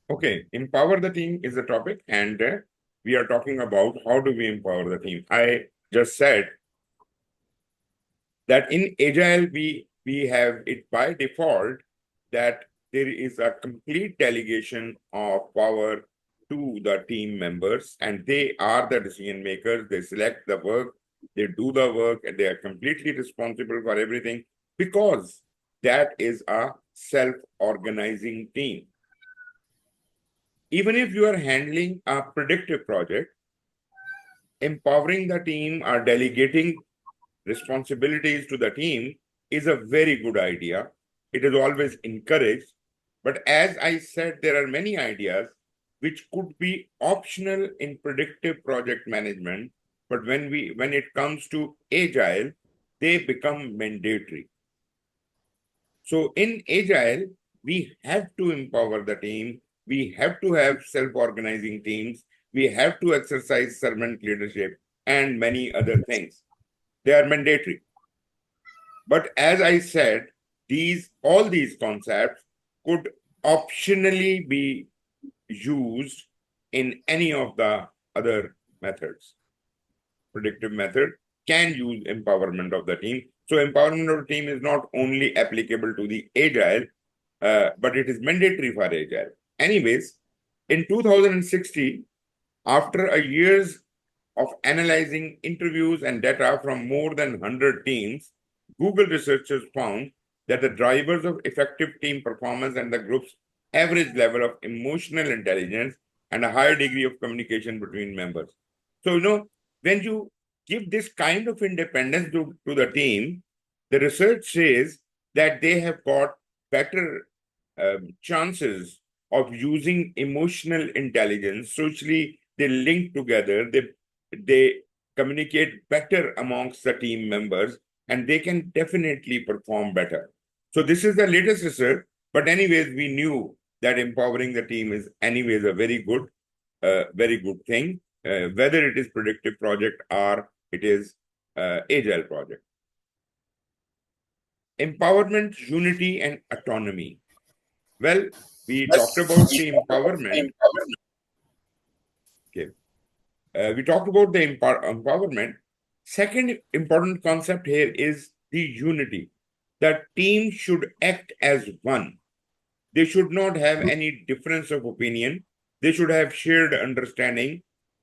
Okay, empower the team is the topic, and we are talking about how do we empower the team. I just said that in Agile, we have it by default that there is a complete delegation of power to the team members, and they are the decision makers. They select the work, they do the work, and they are completely responsible for everything because that is a self-organizing team. Even if you are handling a predictive project, empowering the team or delegating responsibilities to the team is a very good idea. It is always encouraged. But as I said, there are many ideas which could be optional in predictive project management. But when it comes to agile, they become mandatory. So in agile, we have to empower the team. We have to have self-organizing teams. We have to exercise servant leadership and many other things. They are mandatory. But as I said, all these concepts could optionally be used in any of the other methods. Predictive method can use empowerment of the team. So empowerment of the team is not only applicable to the agile, but it is mandatory for agile. Anyways, in 2016, after a years of analyzing interviews and data from more than 100 teams, Google researchers found that the drivers of effective team performance and the group's average level of emotional intelligence and a higher degree of communication between members. So, when you give this kind of independence to the team, the research says that they have got better chances of using emotional intelligence. Socially, they link together, they communicate better amongst the team members, and they can definitely perform better. So this is the latest research, but anyways, we knew that empowering the team is anyways a very good thing, whether it is predictive project or it is agile project. Empowerment, unity, and autonomy. Well, we talked about the empowerment. Okay. We talked about the empowerment. Second important concept here is the unity. The team should act as one. They should not have any difference of opinion. They should have shared understanding.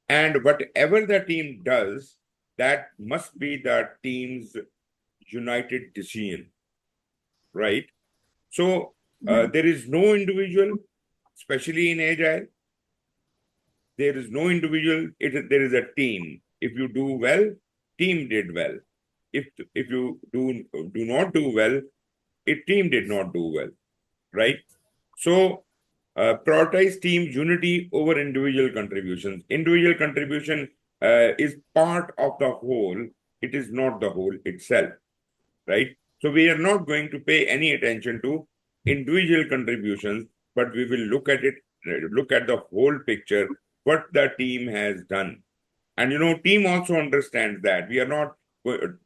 And whatever the team does, that must be the team's united decision, right? So there is no individual, especially in agile. There is no individual. There is a team. If you do well, team did well. If you do not do well, team did not do well, right? So prioritize team unity over individual contributions. Individual contribution is part of the whole. It is not the whole itself, right? So we are not going to pay any attention to individual contributions, but we will look at the whole picture, what the team has done. And team also understands that we are not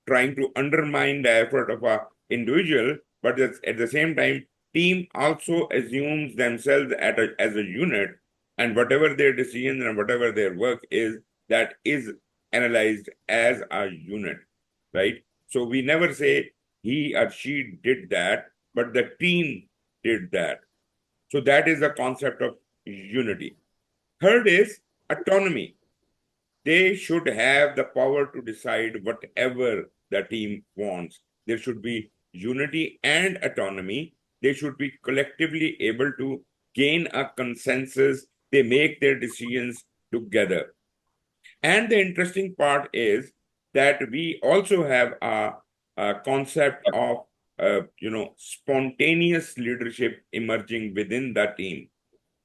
trying to undermine the effort of a individual, but at the same time, team also assumes themselves as a unit, and whatever their decisions and whatever their work is, that is analyzed as a unit, right? So we never say he or she did that, but the team did that. So that is the concept of unity. Third is autonomy. They should have the power to decide whatever the team wants. There should be unity and autonomy. They should be collectively able to gain a consensus. They make their decisions together. And the interesting part is that we also have a concept of spontaneous leadership emerging within the team.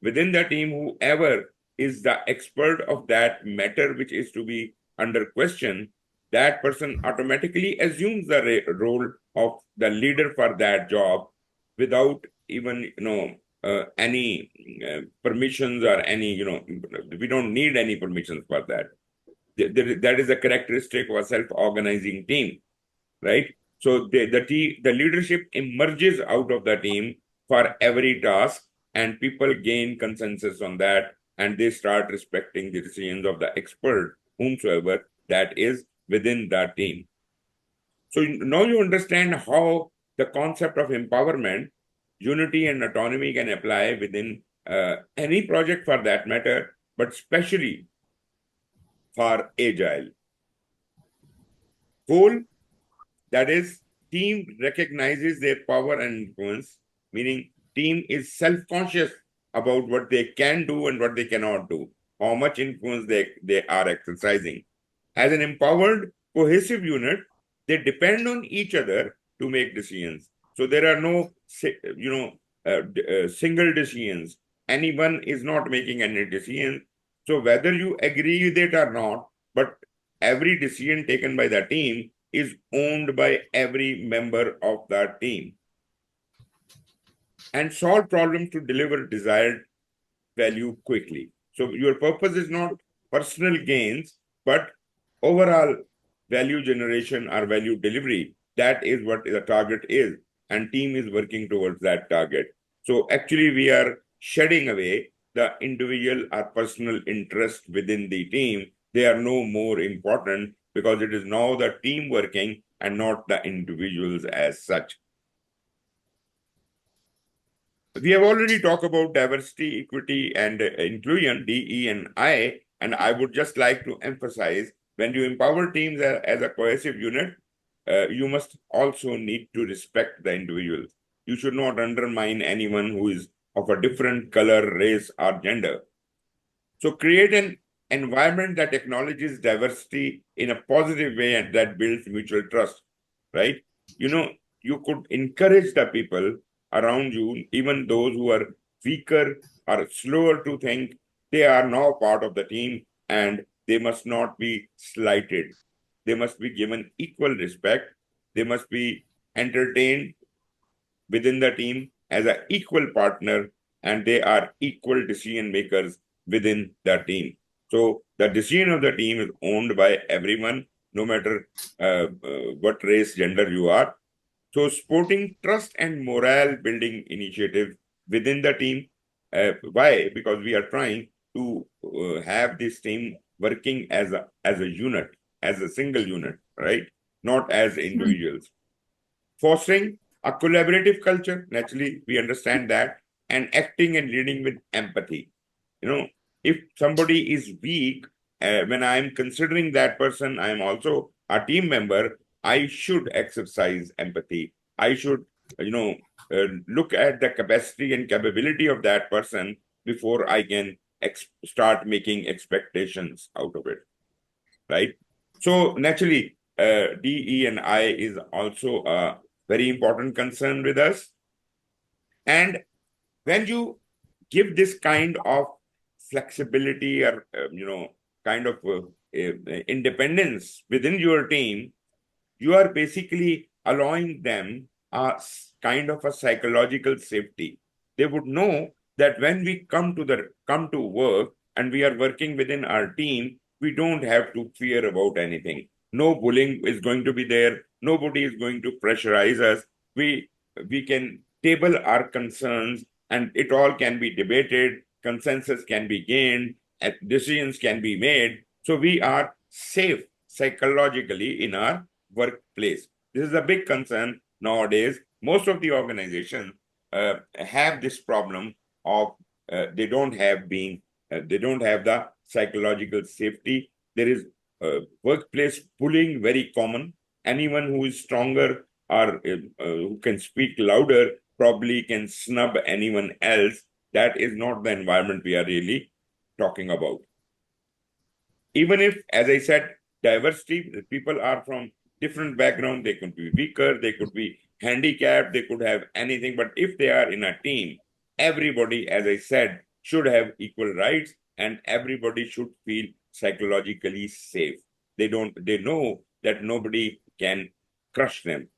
Within the team, whoever is the expert of that matter which is to be under question, that person automatically assumes the role of the leader for that job without even any permissions or any we don't need any permissions for that. That is a characteristic of a self-organizing team, right? So the leadership emerges out of the team for every task, and people gain consensus on that, and they start respecting the decisions of the expert, whomsoever that is within that team. So now you understand how the concept of empowerment, unity, and autonomy can apply within any project for that matter, but especially for agile. Goal, that is, team recognizes their power and influence, meaning team is self-conscious about what they can do and what they cannot do, how much influence they are exercising. As an empowered, cohesive unit, they depend on each other to make decisions. So there are no, single decisions. Anyone is not making any decision. So whether you agree with it or not, but every decision taken by the team is owned by every member of that team, and solve problems to deliver desired value quickly. So your purpose is not personal gains, but overall value generation or value delivery. That is what the target is, and team is working towards that target. So actually we are shedding away the individual or personal interest within the team. They are no more important because it is now the team working and not the individuals as such. We have already talked about diversity, equity, and inclusion, DE and I, and I would just like to emphasize, when you empower teams as a cohesive unit, you must also need to respect the individuals. You should not undermine anyone who is of a different color, race, or gender. So create an environment that acknowledges diversity in a positive way and that builds mutual trust, right? You could encourage the people around you, even those who are weaker or slower to think, they are now part of the team and they must not be slighted. They must be given equal respect. They must be entertained within the team as an equal partner, and they are equal decision makers within the team. So the decision of the team is owned by everyone, no matter what race, gender you are. So supporting trust and morale building initiatives within the team. Why? Because we are trying to have this team working as a unit, as a single unit, right? Not as individuals. Fostering a collaborative culture, naturally, we understand that, and acting and leading with empathy. If somebody is weak, when I'm considering that person, I'm also a team member, I should exercise empathy. I should, look at the capacity and capability of that person before I can start making expectations out of it, right? So naturally, DE and I is also a very important concern with us. And when you give this kind of flexibility or kind of independence within your team, you are basically allowing them a kind of a psychological safety. They would know that when we come to work and we are working within our team, we don't have to fear about anything. No bullying is going to be there. Nobody is going to pressurize us. We can table our concerns, and it all can be debated. Consensus can be gained, and decisions can be made. So we are safe psychologically in our workplace. This is a big concern nowadays. Most of the organizations have this problem of they don't have the psychological safety. There is workplace bullying very common. Anyone who is stronger or who can speak louder probably can snub anyone else. That is not the environment we are really talking about. Even if, as I said, diversity, people are from different background, they could be weaker, they could be handicapped, they could have anything. But if they are in a team, everybody, as I said, should have equal rights, and everybody should feel psychologically safe. They know that nobody can crush them.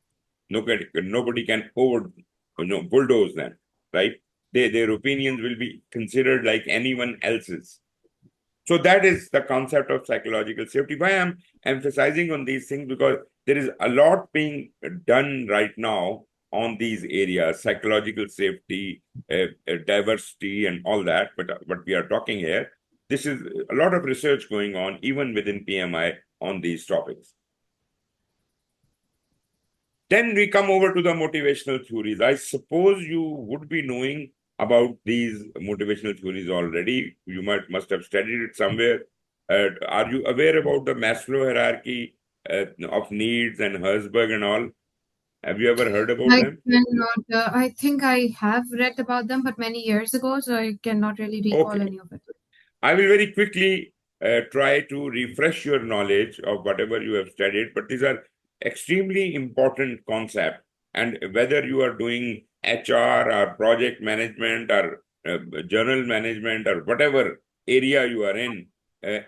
Nobody can bulldoze them, right? Their opinions will be considered like anyone else's. So that is the concept of psychological safety. Why I'm emphasizing on these things, because there is a lot being done right now on these areas, psychological safety, diversity, and all that. But what we are talking here, this is a lot of research going on even within PMI on these topics. Then we come over to the motivational theories. I suppose you would be knowing about these motivational theories already. You must have studied it somewhere. Are you aware about the Maslow hierarchy of needs and Herzberg and all? Have you ever heard about I them? cannot. I think I have read about them, but many years ago, so I cannot really recall Okay. any of it. I will very quickly try to refresh your knowledge of whatever you have studied, but these are extremely important concepts. And whether you are doing HR or project management or journal management or whatever area you are in,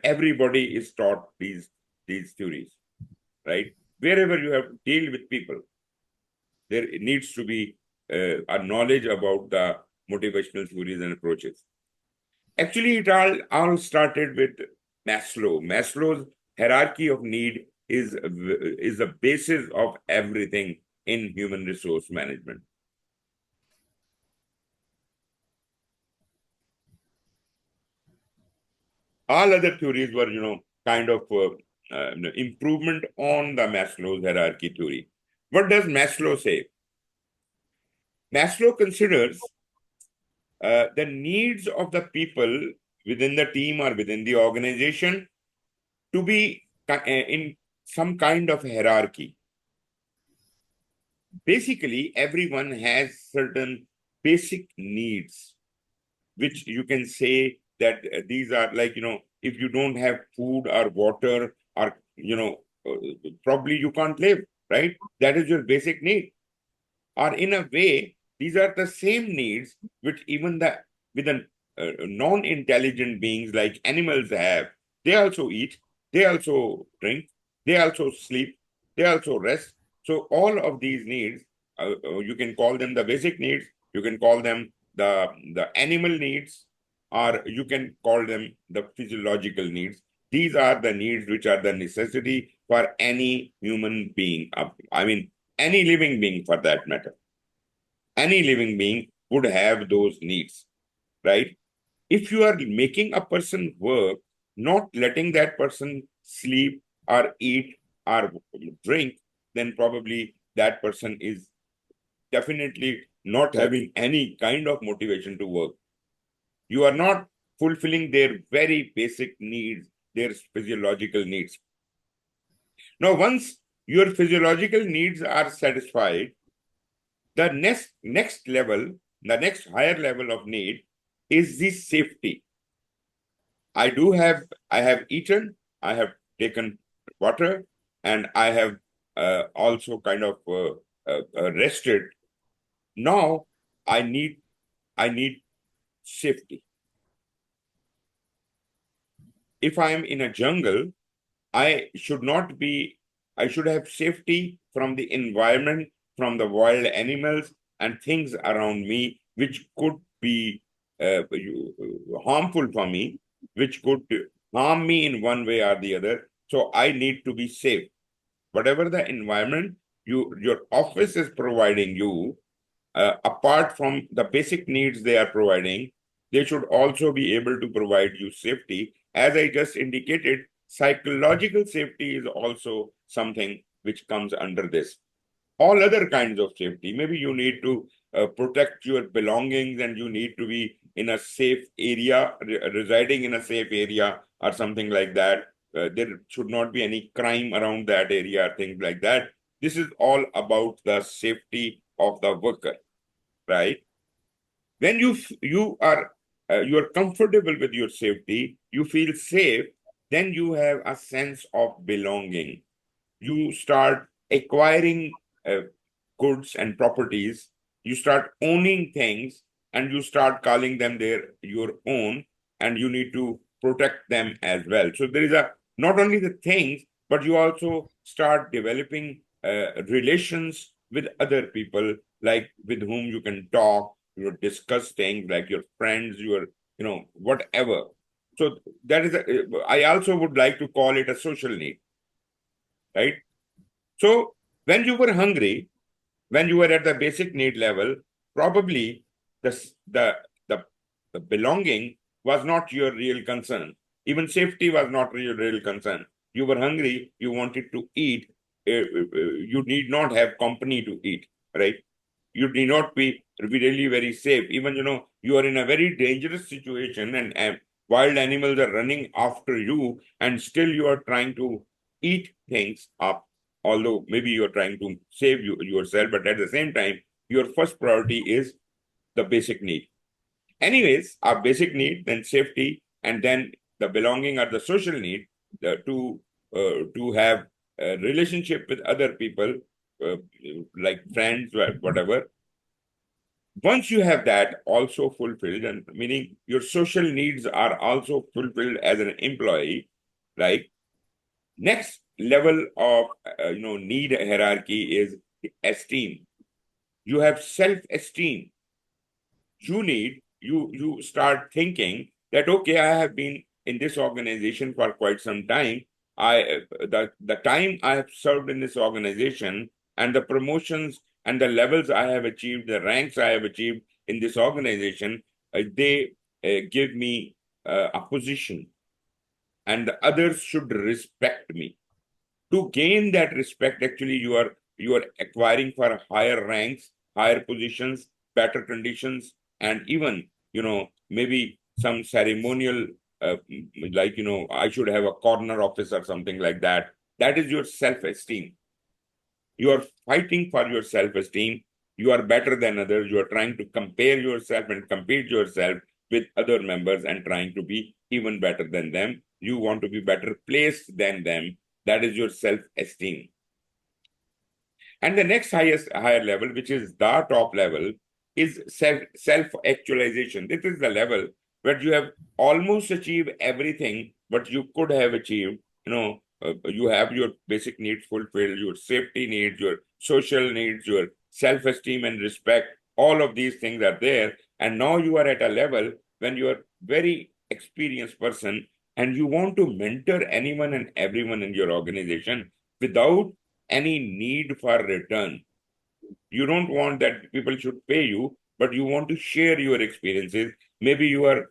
everybody is taught these theories, right? Wherever you have to deal with people, there needs to be a knowledge about the motivational theories and approaches. Actually, it all started with Maslow. Maslow's hierarchy of need is the basis of everything in human resource management. All other theories were, kind of improvement on the Maslow's hierarchy theory. What does Maslow say? Maslow considers the needs of the people within the team or within the organization to be in some kind of hierarchy. Basically, everyone has certain basic needs, which you can say that these are like, if you don't have food or water or, probably you can't live, right? That is your basic need. Or in a way, these are the same needs which even the with a non-intelligent beings like animals have. They also eat, they also drink, they also sleep, they also rest. So all of these needs, you can call them the basic needs, you can call them the animal needs, or you can call them the physiological needs. These are the needs which are the necessity for any human being. I mean, any living being for that matter. Any living being would have those needs, right? If you are making a person work, not letting that person sleep or eat or drink, then probably that person is definitely not having any kind of motivation to work. You are not fulfilling their very basic needs, their physiological needs. Now, once your physiological needs are satisfied, the next level, the next higher level of need is the safety. I have eaten, I have taken water, and I have also kind of rested. Now I need safety. If I am in a jungle, I should not be, I should have safety from the environment, from the wild animals and things around me, which could be harmful for me, which could harm me in one way or the other. So I need to be safe. Whatever the environment your office is providing you, apart from the basic needs they are providing, they should also be able to provide you safety. As I just indicated, psychological safety is also something which comes under this. All other kinds of safety, maybe you need to protect your belongings and you need to be in a safe area, residing in a safe area or something like that. There should not be any crime around that area, things like that. This is all about the safety of the worker, right? When you are comfortable with your safety, you feel safe, then you have a sense of belonging. You start acquiring goods and properties, you start owning things, and you start calling them your own, and you need to protect them as well. So there is a not only the things, but you also start developing relations with other people, like with whom you can talk, discuss things like your friends, your, whatever. So that is, I also would like to call it a social need, right? So when you were hungry, when you were at the basic need level, probably the, the, the, the belonging was not your real concern. Even safety was not your real concern. You were hungry, you wanted to eat, you need not have company to eat, right? You need not be really very safe. Even, you are in a very dangerous situation, and wild animals are running after you, and still you are trying to eat things up, although maybe you're trying to save yourself, but at the same time, your first priority is the basic need. Anyways, our basic need, then safety, and then the belonging or the social need, to have a relationship with other people, uh, like friends, whatever. Once you have that also fulfilled, and meaning your social needs are also fulfilled as an employee, like, next level of need hierarchy is esteem. You have self-esteem. You start thinking that, okay, I have been in this organization for quite some time. The time I have served in this organization, and the promotions and the levels I have achieved, the ranks I have achieved in this organization, they give me a position, and the others should respect me. To gain that respect, actually you are acquiring for higher ranks, higher positions, better conditions, and even, maybe some ceremonial, like, I should have a corner office or something like that. That is your self-esteem. You are fighting for your self-esteem. You are better than others. You are trying to compare yourself and compete yourself with other members and trying to be even better than them. You want to be better placed than them. That is your self-esteem. And the next higher level, which is the top level, is self-actualization. This is the level where you have almost achieved everything what you could have achieved. You have your basic needs fulfilled, your safety needs, your social needs, your self-esteem and respect. All of these things are there. And now you are at a level when you are very experienced person, and you want to mentor anyone and everyone in your organization without any need for return. You don't want that people should pay you, but you want to share your experiences. Maybe you are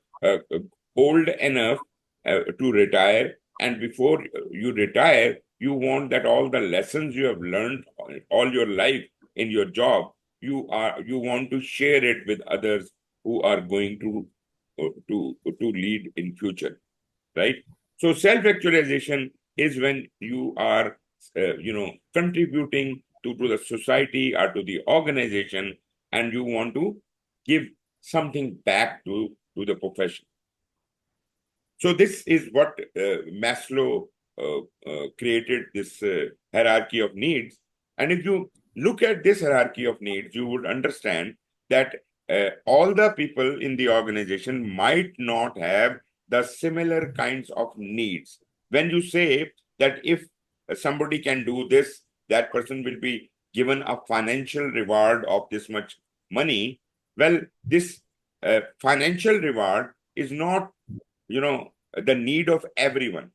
old enough to retire, and before you retire, you want that all the lessons you have learned all your life in your job, you want to share it with others who are going to lead in future, right? So self-actualization is when you are, contributing to the society or to the organization, and you want to give something back to the profession. So this is what Maslow created, this hierarchy of needs. And if you look at this hierarchy of needs, you would understand that all the people in the organization might not have the similar kinds of needs. When you say that if somebody can do this, that person will be given a financial reward of this much money. Well, this financial reward is not, the need of everyone.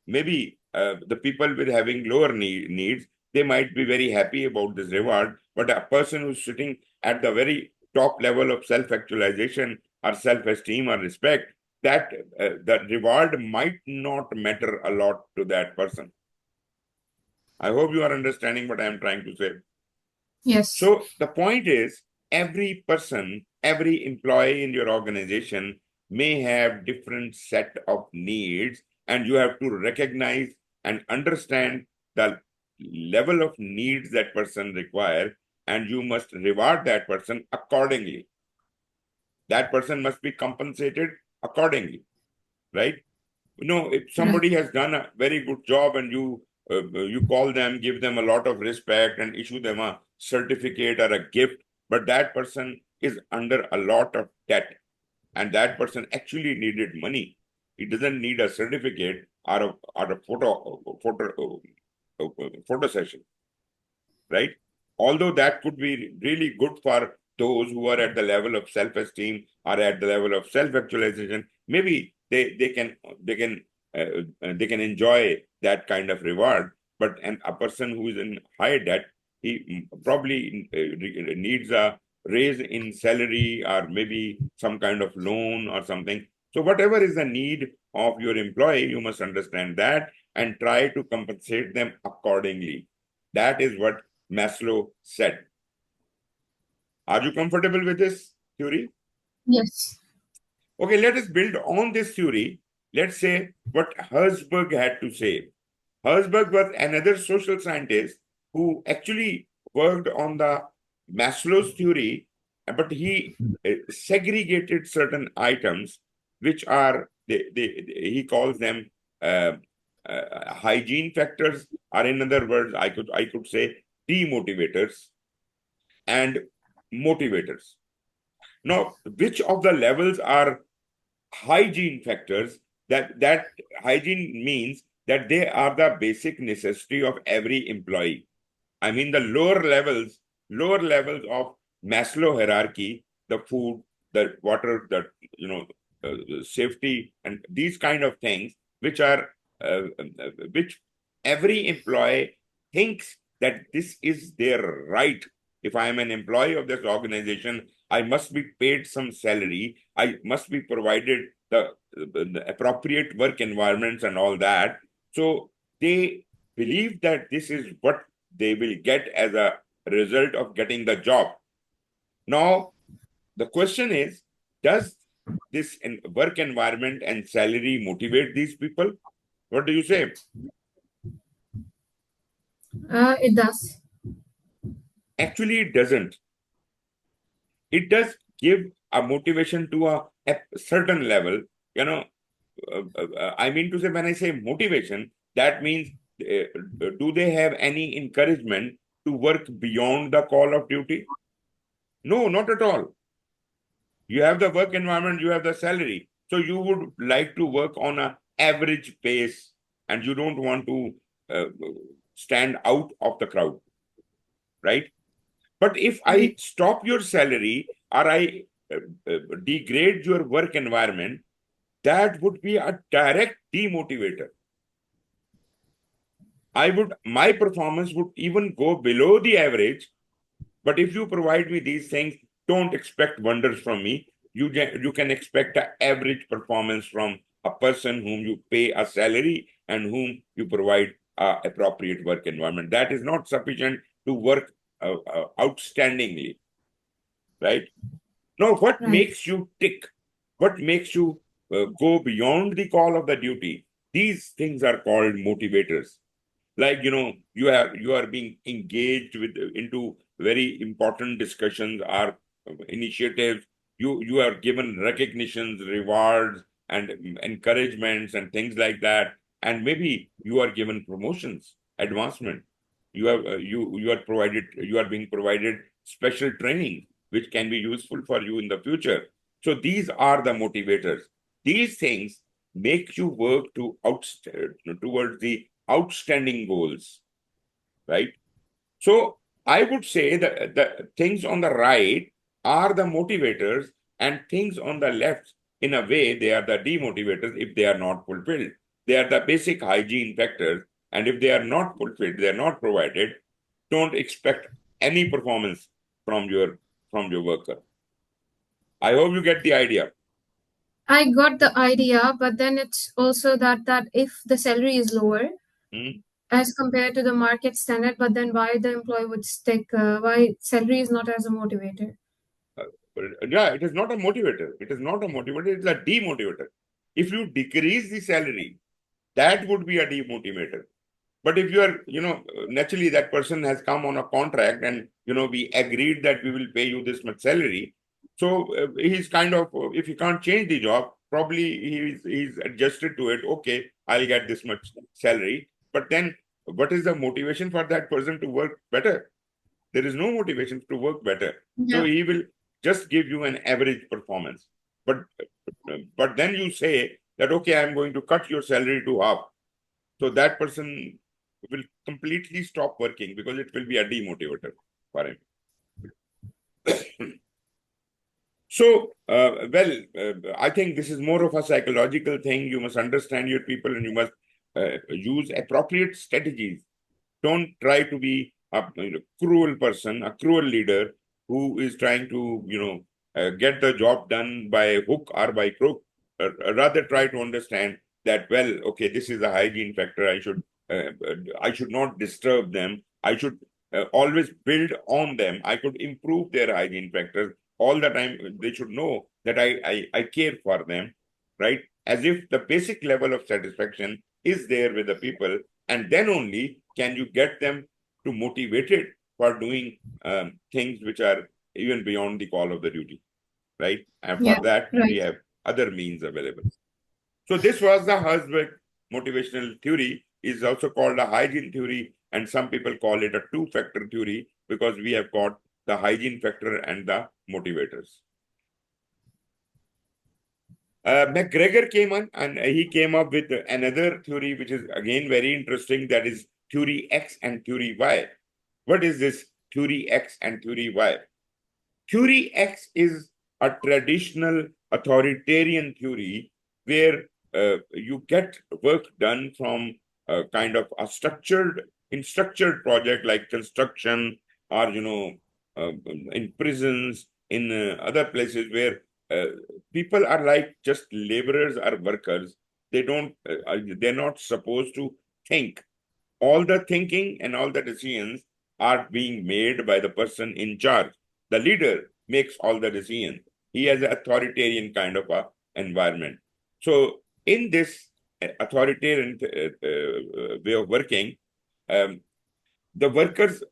Maybe the people with having lower needs, they might be very happy about this reward, but a person who's sitting at the very top level of self-actualization or self-esteem or respect, that the reward might not matter a lot to that person. I hope you are understanding what I'm trying to say. Yes. So the point is, every person, every employee in your organization may have different set of needs, and you have to recognize and understand the level of needs that person require, and you must reward that person accordingly. That person must be compensated accordingly, right? If Right. somebody has done a very good job, and you call them, give them a lot of respect, and issue them a certificate or a gift, but that person is under a lot of debt, and that person actually needed money. He doesn't need a certificate or a photo session, right? Although that could be really good for those who are at the level of self-esteem or at the level of self-actualization, maybe they can enjoy that kind of reward. But a person who is in high debt, he probably needs a raise in salary or maybe some kind of loan or something. So whatever is the need of your employee, you must understand that and try to compensate them accordingly. That is what Maslow said. Are you comfortable with this theory? Yes. Okay, let us build on this theory. Let's say what Herzberg had to say. Herzberg was another social scientist who actually worked on the Maslow's theory, but he segregated certain items, which are he calls them hygiene factors, or in other words, I could say demotivators and motivators. Now, which of the levels are hygiene factors? That hygiene means that they are the basic necessity of every employee. I mean the lower levels of Maslow hierarchy, the food, the water, the safety, and these kind of things, which are which every employee thinks that this is their right. If I am an employee of this organization, I must be paid some salary. I must be provided the appropriate work environments and all that. So they believe that this is what they will get as a result of getting the job. Now, the question is, does this work environment and salary motivate these people? What do you say? It does. Actually, it doesn't. It does give a motivation to a certain level. You know, I mean to say, when I say motivation, that means do they have any encouragement to work beyond the call of duty? No, not at all. You have the work environment, you have the salary. So you would like to work on an average pace and you don't want to uh, stand out of the crowd, right? But if I Right. stop your salary or I degrade your work environment, that would be a direct demotivator. My performance would even go below the average. But if you provide me these things, don't expect wonders from me. You can expect an average performance from a person whom you pay a salary and whom you provide appropriate work environment. That is not sufficient to work outstandingly, right? Now, what Right. makes you tick? What makes you go beyond the call of the duty? These things are called motivators. Like you are being engaged with into very important discussions or initiatives. You are given recognitions, rewards, and encouragements and things like that, and maybe you are given promotions, advancement. You are being provided special training which can be useful for you in the future. So these are the motivators. These things make you work towards the outstanding goals, right? So I would say that the things on the right are the motivators, and things on the left, in a way, they are the demotivators if they are not fulfilled. They are the basic hygiene factors, and if they are not fulfilled, they are not provided, don't expect any performance from your worker. I hope you get the idea. I got the idea, but then it's also that if the salary is lower Hmm? as compared to the market standard, but then why the employee would stick? Why salary is not as a motivator? Yeah, it is not a motivator. It is not a motivator. It's a demotivator. If you decrease the salary, that would be a demotivator. But if you are, naturally that person has come on a contract and, we agreed that we will pay you this much salary. So he's kind of, if he can't change the job, probably he's adjusted to it. Okay, I'll get this much salary. But then what is the motivation for that person to work better? There is no motivation to work better. So Yeah. he will just give you an average performance. But then you say that, okay, I'm going to cut your salary to half. So that person will completely stop working because it will be a demotivator for him. So, I think this is more of a psychological thing. You must understand your people and you must use appropriate strategies. Don't try to be a cruel person, a cruel leader who is trying to, get the job done by hook or by crook. Rather, try to understand that, well, okay, this is a hygiene factor. I should not disturb them. I should always build on them. I could improve their hygiene factors all the time. They should know that I care for them, right? As if the basic level of satisfaction is there with the people, and then only can you get them to motivated for doing things which are even beyond the call of the duty, right? And for Yeah, that, we right. have other means available. So this was the Herzberg motivational theory, is also called a hygiene theory, and some people call it a two-factor theory because we have got the hygiene factor and the motivators. McGregor came on and he came up with another theory, which is again very interesting. That is theory X and theory Y. What is this theory X and theory Y? Theory X is a traditional authoritarian theory where you get work done from a kind of a structured project like construction or, in prisons, in other places where uh, people are like just laborers or workers. They're not supposed to think. All the thinking and all the decisions are being made by the person in charge. The leader makes all the decisions. He has an authoritarian kind of a environment. So in this authoritarian way of working, um, the workers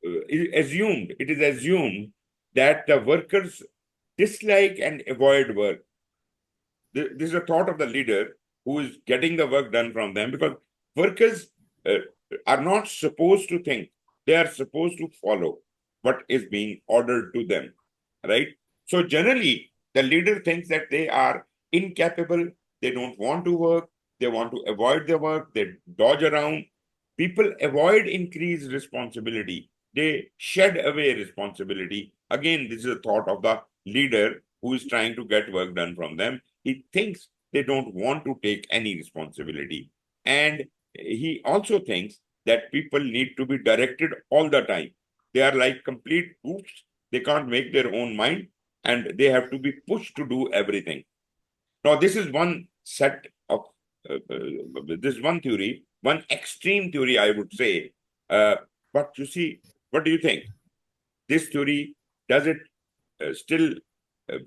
it is assumed that the workers dislike and avoid work. This is a thought of the leader who is getting the work done from them, because workers uh, are not supposed to think. They are supposed to follow what is being ordered to them, right? So generally, the leader thinks that they are incapable. They don't want to work. They want to avoid their work. They dodge around. People avoid increased responsibility. They shed away responsibility. Again, this is a thought of the leader who is trying to get work done from them. He thinks they don't want to take any responsibility. And he also thinks that people need to be directed all the time. They are like complete oops. They can't make their own mind and they have to be pushed to do everything. Now, this is one set of, this one theory, one extreme theory, I would say. But you see, what do you think? This theory, does it still uh,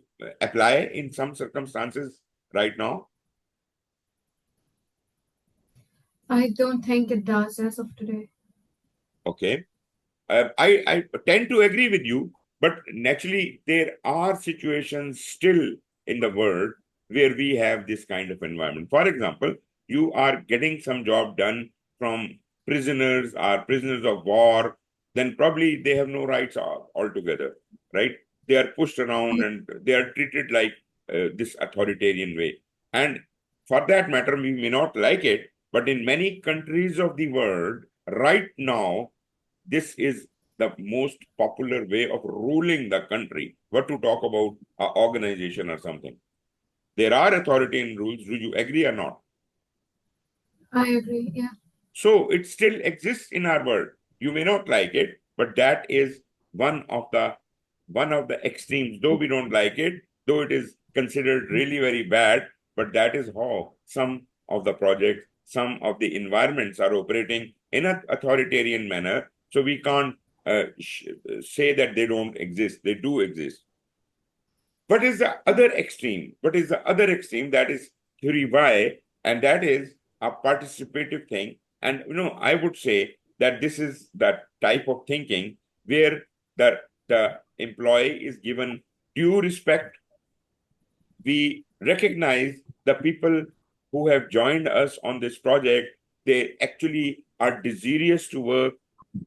apply in some circumstances right now? I don't think it does as of today. Okay. I tend to agree with you, but naturally, there are situations still in the world where we have this kind of environment. For example, you are getting some job done from prisoners or prisoners of war, then probably they have no rights altogether, right? They are pushed around Yeah. and they are treated like this authoritarian way. And for that matter, we may not like it, but in many countries of the world, right now, this is the most popular way of ruling the country. What to talk about an organization or something? There are authoritarian rules. Do you agree or not? I agree. Yeah. So it still exists in our world. You may not like it, but that is one of the one of the extremes. Though we don't like it, though it is considered really very bad, but that is how some of the projects, some of the environments are operating in an authoritarian manner. So we can't say that they don't exist. They do exist. What is the other extreme? What is the other extreme? That is theory Y, and that is a participative thing. And I would say that this is that type of thinking where the employee is given due respect. We recognize the people who have joined us on this project. They actually are desirous to work.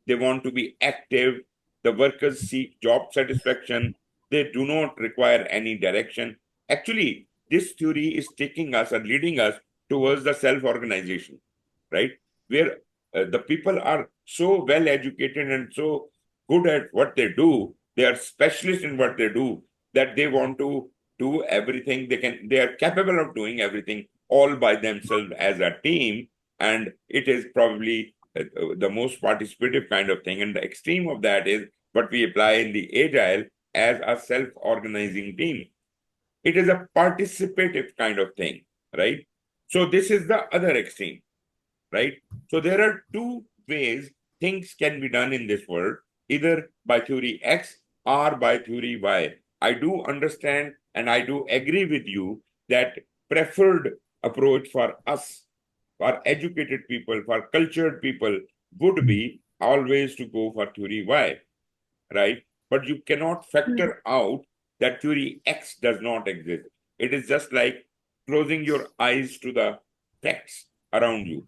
They want to be active. The workers seek job satisfaction. They do not require any direction. Actually, this theory is taking us and leading us towards the self-organization, right? Where the people are so well educated and so good at what they do. They are specialists in what they do. that they want to do everything they are capable of doing everything all by themselves as a team, and it is probably the most participative kind of thing. And the extreme of that is what we apply in the agile as a self-organizing team. It is a participative kind of thing, right? So this is the other extreme, right? So there are two ways things can be done in this world, either by theory X or by theory Y. I do understand and I do agree with you that preferred approach for us, for educated people, for cultured people, would be always to go for theory Y, right? But you cannot factor out that theory X does not exist. It is just like closing your eyes to the facts around you.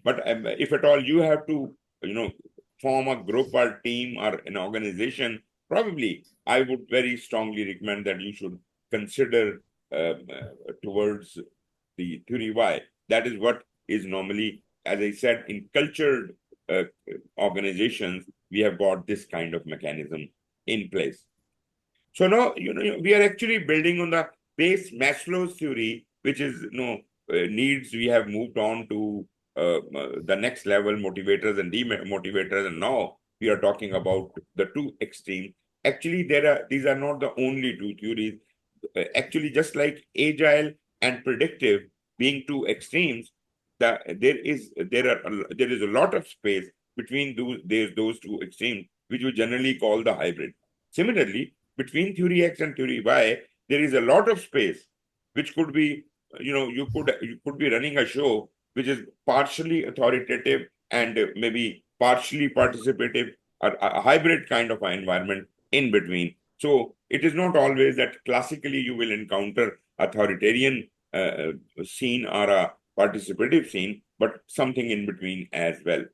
But if at all you have to, form a group or team or an organization, probably I would very strongly recommend that you should consider towards the theory Y. That is what is normally, as I said, in cultured uh, organizations, we have got this kind of mechanism in place. So now, we are actually building on the base Maslow's theory, which is, needs. We have moved on to the next level, motivators and demotivators, and now we are talking about the two extremes. Actually, these are not the only two theories. Actually, just like agile and predictive being two extremes, there is a lot of space between those two extremes, which we generally call the hybrid. Similarly, between theory X and theory Y, there is a lot of space, which could be, you could be running a show which is partially authoritative and maybe partially participative, or a hybrid kind of an environment in between. So it is not always that classically you will encounter authoritarian scene or a participative scene, but something in between as well,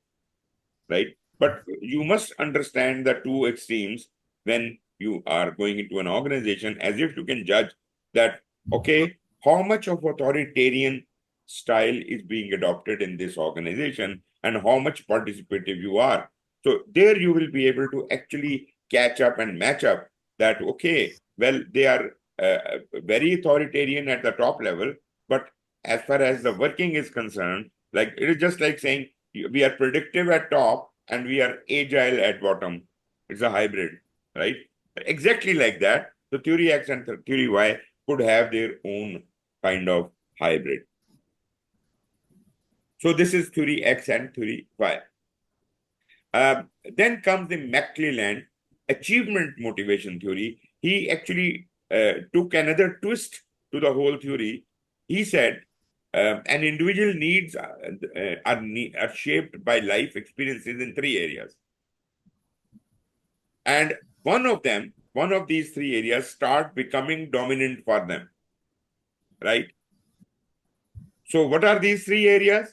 right? But you must understand the two extremes when you are going into an organization, as if you can judge that, okay, how much of authoritarian style is being adopted in this organization and how much participative you are. So there you will be able to actually catch up and match up that, okay, well, they are very authoritarian at the top level, but as far as the working is concerned, like it is just like saying we are predictive at top and we are agile at bottom. It's a hybrid, right? Exactly like that. The theory X and the theory Y could have their own kind of hybrid. So this is theory X and theory Y. Then comes the McClelland achievement motivation theory. He actually took another twist to the whole theory. He said an individual needs are shaped by life experiences in three areas. And one of these three areas start becoming dominant for them, right? So what are these three areas?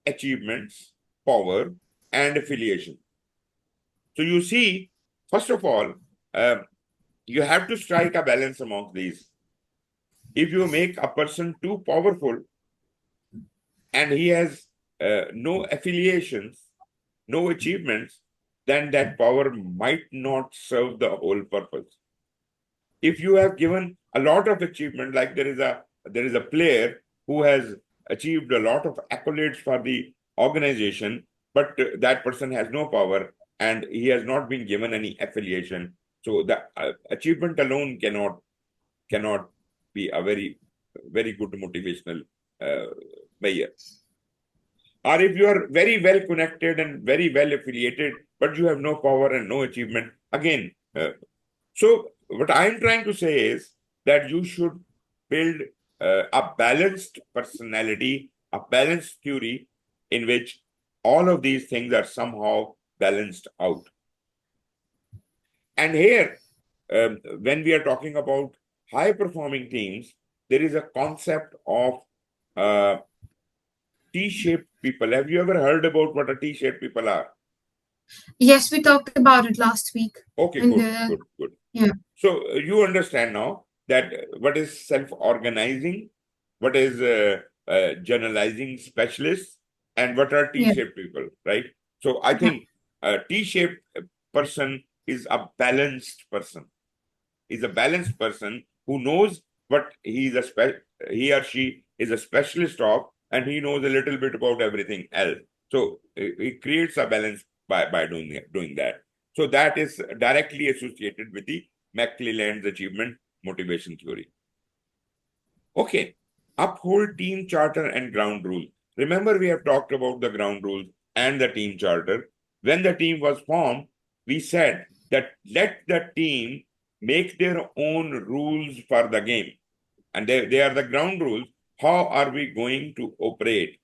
Achievements, power, and affiliation. So you see, first of all, you have to strike a balance among these. If you make a person too powerful and he has no affiliations, no achievements, then that power might not serve the whole purpose. If you have given a lot of achievement, like there is a player who has achieved a lot of accolades for the organization, but that person has no power and he has not been given any affiliation. So the achievement alone cannot be a very good motivational measure. Or if you are very well connected and very well affiliated, but you have no power and no achievement, again. So what I'm trying to say is that you should build a balanced personality, a balanced theory in which all of these things are somehow balanced out. And here, when we are talking about high performing teams, there is a concept of uh, T-shaped people. Have you ever heard about what a T-shaped people are? Yes, we talked about it last week. Okay, And good. yeah, So you understand now that what is self-organizing, what is generalizing specialists, and what are yeah, T-shaped people, right? So I yeah. think a T-shaped person is a balanced person, is a balanced person who knows what he or she is a specialist of, and he knows a little bit about everything else. So it creates a balance by doing that. So that is directly associated with the McClelland's achievement motivation theory. Okay, uphold team charter and ground rules. Remember, we have talked about the ground rules and the team charter. When the team was formed, we said that let the team make their own rules for the game. And they are the ground rules. How are we going to operate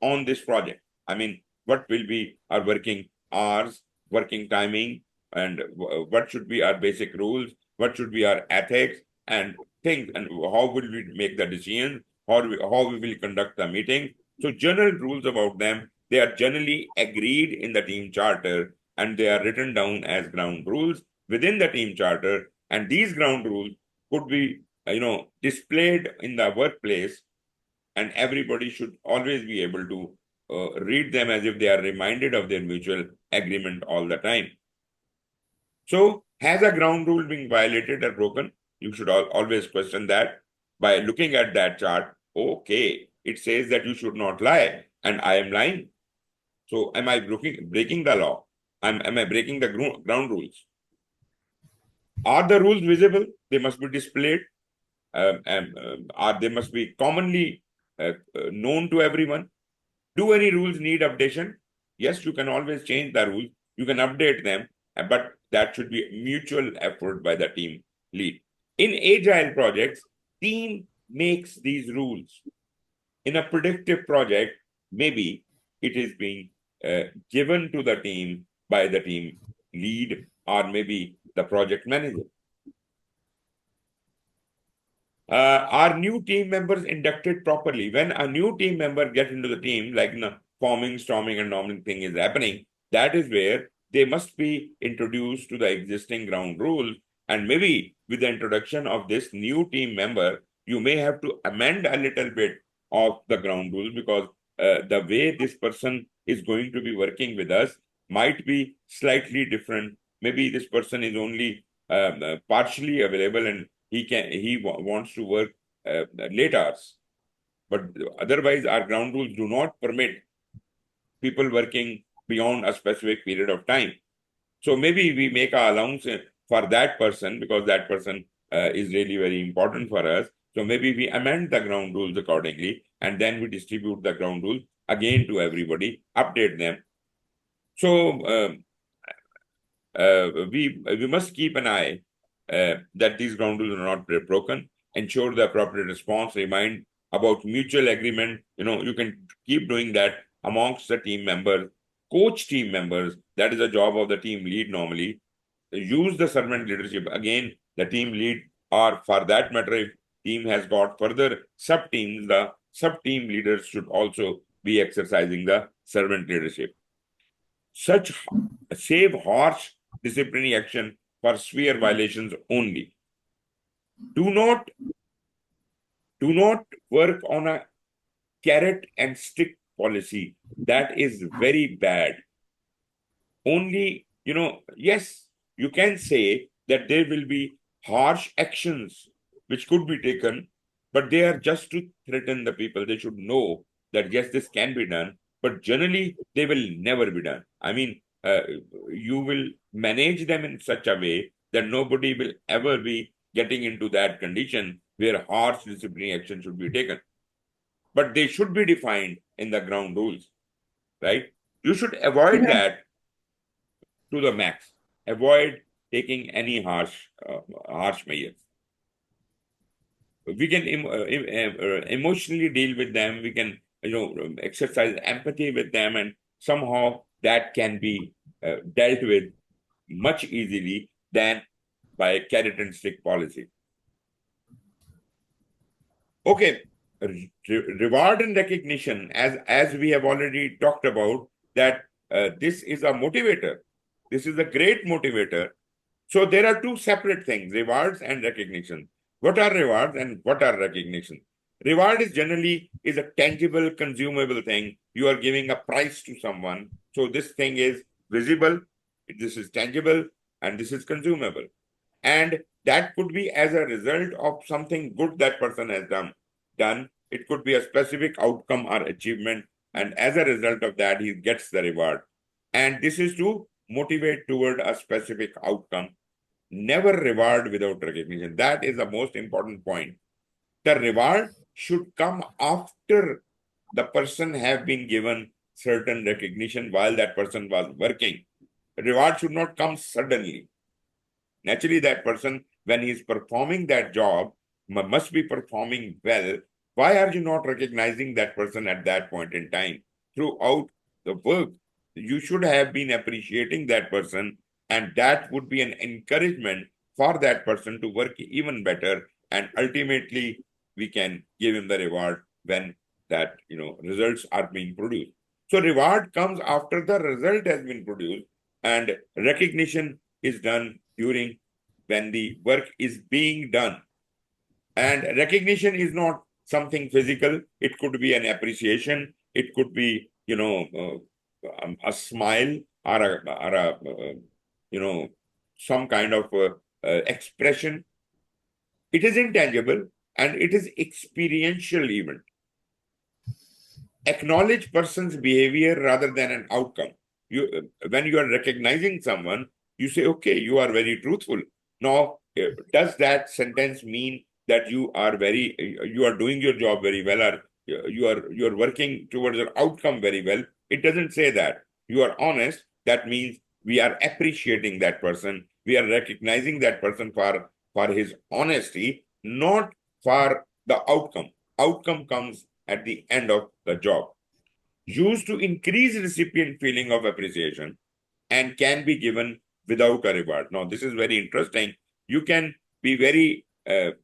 on this project? I mean, what will be our working hours, working timing, and what should be our basic rules? What should be our ethics and things? And how will we make the decisions? How we will conduct the meeting? So general rules about them, they are generally agreed in the team charter, and they are written down as ground rules within the team charter. And these ground rules could be, displayed in the workplace, and everybody should always be able to read them as if they are reminded of their mutual agreement all the time. So, has a ground rule been violated or broken? You should always question that by looking at that chart. Okay, it says that you should not lie, and I am lying. So, am I breaking the law? Am I breaking the ground rules? Are the rules visible? They must be displayed. They must be commonly known to everyone. Do any rules need updation? Yes, you can always change the rules. You can update them, but that should be a mutual effort by the team lead. In agile projects, team makes these rules. In a predictive project, maybe it is being given to the team by the team lead or maybe the project manager. Are new team members inducted properly? When a new team member gets into the team, like forming, storming, and norming thing is happening, that is where they must be introduced to the existing ground rules. And maybe with the introduction of this new team member, you may have to amend a little bit of the ground rules, because the way this person is going to be working with us might be slightly different. Maybe this person is only partially available, and he wants to work late hours, but otherwise our ground rules do not permit people working beyond a specific period of time. So maybe we make our allowance for that person, because that person is really very important for us. So maybe we amend the ground rules accordingly, and then we distribute the ground rules again to everybody, update them. So we must keep an eye that these ground rules are not broken. Ensure the appropriate response. Remind about mutual agreement. You can keep doing that amongst the team members. Coach team members. That is a job of the team lead normally. Use the servant leadership. Again, the team lead, or for that matter, if team has got further sub teams, the sub team leaders should also be exercising the servant leadership. Save harsh disciplinary action for severe violations only. Do not work on a carrot and stick policy. That is very bad. Only, yes, you can say that there will be harsh actions which could be taken, but they are just to threaten the people. They should know that yes, this can be done, but generally they will never be done. I mean, you will manage them in such a way that nobody will ever be getting into that condition where harsh disciplinary action should be taken. But they should be defined in the ground rules, right? You should avoid that to the max. Avoid taking any harsh measures. We can emotionally deal with them. We can exercise empathy with them, and somehow that can be dealt with much easily than by carrot and stick policy. Okay, reward and recognition, as we have already talked about, that this is a motivator. This is a great motivator. So there are two separate things: rewards and recognition. What are rewards and what are recognition? Reward is generally a tangible, consumable thing. You are giving a prize to someone. So this thing is visible, this is tangible, and this is consumable. And that could be as a result of something good that person has done. It could be a specific outcome or achievement, and as a result of that, he gets the reward. And this is to motivate toward a specific outcome. Never reward without recognition. That is the most important point. The reward should come after the person have been given certain recognition while that person was working. Reward should not come suddenly. Naturally, that person, when he is performing that job, must be performing well. Why are you not recognizing that person at that point in time? Throughout the work, you should have been appreciating that person, and that would be an encouragement for that person to work even better. And ultimately, we can give him the reward when that results are being produced. So reward comes after the result has been produced, and recognition is done during when the work is being done. And recognition is not something physical. It could be an appreciation. It could be, a smile or some kind of expression. It is intangible and it is experiential event. Acknowledge person's behavior rather than an outcome. When you are recognizing someone, you say, okay, you are very truthful. Now, does that sentence mean that you are doing your job very well, or you are working towards an outcome very well? It doesn't say that. You are honest. That means we are appreciating that person. We are recognizing that person for his honesty, not for the outcome. Outcome comes at the end of the job. Used to increase recipient feeling of appreciation and can be given without a reward. Now, this is very interesting. You can be very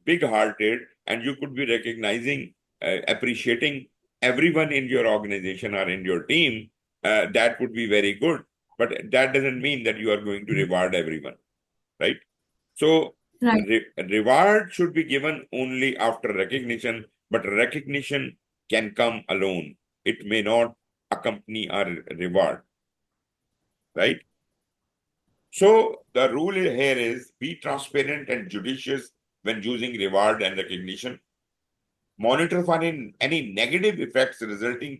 big-hearted and you could be recognizing, appreciating everyone in your organization or in your team. That would be very good. But that doesn't mean that you are going to reward everyone, right? So reward should be given only after recognition, but recognition can come alone. It may not accompany a reward, right? So the rule here is be transparent and judicious when using reward and recognition. Monitor for any negative effects resulting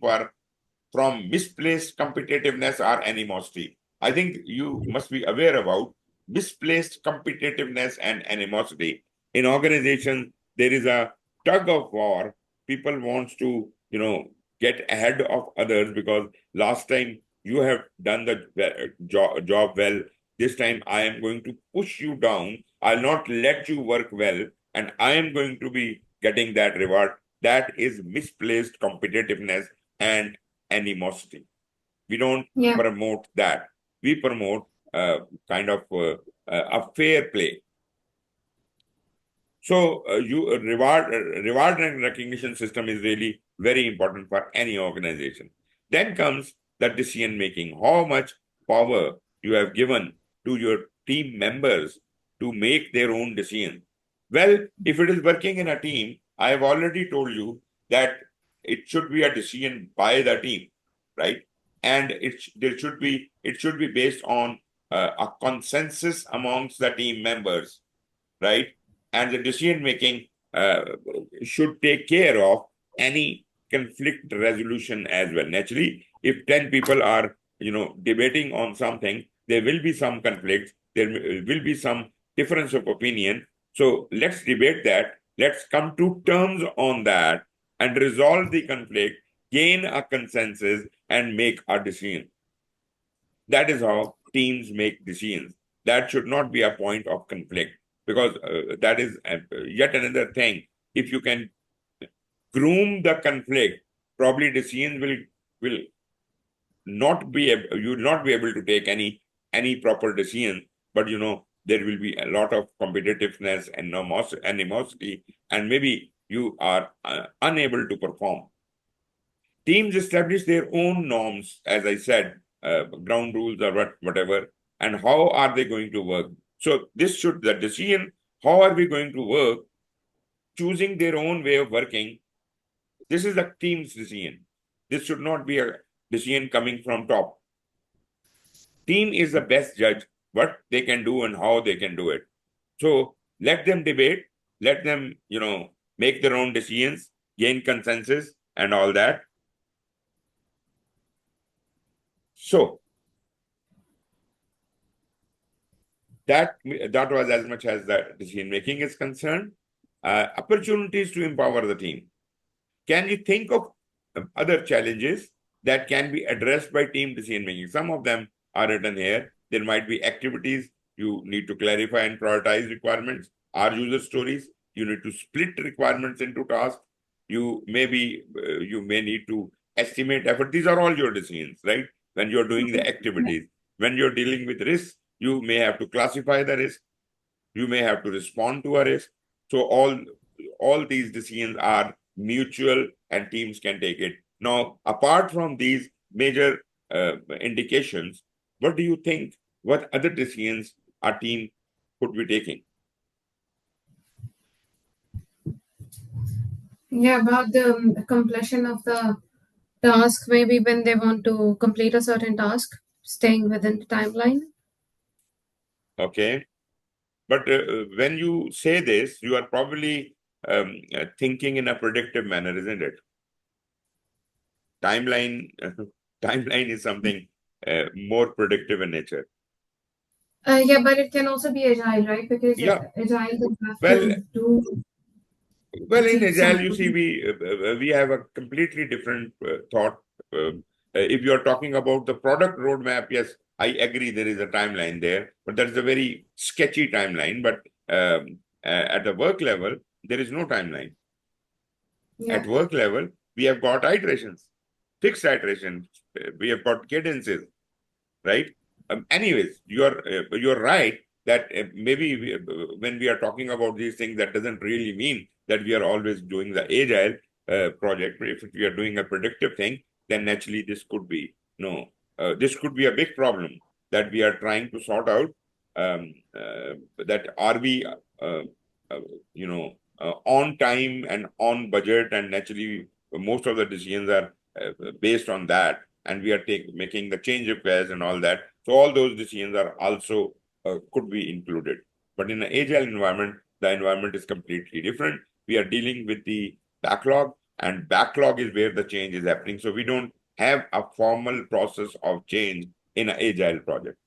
from misplaced competitiveness or animosity. I think you must be aware about misplaced competitiveness and animosity. In organizations, there is a tug of war. People want to, get ahead of others because last time you have done the job well. This time I am going to push you down. I'll not let you work well, and I am going to be getting that reward. That is misplaced competitiveness and animosity. We don't promote that. We promote kind of a fair play. So reward and recognition system is really very important for any organization. Then comes the decision making. How much power you have given to your team members to make their own decisions. Well, if it is working in a team, I have already told you that it should be a decision by the team, right? And it should be based on a consensus amongst the team members, right? And the decision making should take care of any conflict resolution as well. Naturally, if 10 people are debating on something, there will be some conflicts, there will be some difference of opinion. So let's debate that, let's come to terms on that and resolve the conflict, gain a consensus, and make a decision. That is how teams make decisions. That should not be a point of conflict, because that is yet another thing. If you can groom the conflict, probably decisions will not be you will not be able to take any proper decision. But there will be a lot of competitiveness and animosity, and maybe you are unable to perform. Teams establish their own norms, as I said, ground rules or whatever, and how are they going to work? So the decision, how are we going to work, choosing their own way of working, this is the team's decision. This should not be a decision coming from top. Team is the best judge what they can do and how they can do it. So Let them debate, let them, make their own decisions, gain consensus and all that. So that was as much as the decision making is concerned. Opportunities to empower the team. Can you think of other challenges that can be addressed by team decision making? Some of them are written here. There might be activities you need to clarify and prioritize requirements. Are user stories? You need to split requirements into tasks. You may need to estimate effort. These are all your decisions, right? When you're doing the activities. When you're dealing with risk, you may have to classify the risk. You may have to respond to a risk. So all these decisions are mutual and teams can take it. Now, apart from these major indications, what do you think? What other decisions a team could be taking? Yeah, about the completion of the task, maybe when they want to complete a certain task, staying within the timeline. Okay. But when you say this, you are probably thinking in a predictive manner, isn't it? Timeline, timeline is something more predictive in nature. Yeah, but it can also be agile, right? Because Yeah. agile you have Well, to do in achieve Agile, you see, something. we have a completely different thought. If you are talking about the product roadmap, yes, I agree there is a timeline there, but that is a very sketchy timeline. But at the work level, there is no timeline. Yeah, At work level, we have got iterations, fixed iterations. We have got cadences, right? Anyways, you're right that maybe when we are talking about these things, that doesn't really mean that we are always doing the agile project. If we are doing a predictive thing, then naturally this could be this could be a big problem that we are trying to sort out. That are we, uh, on time and on budget, and naturally most of the decisions are based on that, and we are making the change requests and all that. So all those decisions are also could be included. But in an agile environment, the environment is completely different. We are dealing with the backlog, and backlog is where the change is happening. So we don't have a formal process of change in an agile project.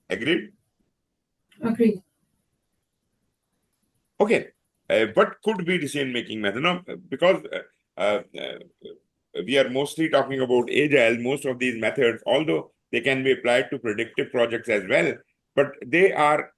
Agreed? agree. Okay. What could be decision-making method? Now, because we are mostly talking about agile, most of these methods, although they can be applied to predictive projects as well, but they are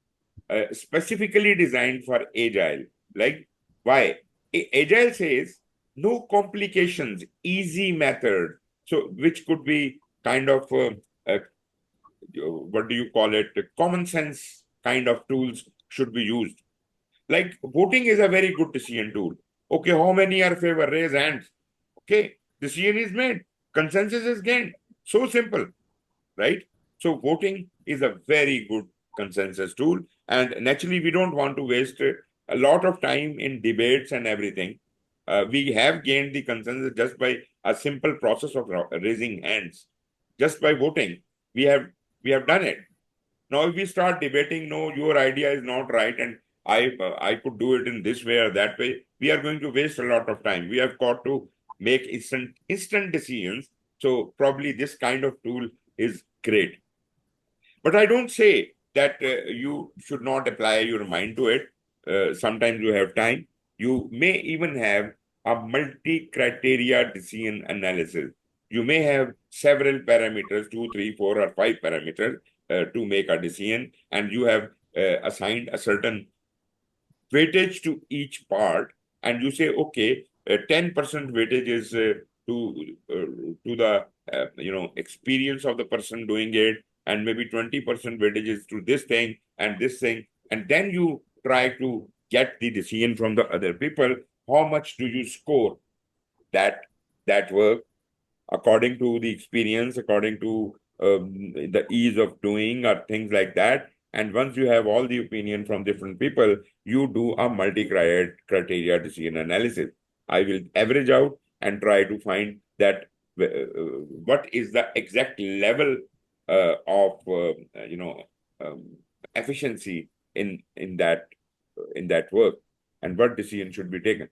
specifically designed for agile. Like, why? Agile says no complications, easy method. So, which could be kind of what do you call it? Common sense kind of tools should be used. Like voting is a very good decision tool. Okay, how many are favor? Raise hands. Okay, decision is made. Consensus is gained. So simple, right? So voting is a very good consensus tool. And naturally, we don't want to waste a lot of time in debates and everything. We have gained the consensus just by a simple process of raising hands. Just by voting, we have done it. Now, if we start debating, no, your idea is not right, and I could do it in this way or that way, we are going to waste a lot of time. We have got to make instant decisions. So probably this kind of tool is great. But I don't say that you should not apply your mind to it. Sometimes you have time. You may even have a multi-criteria decision analysis. You may have several parameters, 2, 3, 4, or 5 parameters to make a decision, and you have assigned a certain weightage to each part, and you say, okay, 10% weightage is to the experience of the person doing it, and maybe 20% weightage is to this thing and this thing, and then you try to get the decision from the other people. How much do you score that work according to the experience, according to the ease of doing or things like that? And once you have all the opinion from different people, you do a multi-criteria decision analysis. I will average out and try to find that what is the exact level of um, efficiency in that work, and what decision should be taken.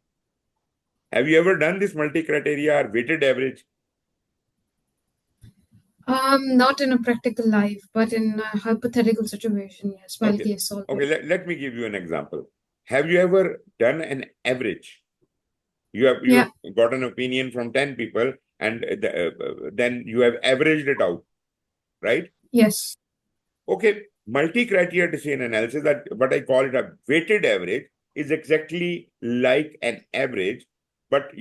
Have you ever done this multi-criteria or weighted average? Not in a practical life, but in a hypothetical situation, yes, while Okay. case solving. Okay, let me give you an example. Have you ever done an average? You have Yeah, got an opinion from 10 people, and then you have averaged it out, right? yes, Okay, multi-criteria decision analysis, that what I call it a weighted average, is exactly like an average. But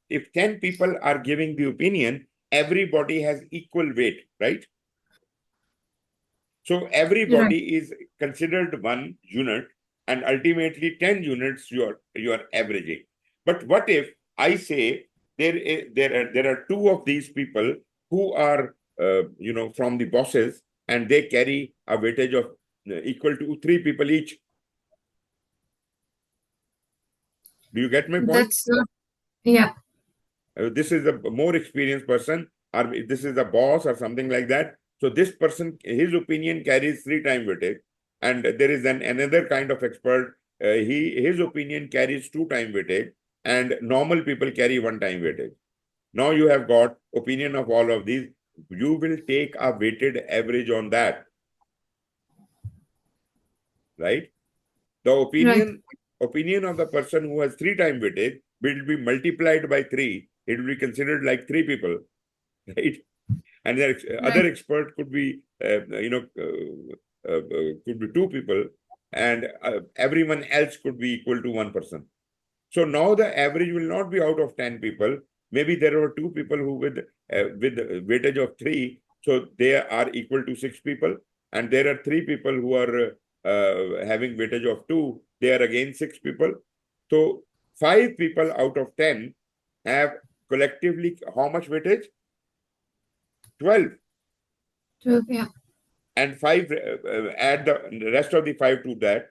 if 10 people are giving the opinion, everybody has equal weight, right? So right, everybody is considered one unit, and ultimately 10 units you are averaging. But what if I say there are two of these people who are from the bosses, and they carry a weightage of equal to three people each? Do you get my point? that's not, yeah, This is a more experienced person, or this is a boss or something like that. So this person, his opinion carries three time weightage, and there is another kind of expert. His opinion carries two time weightage, and normal people carry one time weightage. Now you have got opinion of all of these. You will take a weighted average on that, right? The right, opinion of the person who has three time weightage will be multiplied by three. It will be considered like three people, right? And the right, other expert could be could be two people, and everyone else could be equal to one person. So now the average will not be out of 10 people. Maybe there are two people who with weightage of three, so they are equal to six people, and there are three people who are having weightage of two. They are again six people. So five people out of 10 have collectively how much weightage? 12. true, yeah, And five, add the rest of the five to that,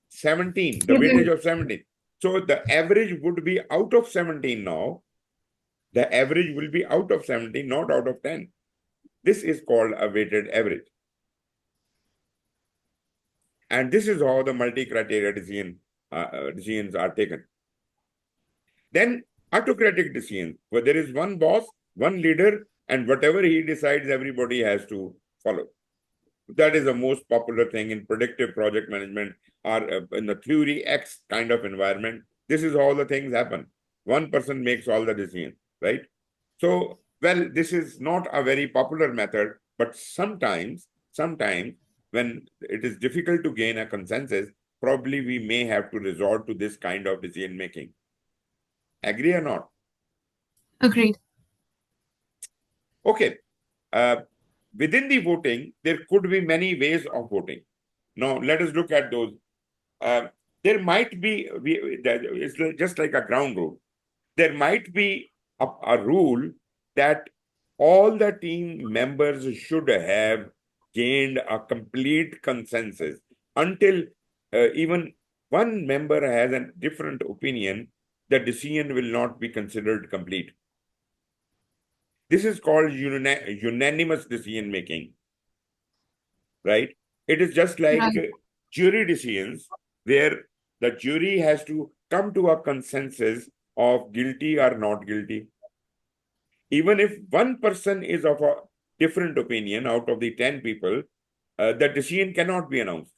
17, the weightage of 17. So the average would be out of 17 now. The average will be out of 17, not out of 10. This is called a weighted average. And this is how the multi-criteria decisions are taken. Then autocratic decisions, where there is one boss, one leader, and whatever he decides, everybody has to follow. That is the most popular thing in predictive project management, or in the theory X kind of environment. This is how the things happen. One person makes all the decisions, right? So, well, this is not a very popular method, but sometimes when it is difficult to gain a consensus, probably we may have to resort to this kind of decision making. Agree or not? agreed, Okay. Within the voting, there could be many ways of voting. Now, let us look at those. There might be, it's just like a ground rule. There might be a rule that all the team members should have gained a complete consensus. Until even one member has a different opinion, the decision will not be considered complete. This is called unanimous decision making, right? It is just like right, jury decisions, where the jury has to come to a consensus of guilty or not guilty. Even if one person is of a different opinion out of the 10 people, the decision cannot be announced.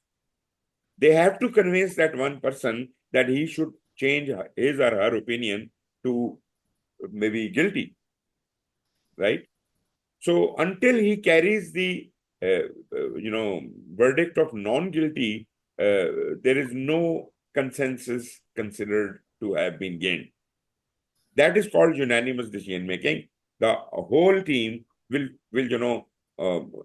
They have to convince that one person that he should change his or her opinion to maybe guilty, right? So until he carries the verdict of non-guilty, there is no consensus considered to have been gained. That is called unanimous decision making. The whole team will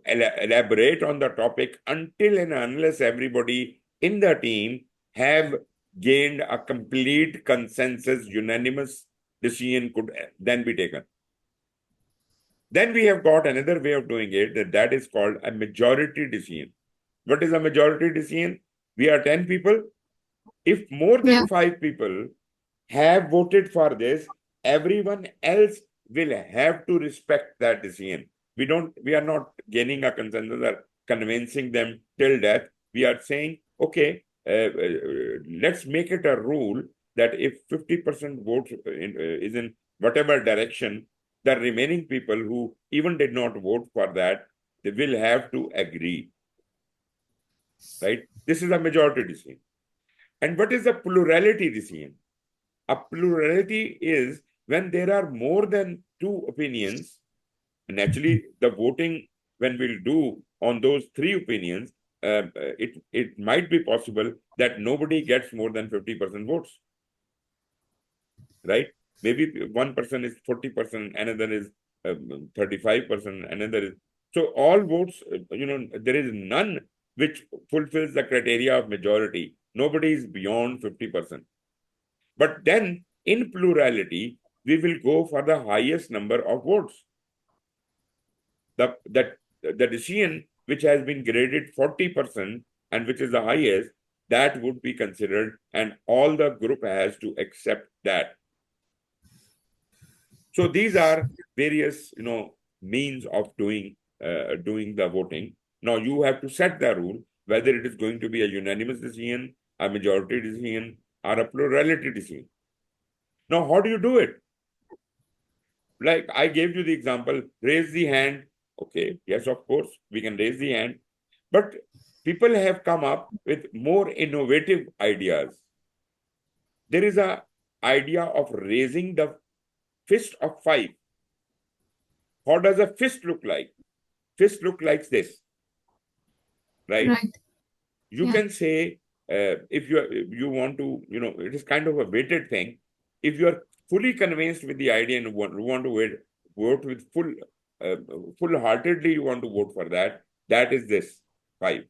elaborate on the topic until and unless everybody in the team have gained a complete consensus. Unanimous decision could then be taken. Then we have got another way of doing it, that is called a majority decision. What is a majority decision? We are 10 people. If more yeah, than 5 people have voted for this, everyone else will have to respect that decision. we are not gaining a consensus or convincing them till death. We are saying, okay, let's make it a rule that if 50% votes is in whatever direction, the remaining people who even did not vote for that, they will have to agree, right? This is a majority decision. And what is a plurality decision? A plurality is when there are more than two opinions. And actually, the voting, when we'll do on those three opinions, it might be possible that nobody gets more than 50% votes, right? Maybe one person is 40%, another is 35%, another is. So all votes, there is none which fulfills the criteria of majority. Nobody is beyond 50%. But then in plurality, we will go for the highest number of votes. The decision which has been graded 40% and which is the highest, that would be considered, and all the group has to accept that. So these are various, means of doing the voting. Now you have to set the rule whether it is going to be a unanimous decision, a majority decision, or a plurality decision. Now, how do you do it? Like I gave you the example, raise the hand. Okay, yes, of course, we can raise the hand. But people have come up with more innovative ideas. There is an idea of raising the fist of 5. How does a fist look like? Fist look like this, right? Right. You Yeah. can say, if you want to, it is kind of a weighted thing. If you are fully convinced with the idea and want to vote with full-heartedly, you want to vote for that, that is this 5.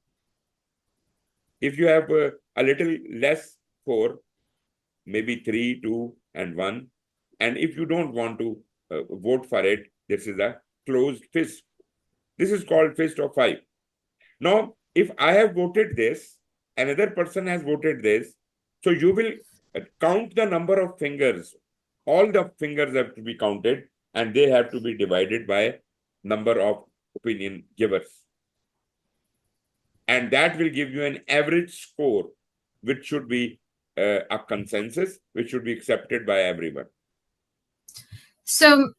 If you have a little less, 4, maybe 3, 2, and 1. And if you don't want to vote for it, this is a closed fist. This is called fist of 5. Now, if I have voted this, another person has voted this, so you will count the number of fingers. All the fingers have to be counted, and they have to be divided by number of opinion givers. And that will give you an average score, which should be a consensus, which should be accepted by everyone. So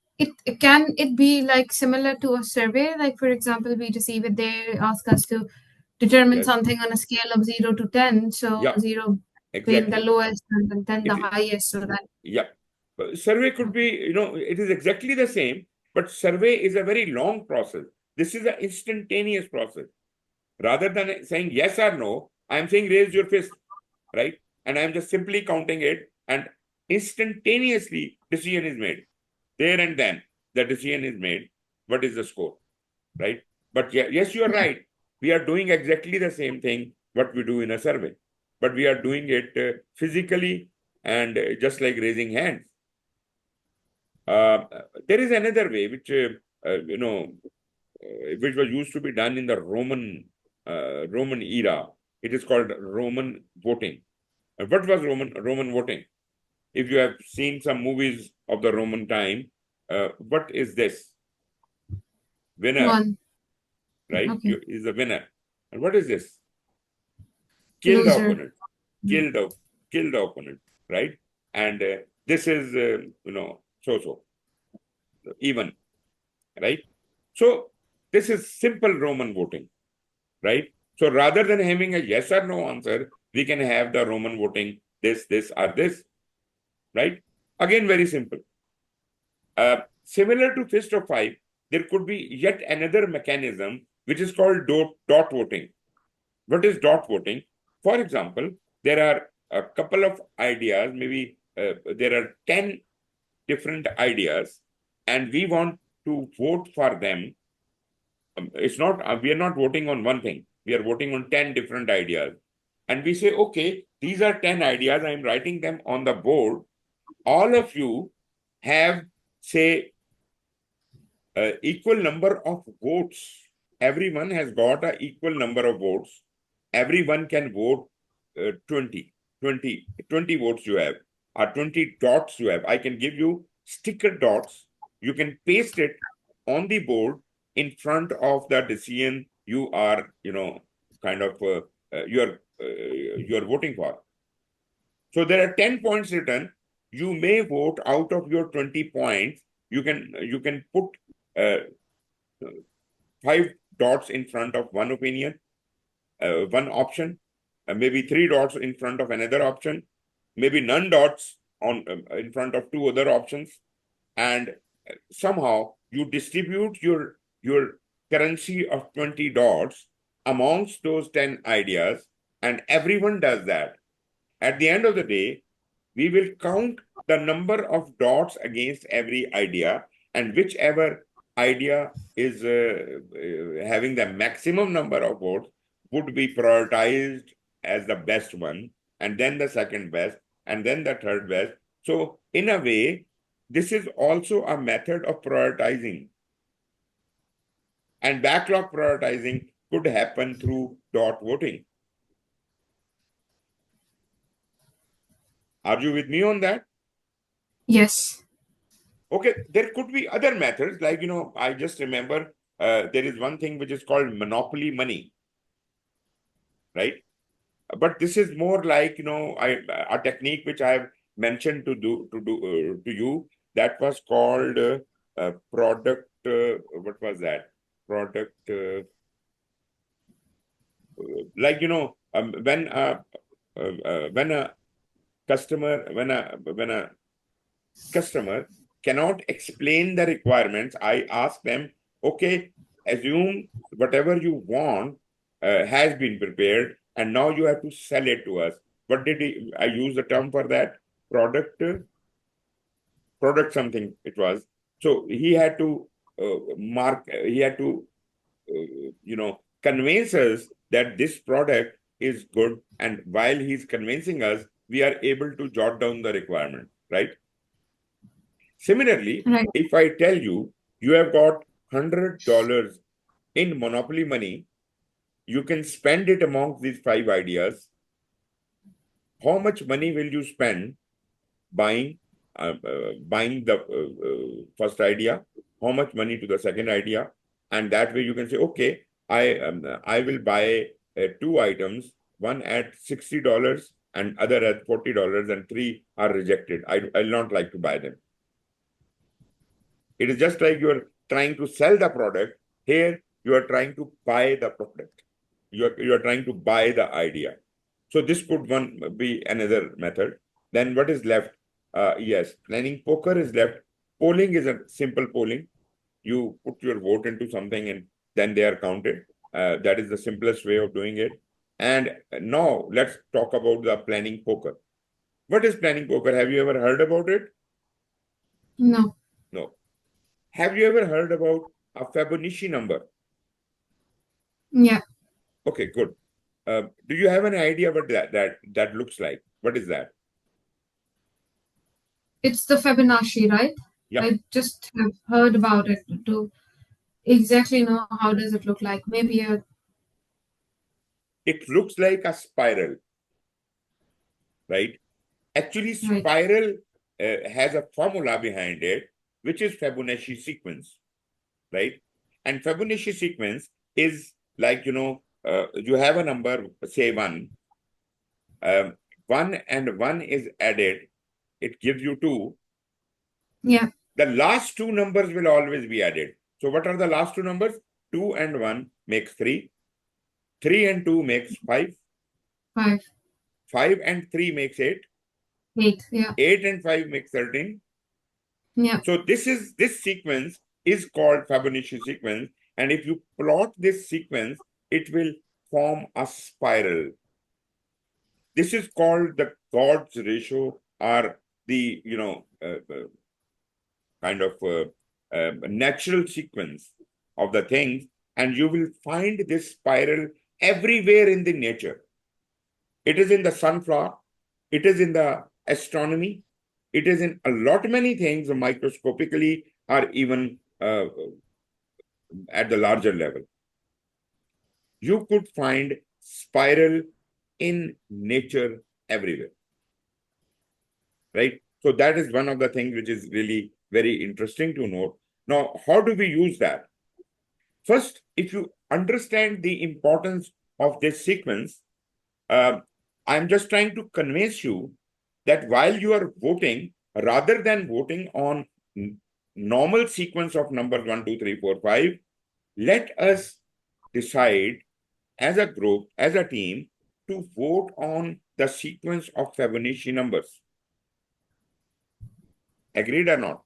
can it be like similar to a survey? Like for example, we receive it, they ask us to determine Yes. something on a scale of 0 to 10. So Yeah, 0 being the exactly. lowest and then 10 the It, highest. So that yeah. Survey could be, it is exactly the same, but survey is a very long process. This is an instantaneous process. Rather than saying yes or no, I'm saying raise your fist, right? And I'm just simply counting it, and instantaneously decision is made. There and then the decision is made. What is the score, right? But yes, you are yeah. right. We are doing exactly the same thing what we do in a survey, but we are doing it physically and just like raising hands. There is another way which which was used to be done in the Roman era. It is called Roman voting. What was Roman voting? If you have seen some movies of the Roman time, what is this? Winner, 1. right? Okay. Is the winner. And what is this? Kill the Loser. opponent. Kill the opponent, right? And this is so even, right? So this is simple Roman voting, right? So rather than having a yes or no answer, we can have the Roman voting this, or this, right? Again, very simple. Similar to fist of 5, there could be yet another mechanism which is called dot voting. What is dot voting? For example, there are a couple of ideas, maybe there are 10 different ideas, and we want to vote for them. It's not, we are not voting on one thing. We are voting on 10 different ideas. And we say, okay, these are 10 ideas. I'm writing them on the board. All of you have, say, equal number of votes. Everyone has got an equal number of votes. Everyone can vote 20 votes you have, or 20 dots you have. I can give you sticker dots. You can paste it on the board in front of the decision you are, kind of you're voting for. So there are 10 points written. You may vote out of your 20 points. You can put 5 dots in front of one opinion, one option, maybe 3 dots in front of another option, maybe none dots on in front of 2 other options, and somehow you distribute your currency of 20 dots amongst those 10 ideas, and everyone does that. At the end of the day, we will count the number of dots against every idea, and whichever idea is having the maximum number of votes would be prioritized as the best one, and then the second best, and then the third best. So in a way, this is also a method of prioritizing. And backlog prioritizing could happen through dot voting. Are you with me on that? Yes. Okay, there could be other methods, like, I just remember there is one thing which is called monopoly money, right? But this is more like, a technique which I have mentioned to you, that was called product. What was that? Product, like, when a customer cannot explain the requirements, I ask them, okay, assume whatever you want has been prepared, and now you have to sell it to us. What did I use the term for that? Product something it was. So he had to convince us that this product is good, and while he's convincing us, we are able to jot down the requirement, right? Similarly, Right. if I tell you, you have got $100 in monopoly money, you can spend it amongst these 5 ideas. How much money will you spend buying the first idea? How much money to the second idea? And that way you can say, okay, I will buy 2 items, one at $60 and other at $40, and 3 are rejected. I'll not like to buy them. It is just like you're trying to sell the product. Here, you are trying to buy the product. You are trying to buy the idea. So this could be another method. Then what is left? Yes, planning poker is left. Polling is a simple polling. You put your vote into something and then they are counted. That is the simplest way of doing it. And now let's talk about the planning poker. What is planning poker? Have you ever heard about it? No. No. Have you ever heard about a Fibonacci number? Yeah. Okay, good. Do you have an idea what that looks like? What is that? It's the Fibonacci, right? Yeah, I just have heard about it to exactly know how does it look like. Maybe a it looks like a spiral, right? Actually, right. spiral has a formula behind it, which is Fibonacci sequence, right? And Fibonacci sequence is like, you have a number, say 1. 1 and 1 is added, it gives you 2. Yeah. The last 2 numbers will always be added. So what are the last 2 numbers? 2 and 1 makes 3. 3 and 2 makes 5. 5. 5 and 3 makes 8. 8. Yeah. 8 and 5 makes 13. Yeah. So this sequence is called Fibonacci sequence. And if you plot this sequence, it will form a spiral. This is called the God's ratio, or the, kind of natural sequence of the things. And you will find this spiral everywhere in the nature. It is in the sunflower. It is in the astronomy. It is in a lot many things microscopically, or even at the larger level. You could find spiral in nature everywhere, right? So that is one of the things which is really very interesting to note. Now, how do we use that? First, if you understand the importance of this sequence, I'm just trying to convince you that while you are voting, rather than voting on normal sequence of numbers 1, 2, 3, 4, 5, let us decide as a group, as a team, to vote on the sequence of Fibonacci numbers. Agreed or not?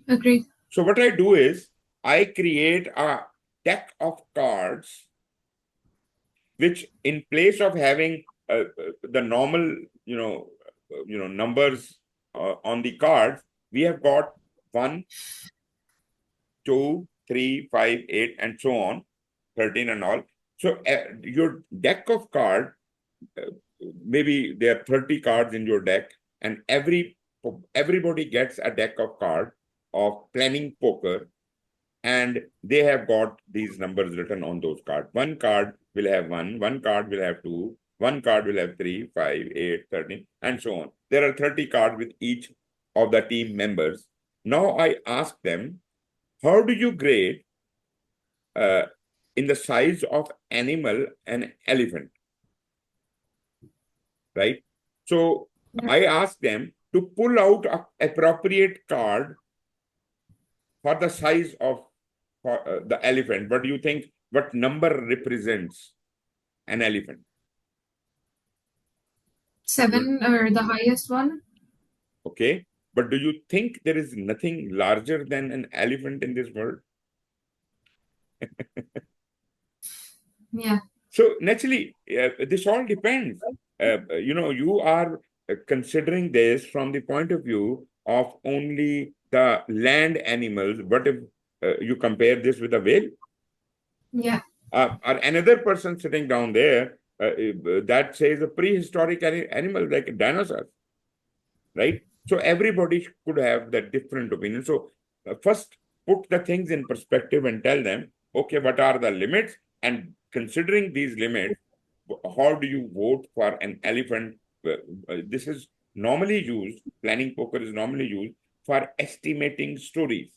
Agreed. So what I do is I create a deck of cards, which in place of having the normal, numbers on the cards, we have got 1, 2, 3, 5, 8, and so on, 13 and all. So your deck of cards, maybe there are 30 cards in your deck, and everybody gets a deck of cards of planning poker, and they have got these numbers written on those cards. One card will have 1, one card will have 2, one card will have 3, 5, 8, 13, and so on. There are 30 cards with each of the team members. Now I ask them, how do you grade in the size of animal an elephant, right? So I ask them to pull out an appropriate card for the size of the elephant. What do you think? What number represents an elephant? 7, or the highest one? Okay. But do you think there is nothing larger than an elephant in this world? Yeah. So naturally, this all depends. You are considering this from the point of view of only the land animals. What if you compare this with a whale? Yeah. Or another person sitting down there that says a prehistoric animal like a dinosaur, right? So everybody could have that different opinion. So first put the things in perspective and tell them, okay, what are the limits? And considering these limits, how do you vote for an elephant? This is normally used, planning poker is normally used for estimating stories.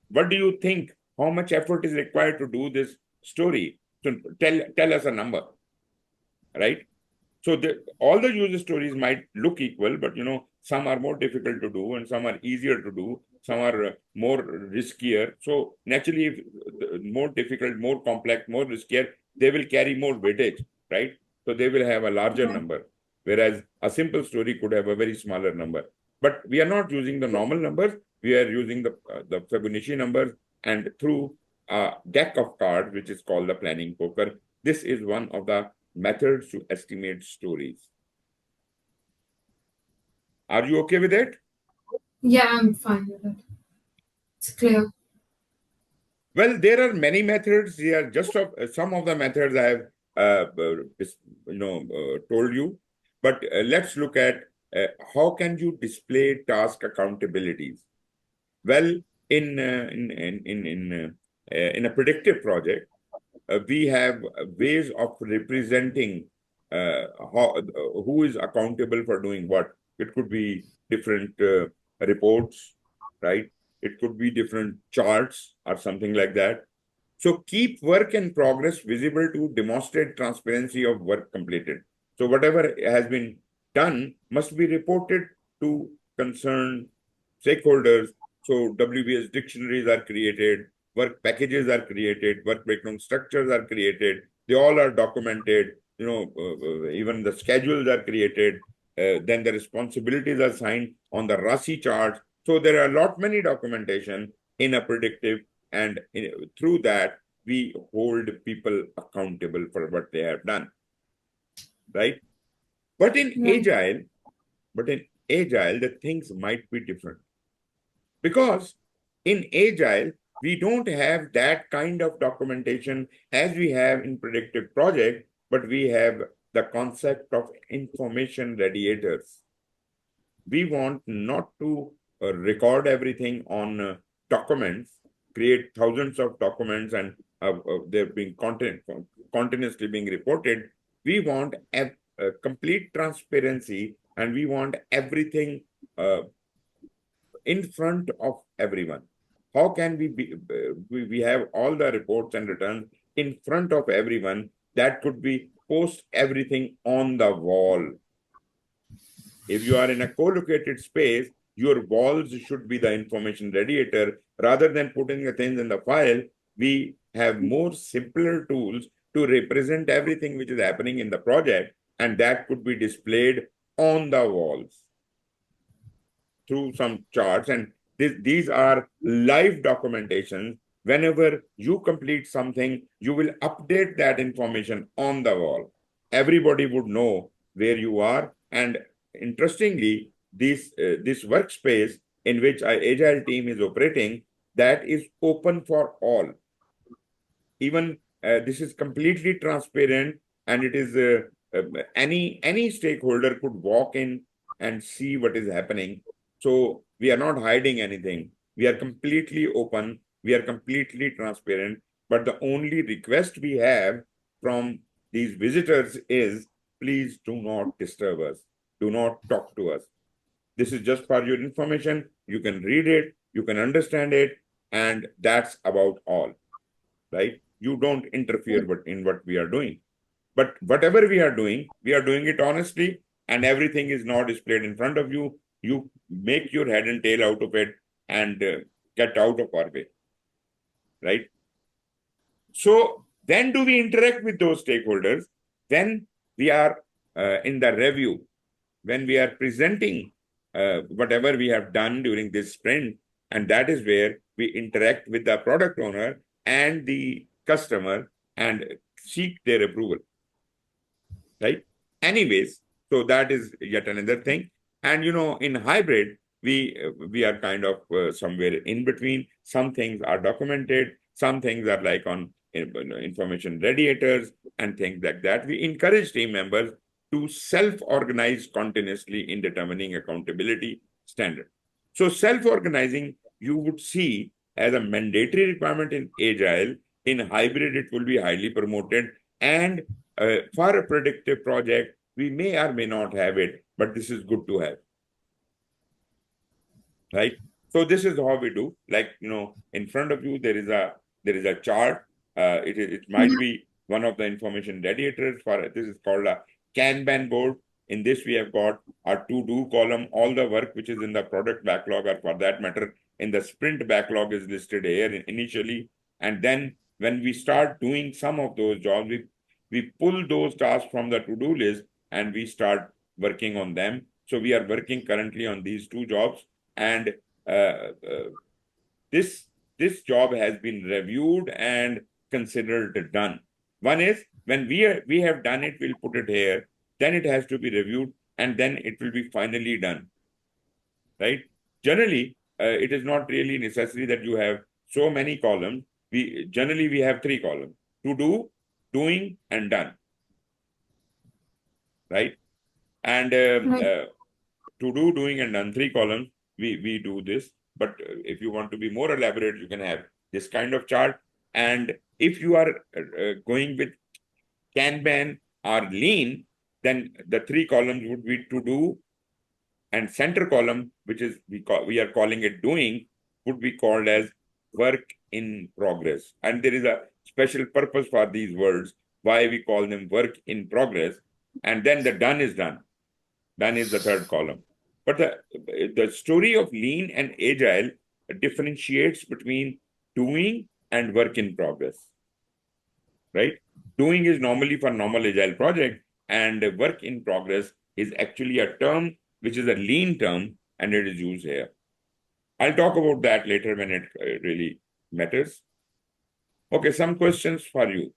What do you think? How much effort is required to do this story? So tell us a number, right? So all the user stories might look equal, but some are more difficult to do and some are easier to do. Some are more riskier. So naturally, if more difficult, more complex, more riskier, they will carry more weightage, right? So they will have a larger number, whereas a simple story could have a very smaller number. But we are not using the normal numbers. We are using the Fibonacci numbers, and through a deck of cards, which is called the planning poker. This is one of the methods to estimate stories. Are you okay with it? Yeah, I'm fine with it. It's clear. Well, there are many methods here. Just some of the methods I have, told you. But let's look at how can you display task accountabilities. Well, in a predictive project, we have ways of representing who is accountable for doing what. It could be different reports, right? It could be different charts or something like that. So keep work in progress visible to demonstrate transparency of work completed. So whatever has been done must be reported to concerned stakeholders. So WBS dictionaries are created, work packages are created, work breakdown structures are created. They all are documented. Even the schedules are created. Then the responsibilities are signed on the RASI chart. So there are a lot many documentation in a predictive, and through that we hold people accountable for what they have done, right? But in Right. agile, the things might be different. Because in Agile, we don't have that kind of documentation as we have in predictive project, but we have the concept of information radiators. We want not to record everything on documents, create thousands of documents, and they're being continuously being reported. We want a complete transparency, and we want everything in front of everyone. how can we have all the reports and returns in front of everyone that could be post everything on the wall. If you are in a co-located space, your walls should be the information radiator. Rather than putting the things in the file, we have more simpler tools to represent everything which is happening in the project, and that could be displayed on the walls through some charts. And these are live documentations. Whenever you complete something, you will update that information on the wall. Everybody would know where you are. And interestingly, this workspace in which our agile team is operating, that is open for all. Even this is completely transparent, and it is any stakeholder could walk in and see what is happening. So we are not hiding anything. We are completely open. We are completely transparent. But the only request we have from these visitors is, please do not disturb us. Do not talk to us. This is just for your information. You can read it, you can understand it, and that's about all, right? You don't interfere in what we are doing. But whatever we are doing it honestly, and everything is not displayed in front of you. You make your head and tail out of it and get out of our way, right? So then do we interact with those stakeholders? When we are in the review, when we are presenting whatever we have done during this sprint, and that is where we interact with the product owner and the customer and seek their approval, right? Anyways, so that is yet another thing. And in hybrid, we are kind of somewhere in between. Some things are documented, some things are like on information radiators and things like that. We encourage team members to self-organize continuously in determining accountability standard. So self-organizing, you would see as a mandatory requirement in agile. In hybrid, it will be highly promoted. And for a predictive project, we may or may not have it, but this is good to have, right? So this is how we do. Like, in front of you, there is a chart. It might be one of the information radiators. For this is called a Kanban board. In this, we have got a to-do column. All the work which is in the product backlog, or for that matter, in the sprint backlog, is listed here initially. And then when we start doing some of those jobs, we pull those tasks from the to-do list and we start working on them. So we are working currently on these two jobs, and this job has been reviewed and considered done. One is when we have done it, we'll put it here. Then it has to be reviewed, and then it will be finally done, right? Generally, it is not really necessary that you have so many columns. We have 3 columns: to do, doing, and done, right? And to do, doing, and done, 3 columns. We do this. But if you want to be more elaborate, you can have this kind of chart. And if you are going with Kanban or lean, then the 3 columns would be to do, and center column, which is we are calling it doing, would be called as work in progress. And there is a special purpose for these words, why we call them work in progress. And then the done is done. Done is the 3rd column. But the story of lean and agile differentiates between doing and work in progress, right? Doing is normally for normal agile project, and work in progress is actually a term which is a lean term, and it is used here. I'll talk about that later when it really matters. Okay, some questions for you.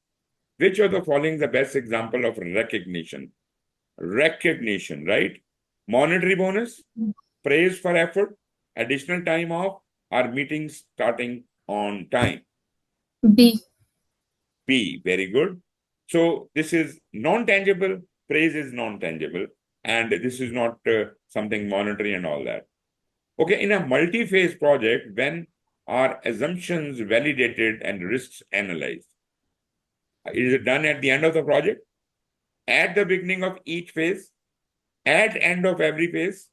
Which of the following is the best example of recognition? Recognition, right? Monetary bonus, praise for effort, additional time off, or meetings starting on time? B. B, very good. So this is non-tangible, praise is non-tangible, and this is not something monetary and all that. Okay, in a multi-phase project, when are assumptions validated and risks analyzed? Is it done at the end of the project, at the beginning of each phase, at end of every phase,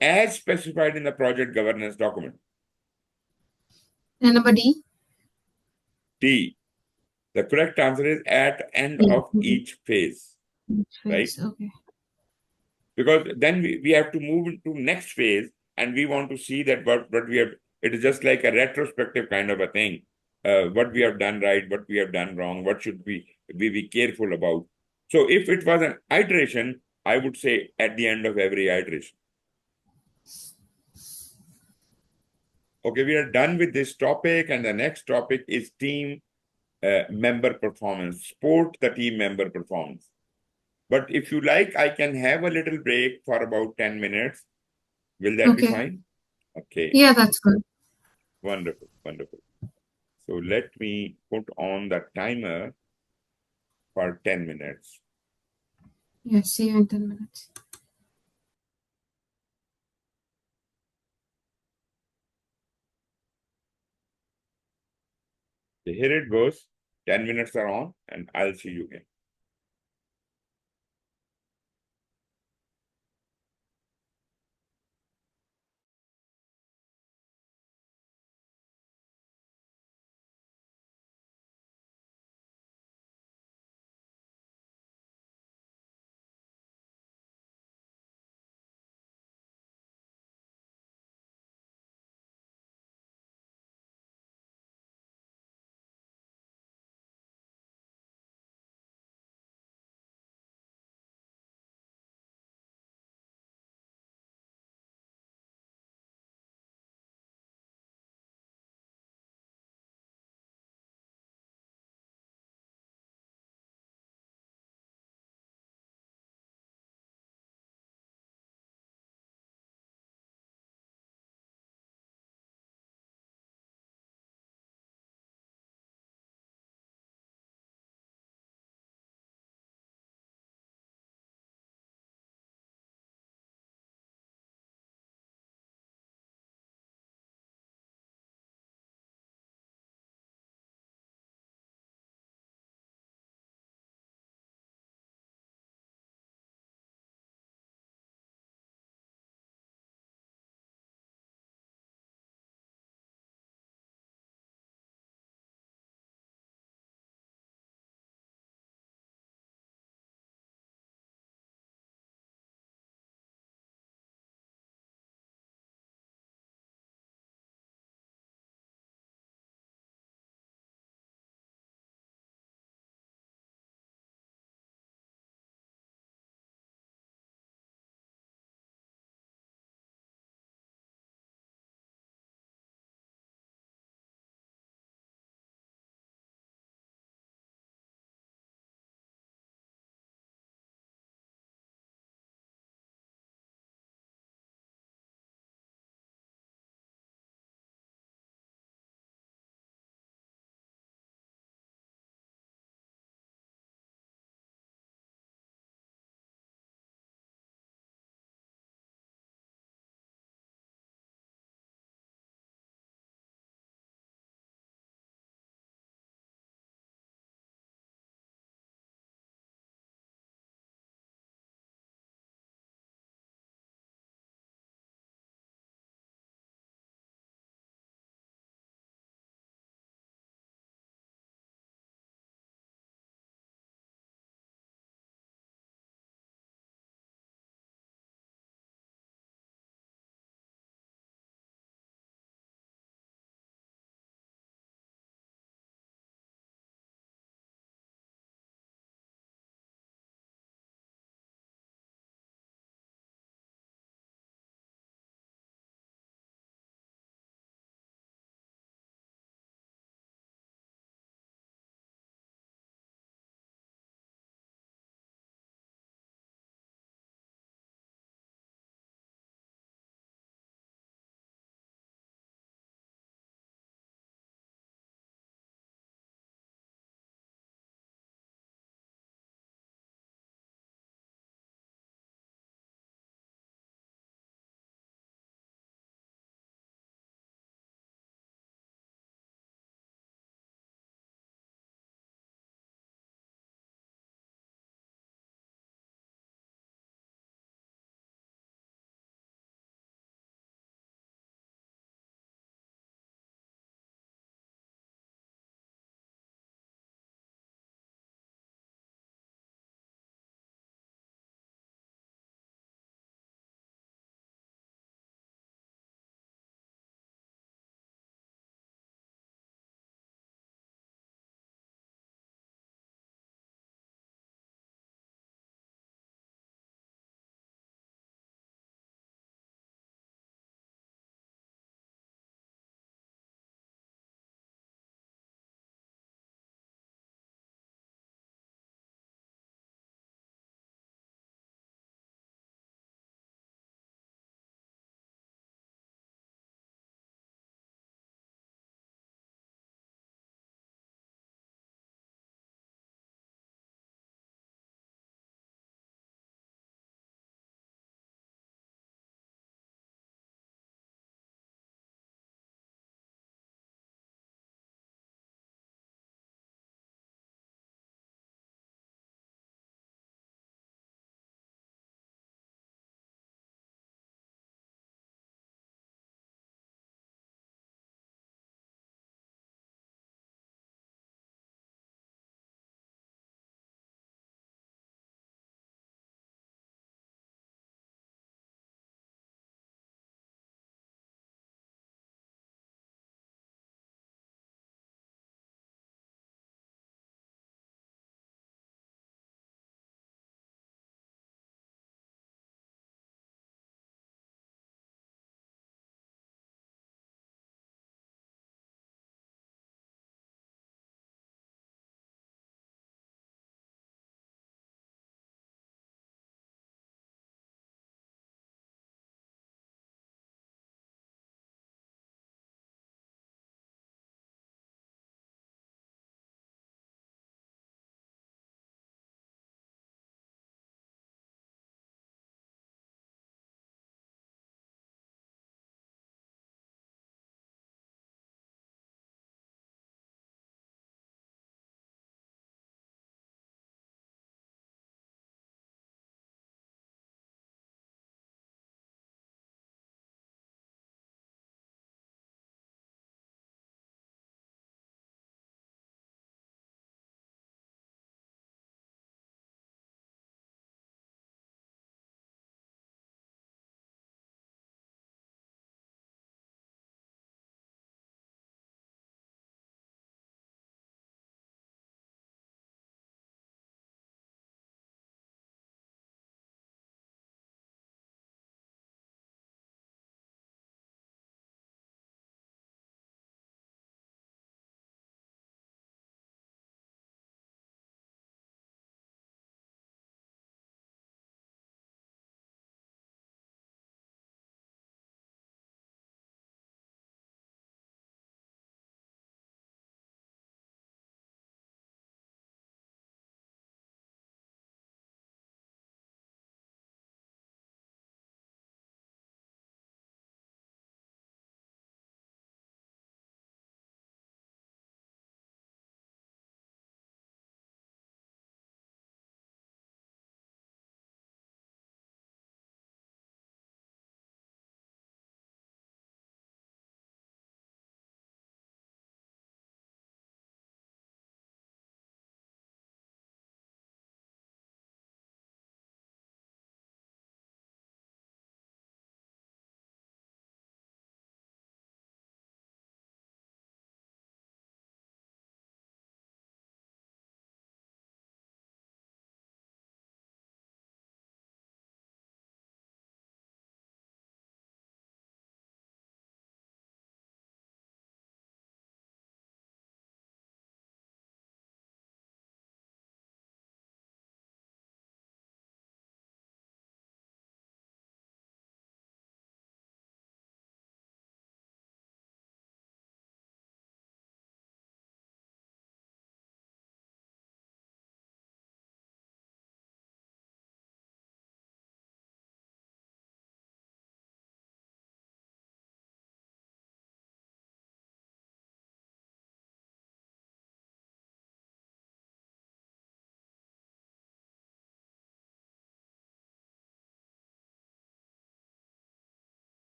as specified in the project governance document? And number D? D. The correct answer is at end Yeah. of each phase, Each right? phase. Okay. Because then we have to move into next phase and we want to see that what we have, it is just like a retrospective kind of a thing. What we have done right, what we have done wrong, what should we be careful about. So if it was an iteration, I would say at the end of every iteration. Okay, we are done with this topic, and the next topic is team member performance. Support the team member performance. But if you like, I can have a little break for about 10 minutes. Will that be Okay. fine? Okay, Yeah, that's good. wonderful, wonderful. So let me put on the timer for 10 minutes. Yeah, see you in 10 minutes. So here it goes. 10 minutes are on, and I'll see you again.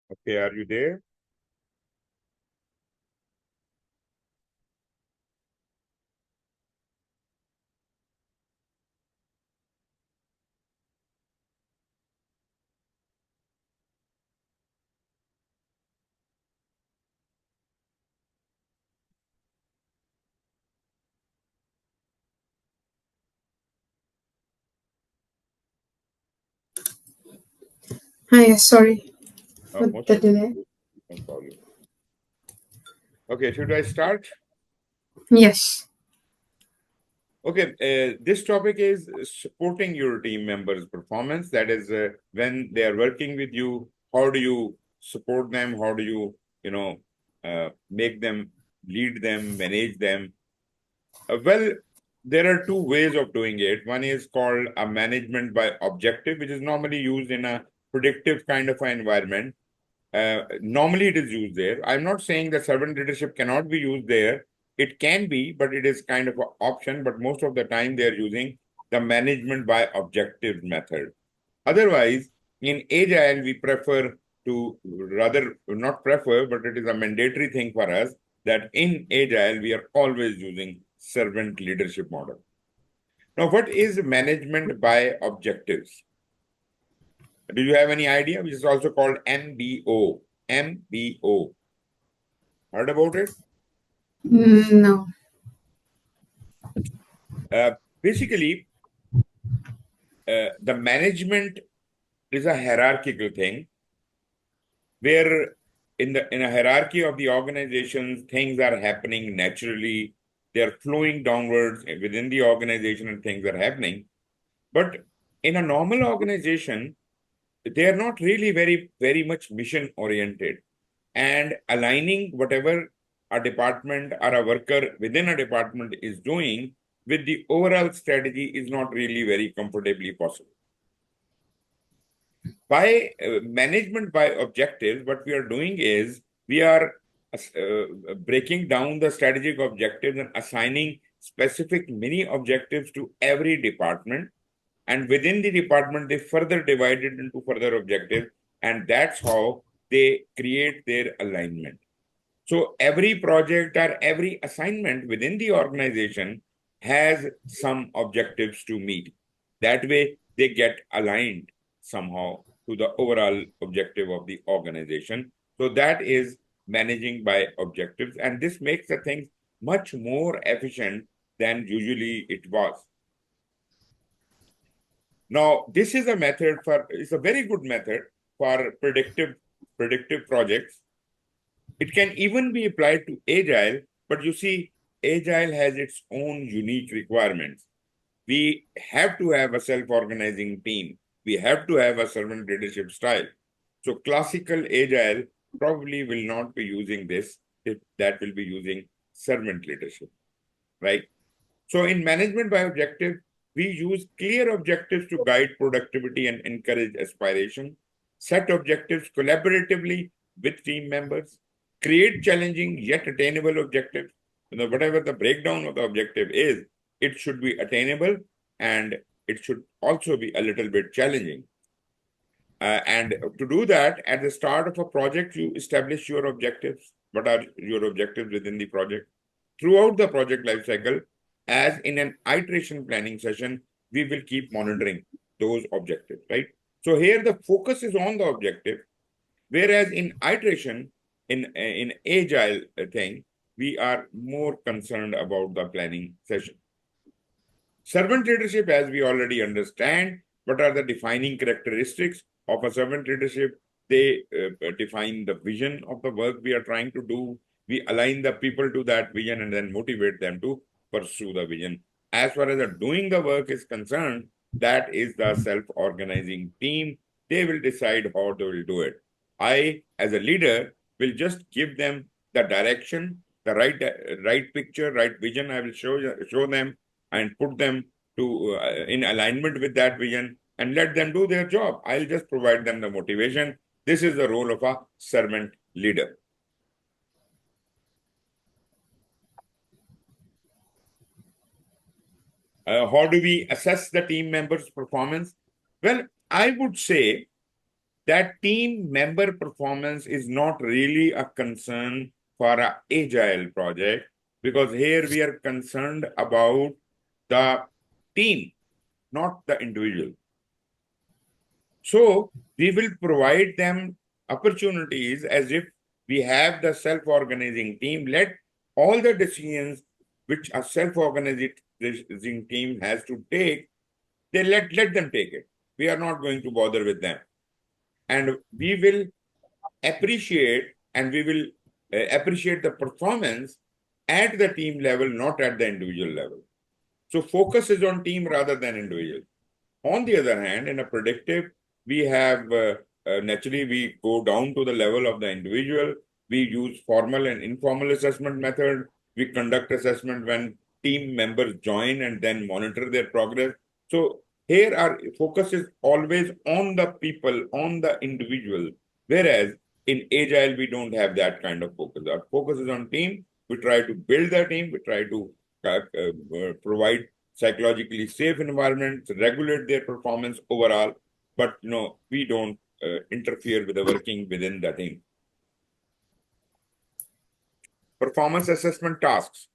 Okay, are you there? Hi, yes, sorry for Most the of it, delay. no problem. Okay, should I start? Yes. Okay, this topic is supporting your team members' performance. That is, when they are working with you, how do you support them? How do you make them, lead them, manage them? Well, there are two ways of doing it. One is called a management by objective, which is normally used in a predictive kind of an environment. Normally, it is used there. I'm not saying that servant leadership cannot be used there. It can be, but it is kind of an option. But most of the time, they are using the management by objective method. Otherwise, in Agile, we prefer to rather not prefer, but it is a mandatory thing for us that in Agile, we are always using servant leadership model. Now, what is management by objectives? Do you have any idea? Which is also called MBO. MBO. Heard about it? No. Uh, Basically, the management is a hierarchical thing where in a hierarchy of the organizations, things are happening naturally. They're flowing downwards within the organization and things are happening. But in a normal organization, they are not really very much mission oriented, and aligning whatever a department or a worker within a department is doing with the overall strategy is not really very comfortably possible. By management by objectives, what we are doing is we are breaking down the strategic objectives and assigning specific mini objectives to every department, and within the department they further divide it into further objectives, and that's how they create their alignment. So every project or every assignment within the organization has some objectives to meet. That way they get aligned somehow to the overall objective of the organization. So that is managing by objectives, and this makes the things much more efficient than usually it was. Now, this is a method for, it's a very good method for predictive projects. It can even be applied to Agile, but you see, Agile has its own unique requirements. We have to have a self-organizing team. We have to have a servant leadership style. So classical Agile probably will not be using this. That will be using servant leadership, right? So in management by objective, we use clear objectives to guide productivity and encourage aspiration, set objectives collaboratively with team members, create challenging yet attainable objectives. Whatever the breakdown of the objective is, it should be attainable and it should also be a little bit challenging. And to do that, at the start of a project, you establish your objectives. What are your objectives within the project? Throughout the project lifecycle, as in an iteration planning session, we will keep monitoring those objectives, right? So here the focus is on the objective, whereas in iteration, in agile thing, we are more concerned about the planning session. Servant leadership, as we already understand, what are the defining characteristics of a servant leadership? They define the vision of the work we are trying to do. We align the people to that vision and then motivate them to pursue the vision. As far as the doing the work is concerned, that is the self-organizing team. They will decide how they will do it. I, as a leader, will just give them the direction, the right picture, right vision. I will show them and put them to in alignment with that vision and let them do their job. I'll just provide them the motivation. This is the role of a servant leader. How do we assess the team members' performance? Well, I would say that team member performance is not really a concern for an agile project, because here we are concerned about the team, not the individual. So we will provide them opportunities as if we have the self-organizing team. Let all the decisions which a self-organizing team has to take, they let them take it. We are not going to bother with them. And we will appreciate and we will appreciate the performance at the team level, not at the individual level. So focus is on team rather than individual. On the other hand, in a predictive, we have naturally we go down to the level of the individual. We use formal and informal assessment method. We conduct assessment when team members join and then monitor their progress. So here our focus is always on the people, on the individual. Whereas in Agile, we don't have that kind of focus. Our focus is on team. We try to build the team. We try to provide psychologically safe environments, regulate their performance overall, but we don't interfere with the working within the team. Performance assessment tasks.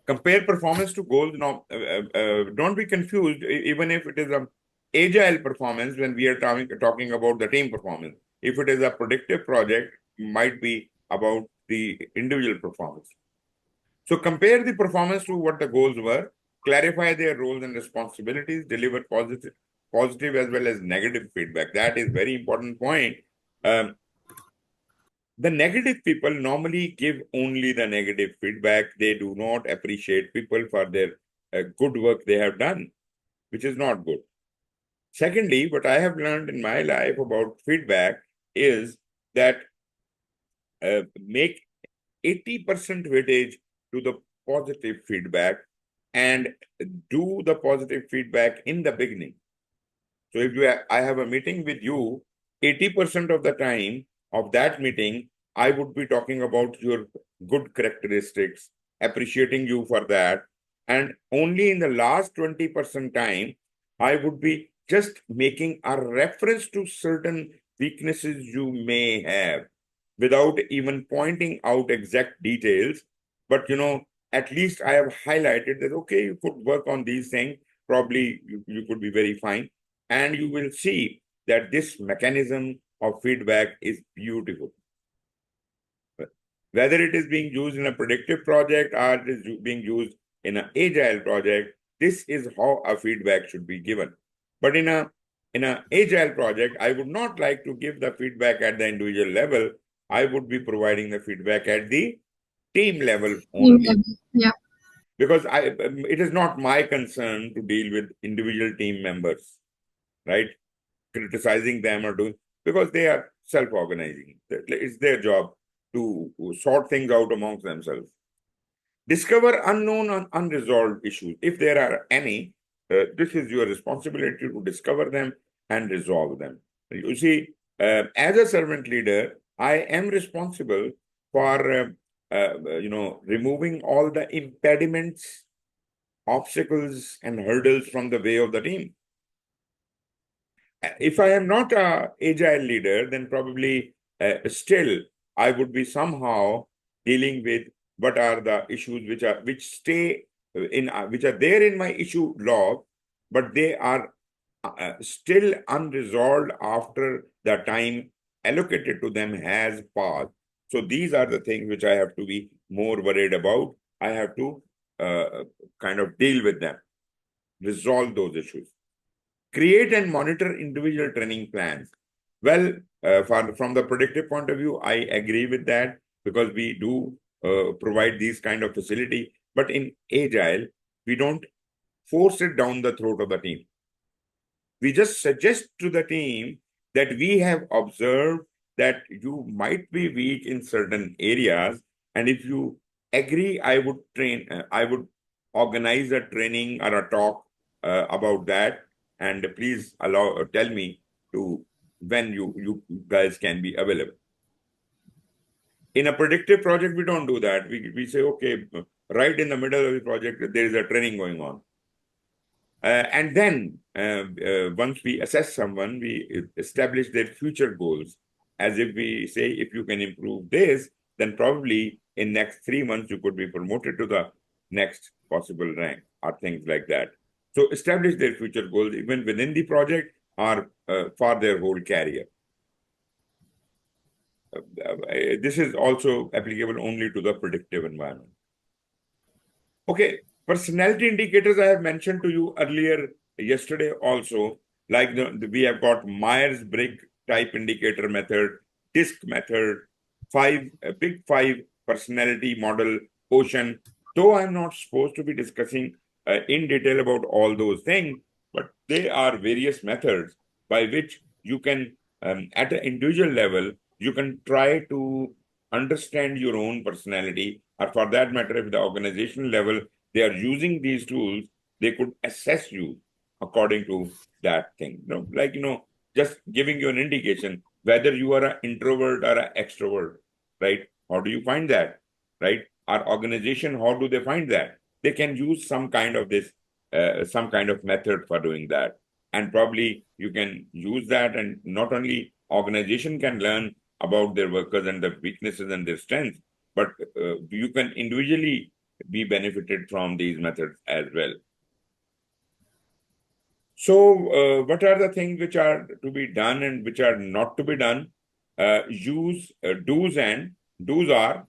Compare performance to goals. Now, don't be confused, even if it is an agile performance when we are talking about the team performance. If it is a predictive project, it might be about the individual performance. So compare the performance to what the goals were, clarify their roles and responsibilities, deliver positive as well as negative feedback. That is very important point. The negative people normally give only the negative feedback. They do not appreciate people for their good work they have done, which is not good. Secondly, what I have learned in my life about feedback is that make 80% weightage to the positive feedback and do the positive feedback in the beginning. So if I have a meeting with you, 80% of the time of that meeting, I would be talking about your good characteristics, appreciating you for that. And only in the last 20% time, I would be just making a reference to certain weaknesses you may have without even pointing out exact details. But at least I have highlighted that, okay, you could work on these things. Probably you could be very fine. And you will see that this mechanism of feedback is beautiful. Whether it is being used in a predictive project or it is being used in an agile project, this is how a feedback should be given. But in an agile project, I would not like to give the feedback at the individual level. I would be providing the feedback at the team level only. Yeah. Because it is not my concern to deal with individual team members, right? Criticizing them or doing, because they are self-organizing. It's their job to sort things out amongst themselves. Discover unknown and unresolved issues. If there are any, this is your responsibility to discover them and resolve them. You see, as a servant leader, I am responsible for removing all the impediments, obstacles, and hurdles from the way of the team. If I am not an agile leader, then probably still I would be somehow dealing with what are the issues which are there in my issue log, but they are still unresolved after the time allocated to them has passed. So these are the things which I have to be more worried about. I have to kind of deal with them, resolve those issues. Create and monitor individual training plans. Well, from the predictive point of view, I agree with that, because we do provide these kind of facility. But in Agile, we don't force it down the throat of the team. We just suggest to the team that we have observed that you might be weak in certain areas. And if you agree, I would organize a training or a talk about that. And please tell me when you guys can be available. In a predictive project, we don't do that. We say, okay, right in the middle of the project, there is a training going on. And then once we assess someone, we establish their future goals. As if we say, if you can improve this, then probably in next 3 months, you could be promoted to the next possible rank or things like that. So establish their future goals even within the project or for their whole career. This is also applicable only to the predictive environment. Okay, personality indicators I have mentioned to you earlier yesterday also, like we have got Myers-Briggs type indicator method, DISC method, big five personality model, Ocean. Though I'm not supposed to be discussing in detail about all those things, but they are various methods by which you can, at an individual level, you can try to understand your own personality, or for that matter, if the organizational level they are using these tools, they could assess you according to that thing. Just giving you an indication whether you are an introvert or an extrovert, right? How do you find that, right? Our organization, how do they find that? They can use some kind of some kind of method for doing that, and probably you can use that, and not only organization can learn about their workers and their weaknesses and their strengths, but you can individually be benefited from these methods as well. So, what are the things which are to be done and which are not to be done? Do's are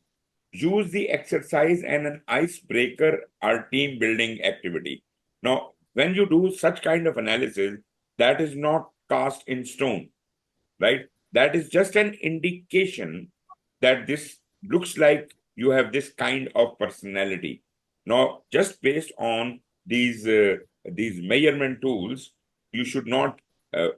use the exercise and an icebreaker or team building activity. Now, when you do such kind of analysis, that is not cast in stone, right? That is just an indication that this looks like you have this kind of personality. Now, just based on these measurement tools, you should not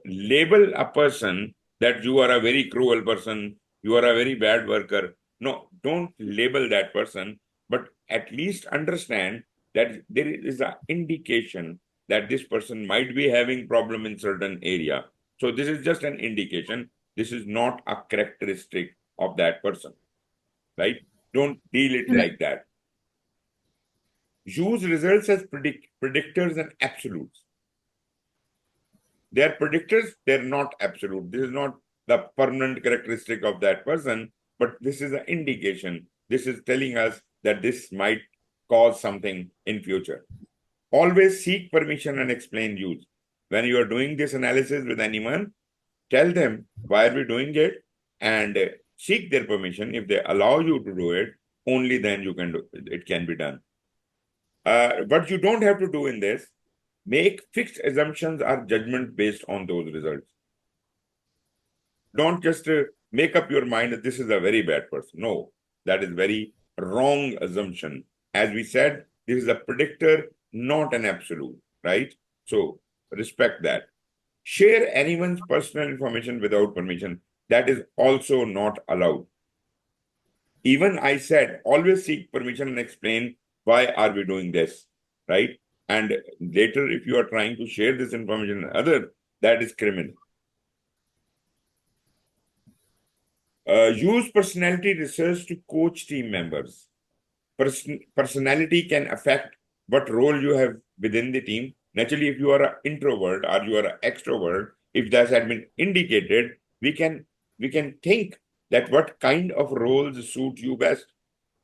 label a person that you are a very cruel person, you are a very bad worker. No, don't label that person, but at least understand that there is an indication that this person might be having problem in certain area. So this is just an indication. This is not a characteristic of that person, right? Don't deal it Right. like that. Use results as predictors and absolutes. They are predictors, they're not absolute. This is not the permanent characteristic of that person, but this is an indication. This is telling us that this might cause something in future. Always seek permission and explain use. When you are doing this analysis with anyone, tell them why are we doing it, and seek their permission. If they allow you to do it, only then you can do it. Can be done. What you don't have to do in this, make fixed assumptions or judgment based on those results. Don't just make up your mind that this is a very bad person. No, that is very wrong assumption. As we said, this is a predictor, not an absolute, right? So respect that. Share anyone's personal information without permission. That is also not allowed. Even I said, always seek permission and explain why are we doing this, right? And later, if you are trying to share this information with others, that is criminal. Use personality research to coach team members. Personality can affect what role you have within the team. Naturally, if you are an introvert or you are an extrovert, if that had been indicated, we can think that what kind of roles suit you best.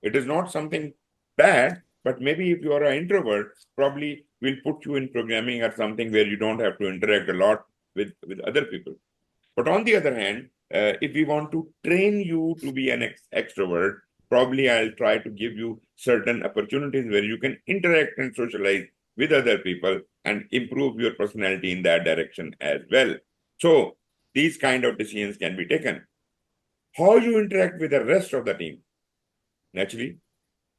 It is not something bad, but maybe if you are an introvert, probably we'll put you in programming or something where you don't have to interact a lot with other people. But on the other hand, if we want to train you to be an extrovert, probably I'll try to give you certain opportunities where you can interact and socialize with other people and improve your personality in that direction as well. So these kind of decisions can be taken. How you interact with the rest of the team, naturally,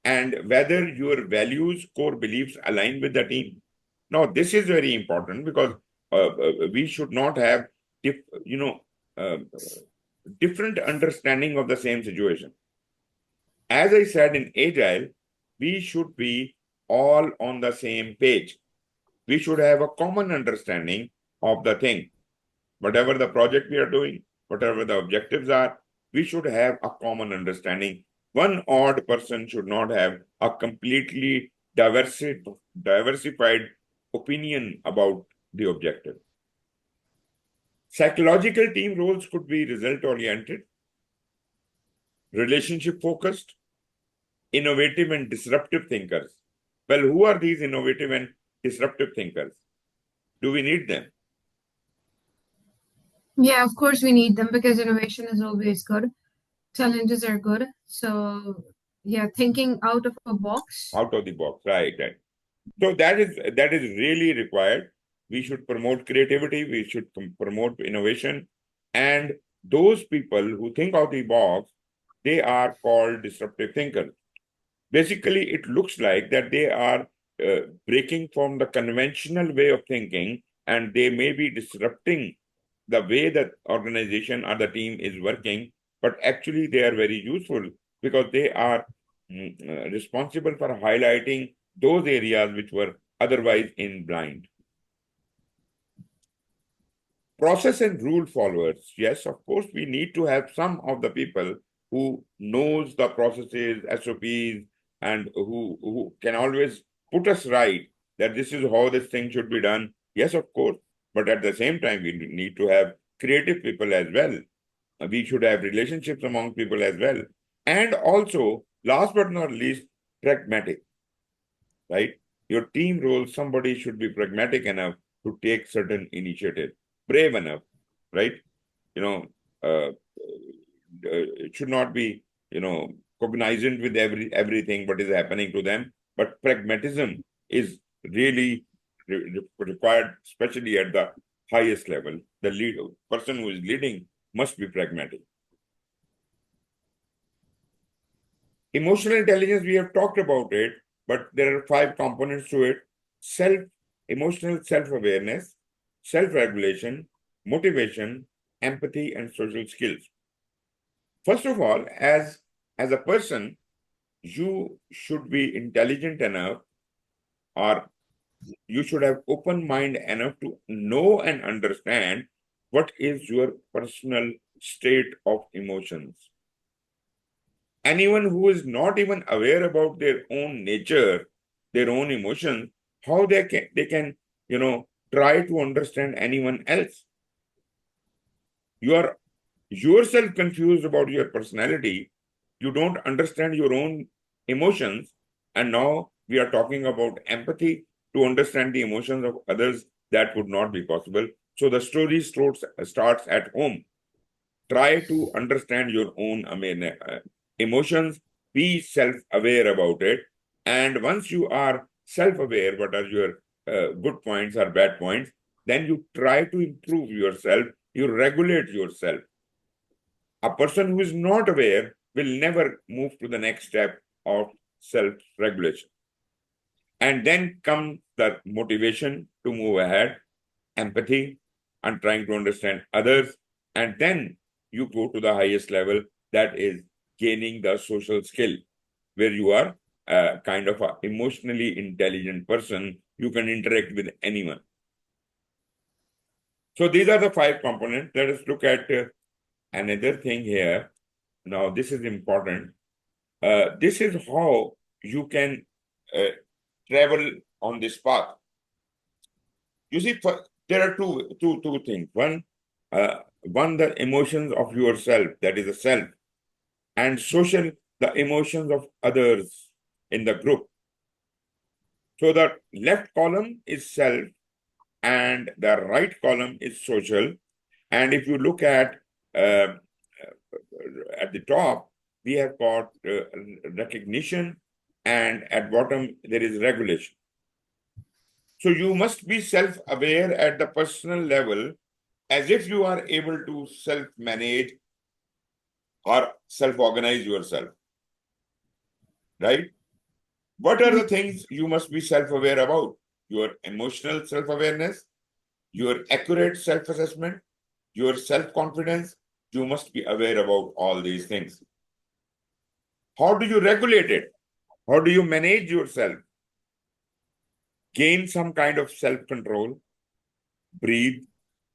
and whether your values, core beliefs align with the team. Now, this is very important because we should not have, you know, uh, different understanding of the same situation. As I said, in Agile, we should be all on the same page. We should have a common understanding of the thing. Whatever the project we are doing, whatever the objectives are, we should have a common understanding. One odd person should not have a completely diversified opinion about the objective. Psychological team roles could be result-oriented, relationship-focused, innovative and disruptive thinkers. Well, who are these innovative and disruptive thinkers? Do we need them? Yeah, of course we need them because innovation is always good. Challenges are good. So yeah, thinking out of a box. Out of the box, right? So that is really required. We should promote creativity. We should promote innovation, and those people who think out the box, they are called disruptive thinkers. Basically, it looks like that they are breaking from the conventional way of thinking, and they may be disrupting the way that organization or the team is working, but actually they are very useful because they are responsible for highlighting those areas which were otherwise in blind. Process and rule followers. Yes, of course, we need to have some of the people who knows the processes, SOPs, and who can always put us right that this is how this thing should be done. Yes, of course. But at the same time, we need to have creative people as well. We should have relationships among people as well. And also, last but not least, pragmatic, right? Your team role, somebody should be pragmatic enough to take certain initiative, brave enough, right? It should not be, cognizant with everything what is happening to them, but pragmatism is really required, especially at the highest level. The person who is leading must be pragmatic. Emotional intelligence, we have talked about it, but there are 5 components to it. Emotional self-awareness, self-regulation, motivation, empathy, and social skills. First of all, as a person, you should be intelligent enough, or you should have open mind enough to know and understand what is your personal state of emotions. Anyone who is not even aware about their own nature, their own emotions, how they can try to understand anyone else. You are yourself confused about your personality. You don't understand your own emotions. And now we are talking about empathy to understand the emotions of others. That would not be possible. So the story starts at home. Try to understand your own emotions. Be self-aware about it. And once you are self-aware, what are your good points or bad points, then you try to improve yourself. You regulate yourself. A person who is not aware will never move to the next step of self-regulation. And then comes the motivation to move ahead, empathy, and trying to understand others. And then you go to the highest level, that is gaining the social skill, where you are kind of an emotionally intelligent person. You can interact with anyone. So these are the 5 components. Let us look at another thing here. Now, this is important. This is how you can travel on this path. You see, there are two things. One, the emotions of yourself, that is the self, and social, the emotions of others in the group. So the left column is self, and the right column is social. And if you look at the top, we have got recognition, and at bottom there is regulation. So you must be self-aware at the personal level, as if you are able to self-manage or self-organize yourself, right? What are the things you must be self-aware about? Your emotional self-awareness, your accurate self-assessment, your self-confidence. You must be aware about all these things. How do you regulate it? How do you manage yourself? Gain some kind of self-control, breathe,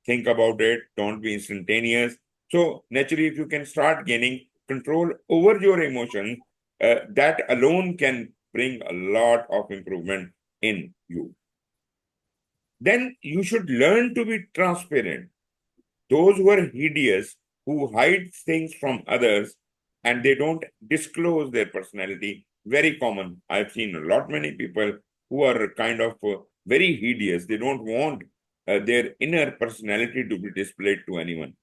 think about it, don't be instantaneous. So naturally, if you can start gaining control over your emotions, that alone can bring a lot of improvement in you. then you should learn to be transparent. Those who are hideous, who hide things from others, and they don't disclose their personality, very common. I've seen a lot many people who are kind of very hideous. They don't want their inner personality to be displayed to anyone.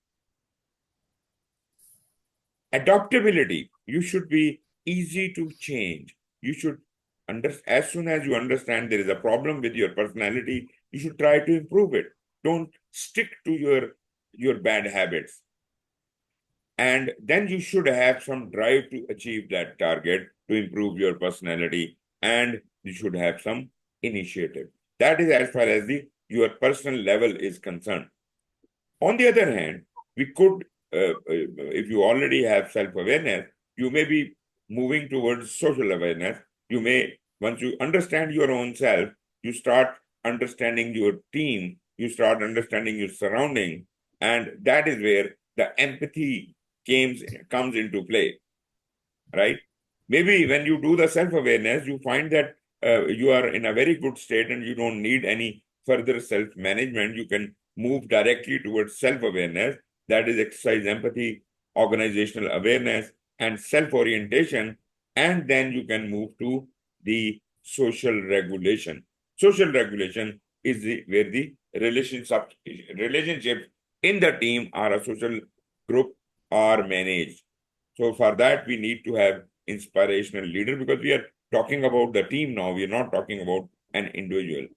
Adaptability. You should be easy to change. You should as soon as you understand there is a problem with your personality, you should try to improve it. Don't stick to your bad habits. And then you should have some drive to achieve that target, to improve your personality, and you should have some initiative. That is as far as your personal level is concerned. On the other hand, we could, if you already have self-awareness, you may be moving towards social awareness. You may, once you understand your own self, you start understanding your team, you start understanding your surrounding, and that is where the empathy comes into play, right? Maybe when you do the self-awareness, you find that you are in a very good state and you don't need any further self-management. You can move directly towards self-awareness. That is exercise empathy, organizational awareness, and self-orientation. And then you can move to the social regulation. Social regulation is where the relationships in the team or a social group are managed. So for that, we need to have inspirational leader, because we are talking about the team now. We are not talking about an individual,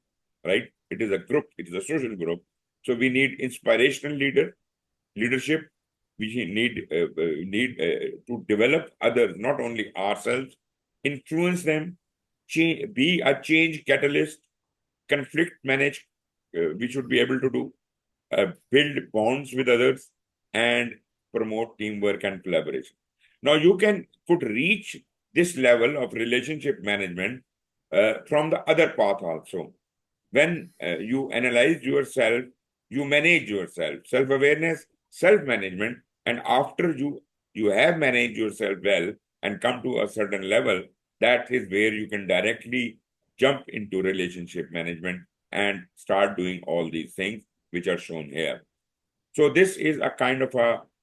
right? It is a group. It is a social group. So we need inspirational leadership. We need to develop others, not only ourselves, influence them, be a change catalyst, conflict manage. We should be able to do, build bonds with others, and promote teamwork and collaboration. Now, you could reach this level of relationship management from the other path also. When you analyze yourself, you manage yourself, self-awareness, self-management, and after you have managed yourself well and come to a certain level, that is where you can directly jump into relationship management and start doing all these things which are shown here. So this is a kind of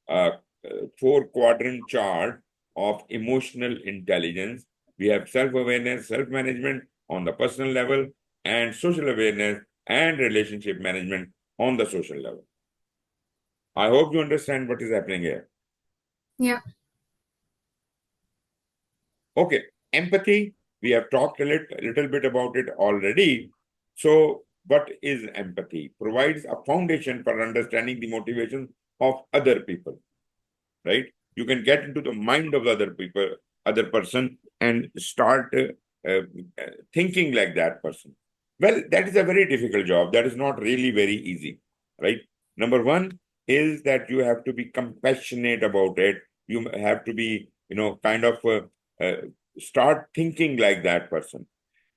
a four-quadrant chart of emotional intelligence. We have self-awareness, self-management on the personal level, and social awareness and relationship management on the social level. I hope you understand what is happening here. Yeah. Okay, empathy. We have talked a little bit about it already. So what is empathy? Provides a foundation for understanding the motivations of other people, right? You can get into the mind of the other person, and start thinking like that person. Well, that is a very difficult job. That is not really very easy, right? Number one is that you have to be compassionate about it. You have to be, kind of start thinking like that person.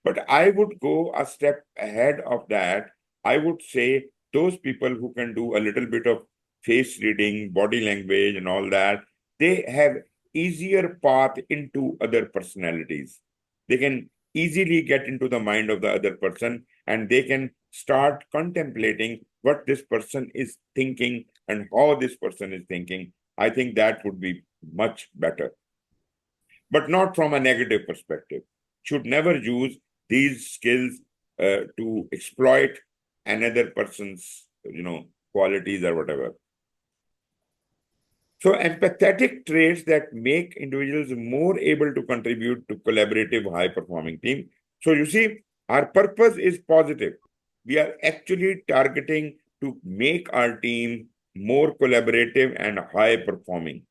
But I would go a step ahead of that. I would say those people who can do a little bit of face reading, body language, and all that, they have easier path into other personalities. They can easily get into the mind of the other person, and they can start contemplating what this person is thinking and how this person is thinking. I think that would be much better, but not from a negative perspective. Should never use these skills to exploit another person's, qualities or whatever. So empathetic traits that make individuals more able to contribute to collaborative, high-performing team. So you see, our purpose is positive. We are actually targeting to make our team more collaborative and high-performing.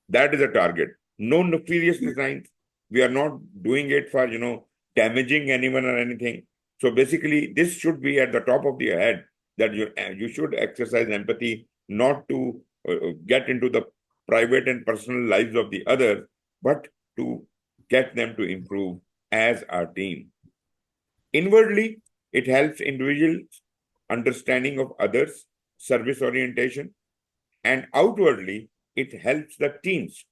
That is a target. No nefarious designs. We are not doing it for, damaging anyone or anything. So basically, this should be at the top of your head, that you should exercise empathy, not to get into the private and personal lives of the others, but to get them to improve as our team. Inwardly, it helps individuals understanding of others, service orientation, and outwardly, it helps the teams.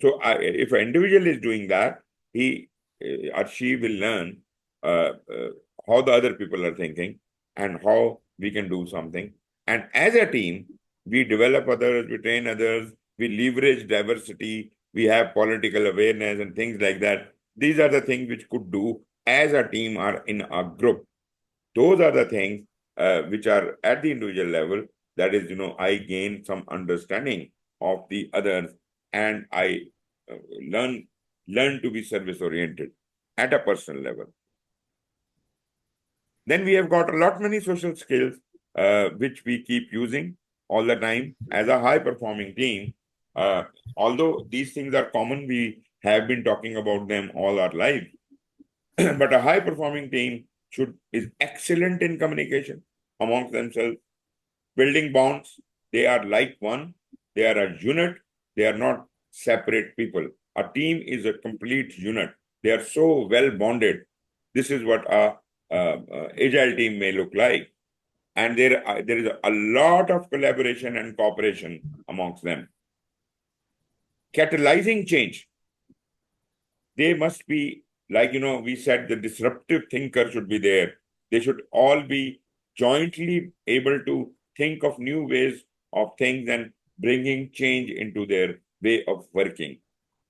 So if an individual is doing that, he or she will learn how the other people are thinking and how we can do something. And as a team, we develop others, we train others, we leverage diversity, we have political awareness and things like that. These are the things which could do as a team or in a group. Those are the things which are at the individual level. That is, I gain some understanding of the others, and I uh, learn learn to be service oriented at a personal level. Then we have got a lot many social skills which we keep using all the time as a high performing team. Although these things are common, we have been talking about them all our life. But a high performing team is excellent in communication amongst themselves, building bonds. They are like one. They are a unit. They are not separate people. A team is a complete unit. They are so well bonded. This is what a agile team may look like. And there is a lot of collaboration and cooperation amongst them. Catalyzing change. They must be, like, we said, the disruptive thinker should be there. They should all be jointly able to think of new ways of things and bringing change into their way of working.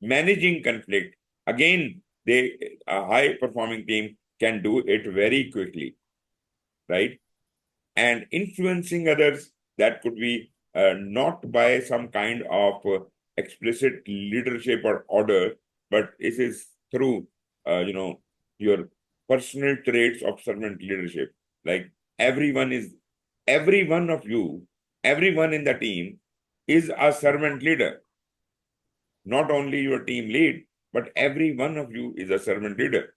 Managing conflict. Again, a high performing team can do it very quickly, right? And influencing others, that could be not by some kind of explicit leadership or order, but it is through your personal traits of servant leadership. Like every one of you, everyone in the team is a servant leader. Not only your team lead, but every one of you is a servant leader.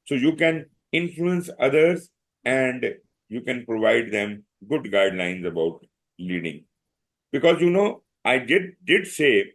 So you can influence others and you can provide them good guidelines about leading. Because I did say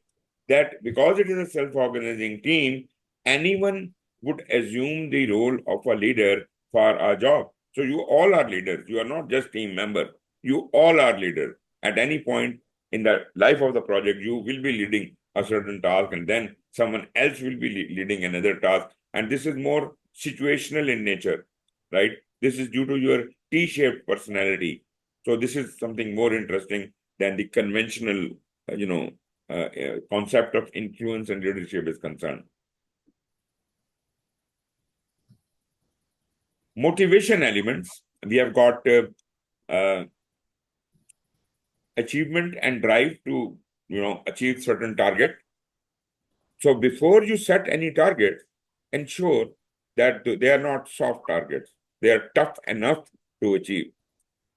that because it is a self-organizing team, anyone would assume the role of a leader for a job. So you all are leaders. You are not just team member. You all are leaders. At any point in the life of the project, you will be leading a certain task, and then someone else will be leading another task. And this is more situational in nature, right? This is due to your T-shaped personality. So this is something more interesting than the conventional, concept of influence and leadership is concerned. Motivation elements. We have got achievement and drive to, achieve certain target. So before you set any target, ensure that they are not soft targets. They are tough enough to achieve,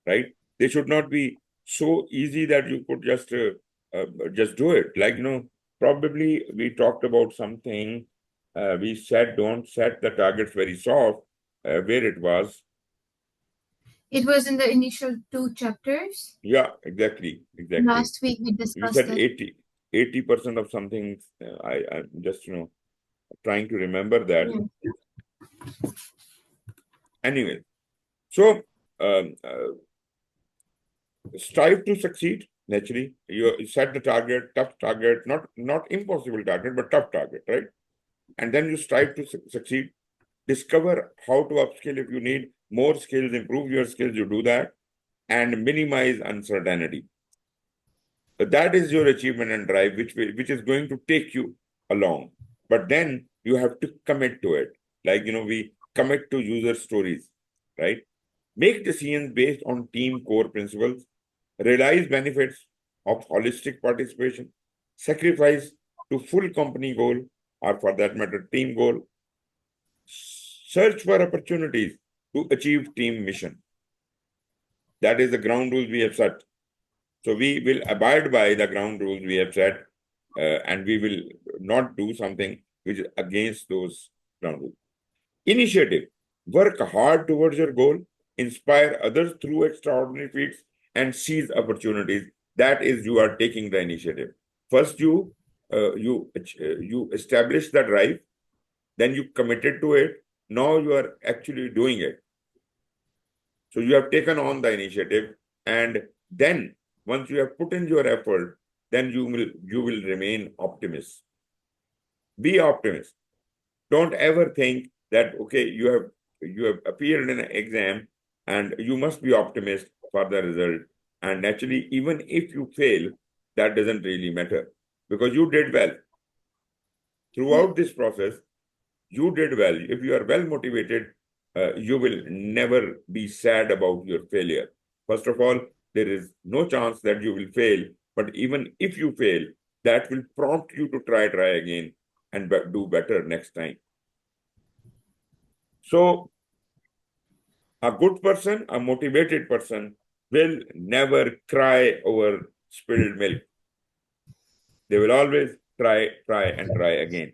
right? They should not be so easy that you could just do it. Like, probably we talked about something. We said don't set the targets very soft. Where it was? It was in the initial 2 chapters. Yeah, exactly. Last week we You discussed said it. 80% of something. I'm just trying to remember that. Yeah. Anyway, so strive to succeed. Naturally, you set the target, tough target, not impossible target, but tough target, right? And then you strive to succeed. Discover how to upskill. If you need more skills, improve your skills, you do that, and minimize uncertainty. That is your achievement and drive, which is going to take you along. But then you have to commit to it. Like, we commit to user stories, right? Make decisions based on team core principles, realize benefits of holistic participation, sacrifice to full company goal, or for that matter, team goal, search for opportunities to achieve team mission. That is the ground rules we have set. So we will abide by the ground rules we have set, and we will not do something which is against those ground rules. Initiative. Work hard towards your goal, inspire others through extraordinary feats, and seize opportunities. That is, you are taking the initiative. First, you establish the drive, then you committed to it. Now you are actually doing it. So you have taken on the initiative, and then once you have put in your effort, then you will remain optimist. Be optimist. Don't ever think that, okay, you have you have appeared in an exam, and you must be optimist for the result. And naturally, even if you fail, that doesn't really matter because you did well. Throughout this process, you did well. If you are well motivated, you will never be sad about your failure. First of all, there is no chance that you will fail, but even if you fail, that will prompt you to try again and do better next time. So a good person, a motivated person will never cry over spilled milk. They will always try and try again.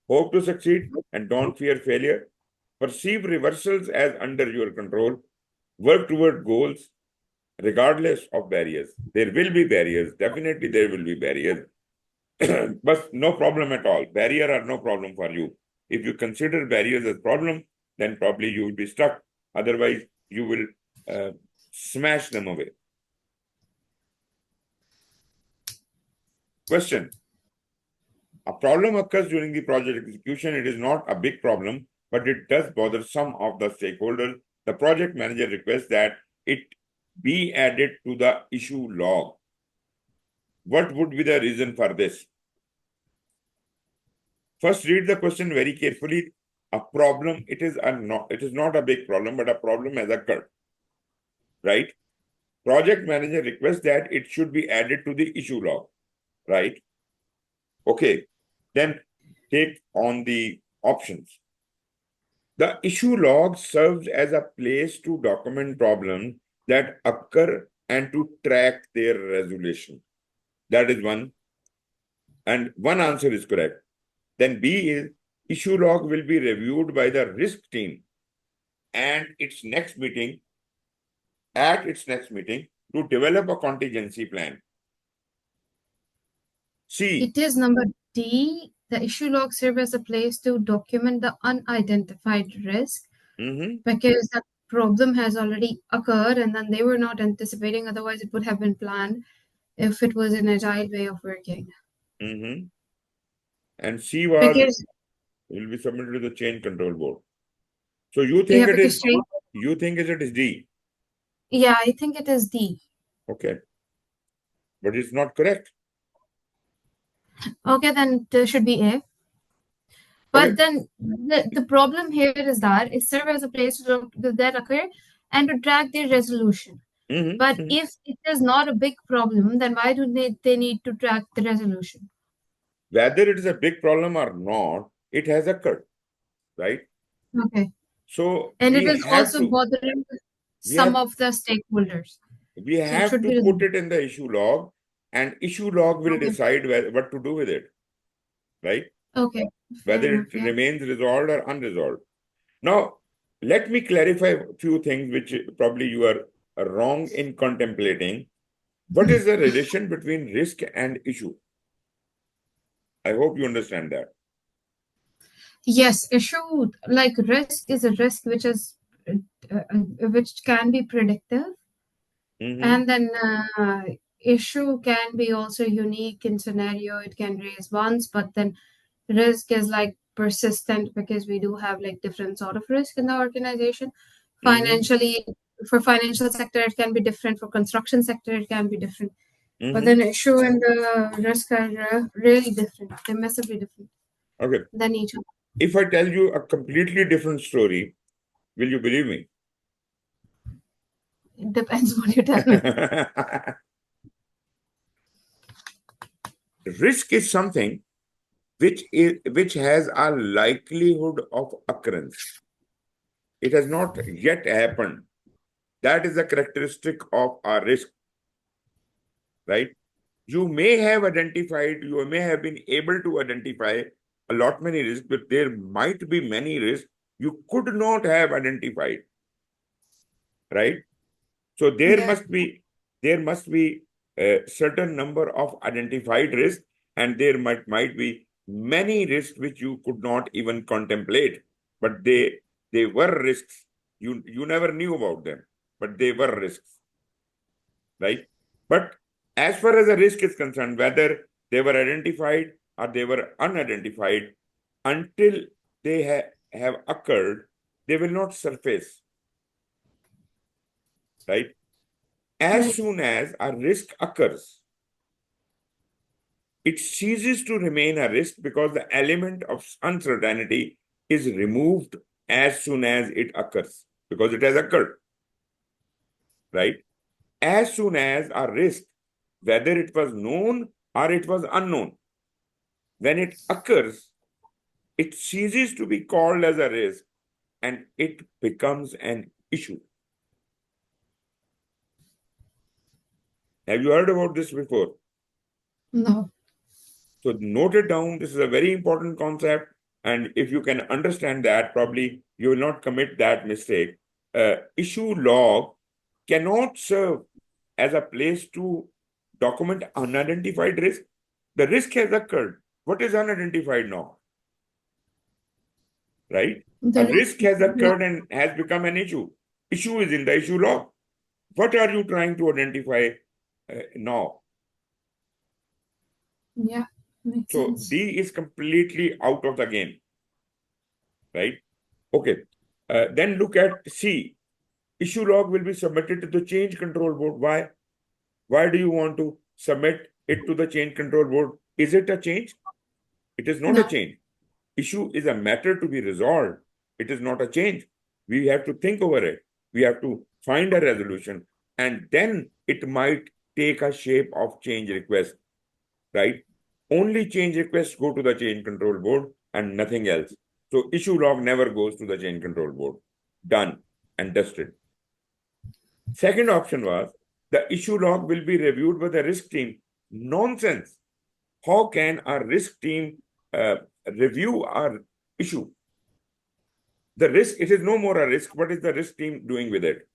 Hope to succeed and don't fear failure. Perceive reversals as under your control. Work toward goals regardless of barriers. There will be barriers. Definitely there will be barriers. But no problem at all. Barrier are no problem for you. If you consider barriers as problem, then probably you will be stuck. Otherwise, you will smash them away. Question. A problem occurs during the project execution. It is not a big problem, but it does bother some of the stakeholders. The project manager requests that it be added to the issue log. What would be the reason for this? First, read the question very carefully. A problem, it is not a big problem, but a problem has occurred, right? Project manager requests that it should be added to the issue log, right? Okay, then take on the options. The issue log serves as a place to document problems that occur and to track their resolution. That is one. And one answer is correct. Then B is issue log will be reviewed by the risk team and its next meeting, to develop a contingency plan. C. It is number D. The issue log serves as a place to document the unidentified risk because the problem has already occurred and then they were not anticipating. Otherwise, it would have been planned if it was an agile way of working. And C was will be submitted to the change control board. So you think it is D? Yeah, I think it is D. Okay. But it's not correct. Okay, then there should be A. But then the problem here is that it serves as a place to that occur and to track their resolution. But if it is not a big problem, then why do they need to track the resolution? Whether it is a big problem or not, it has occurred, right? Okay. So and it is also bothering some of the stakeholders. We have to put it in the issue log, and issue log will decide what to do with it, right? Okay. Whether it remains resolved or unresolved. Now, let me clarify a few things which probably you are wrong in contemplating. What is the relation between risk and issue? I hope you understand that. Yes, issue like risk is a risk which is which can be predictive, and then issue can be also unique in scenario. It can raise once, but then risk is like persistent because we do have like different sort of risk in the organization. Financially, for financial sector, it can be different. For construction sector, it can be different. But then issue and the risk are really different. They're massively different. Okay. Than each other. If I tell you a completely different story, will you believe me? It depends what you tell me. Risk is something which has a likelihood of occurrence. It has not yet happened. That is a characteristic of a risk, right? You may have been able to identify a lot many risks, but there might be many risks you could not have identified, right? So there must be a certain number of identified risks, and there might be many risks which you could not even contemplate, but they were risks. You never knew about them, but they were risks, right? But as far as the risk is concerned, whether they were identified or they were unidentified, until they have occurred, they will not surface, right? As soon as a risk occurs, it ceases to remain a risk because the element of uncertainty is removed as soon as it occurs, because it has occurred, right? As soon as a risk, whether it was known or it was unknown, when it occurs, it ceases to be called as a risk and it becomes an issue. Have you heard about this before? No. So note it down. This is a very important concept. And if you can understand that, probably you will not commit that mistake. Issue log cannot serve as a place to document unidentified risk. The risk has occurred. What is unidentified now? Right? A risk has occurred and has become an issue. Issue is in the issue log. What are you trying to identify now? Yeah, makes So sense. D is completely out of the game, right? Okay. Then look at C. Issue log will be submitted to the change control board. Why? Why do you want to submit it to the change control board? Is it a change? It is not a No. change. Issue is a matter to be resolved. It is not a change. We have to think over it. We have to find a resolution, and then it might take a shape of change request, right? Only change requests go to the change control board and nothing else. So issue log never goes to the change control board. Done and dusted. Second option was the issue log will be reviewed by the risk team. Nonsense. How can a risk team review our issue? The risk, it is no more a risk. What is the risk team doing with it?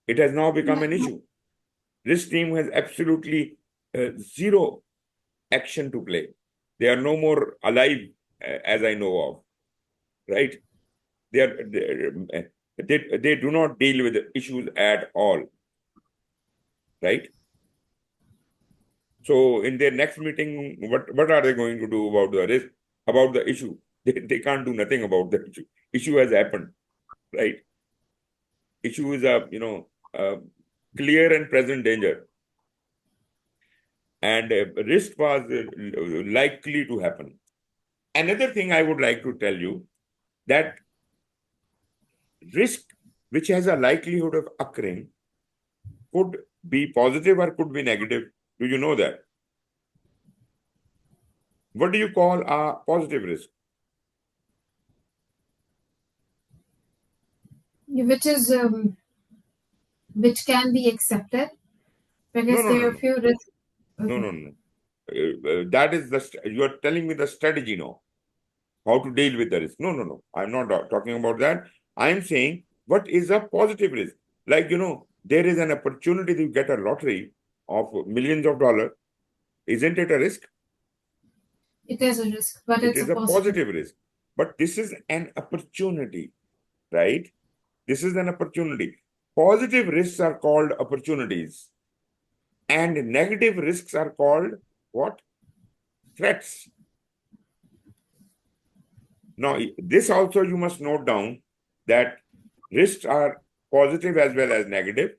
It has now become an issue. Risk team has absolutely zero action to play. They are no more alive, as I know of, right? They do not deal with issues at all, right? So in their next meeting, what are they going to do about the risk, about the issue? They can't do nothing about the issue. Issue has happened, right? Issue is a clear and present danger, and risk was likely to happen. Another thing I would like to tell you, that risk which has a likelihood of occurring could be positive or could be negative. Do you know that? What do you call a positive risk? Which is which can be accepted No, because no, no, there are no, few risks. no, Okay. no, no. That is you are telling me the strategy now, how to deal with the risk. No, no, no. I'm not talking about that. I'm saying what is a positive risk? Like, there is an opportunity to get a lottery of millions of dollars. Isn't it a risk? It is a risk, but It it's a is a positive. positive risk. But this is an opportunity, right? This is an opportunity. Positive risks are called opportunities, and negative risks are called what? Threats. Now, this also you must note down that risks are positive as well as negative.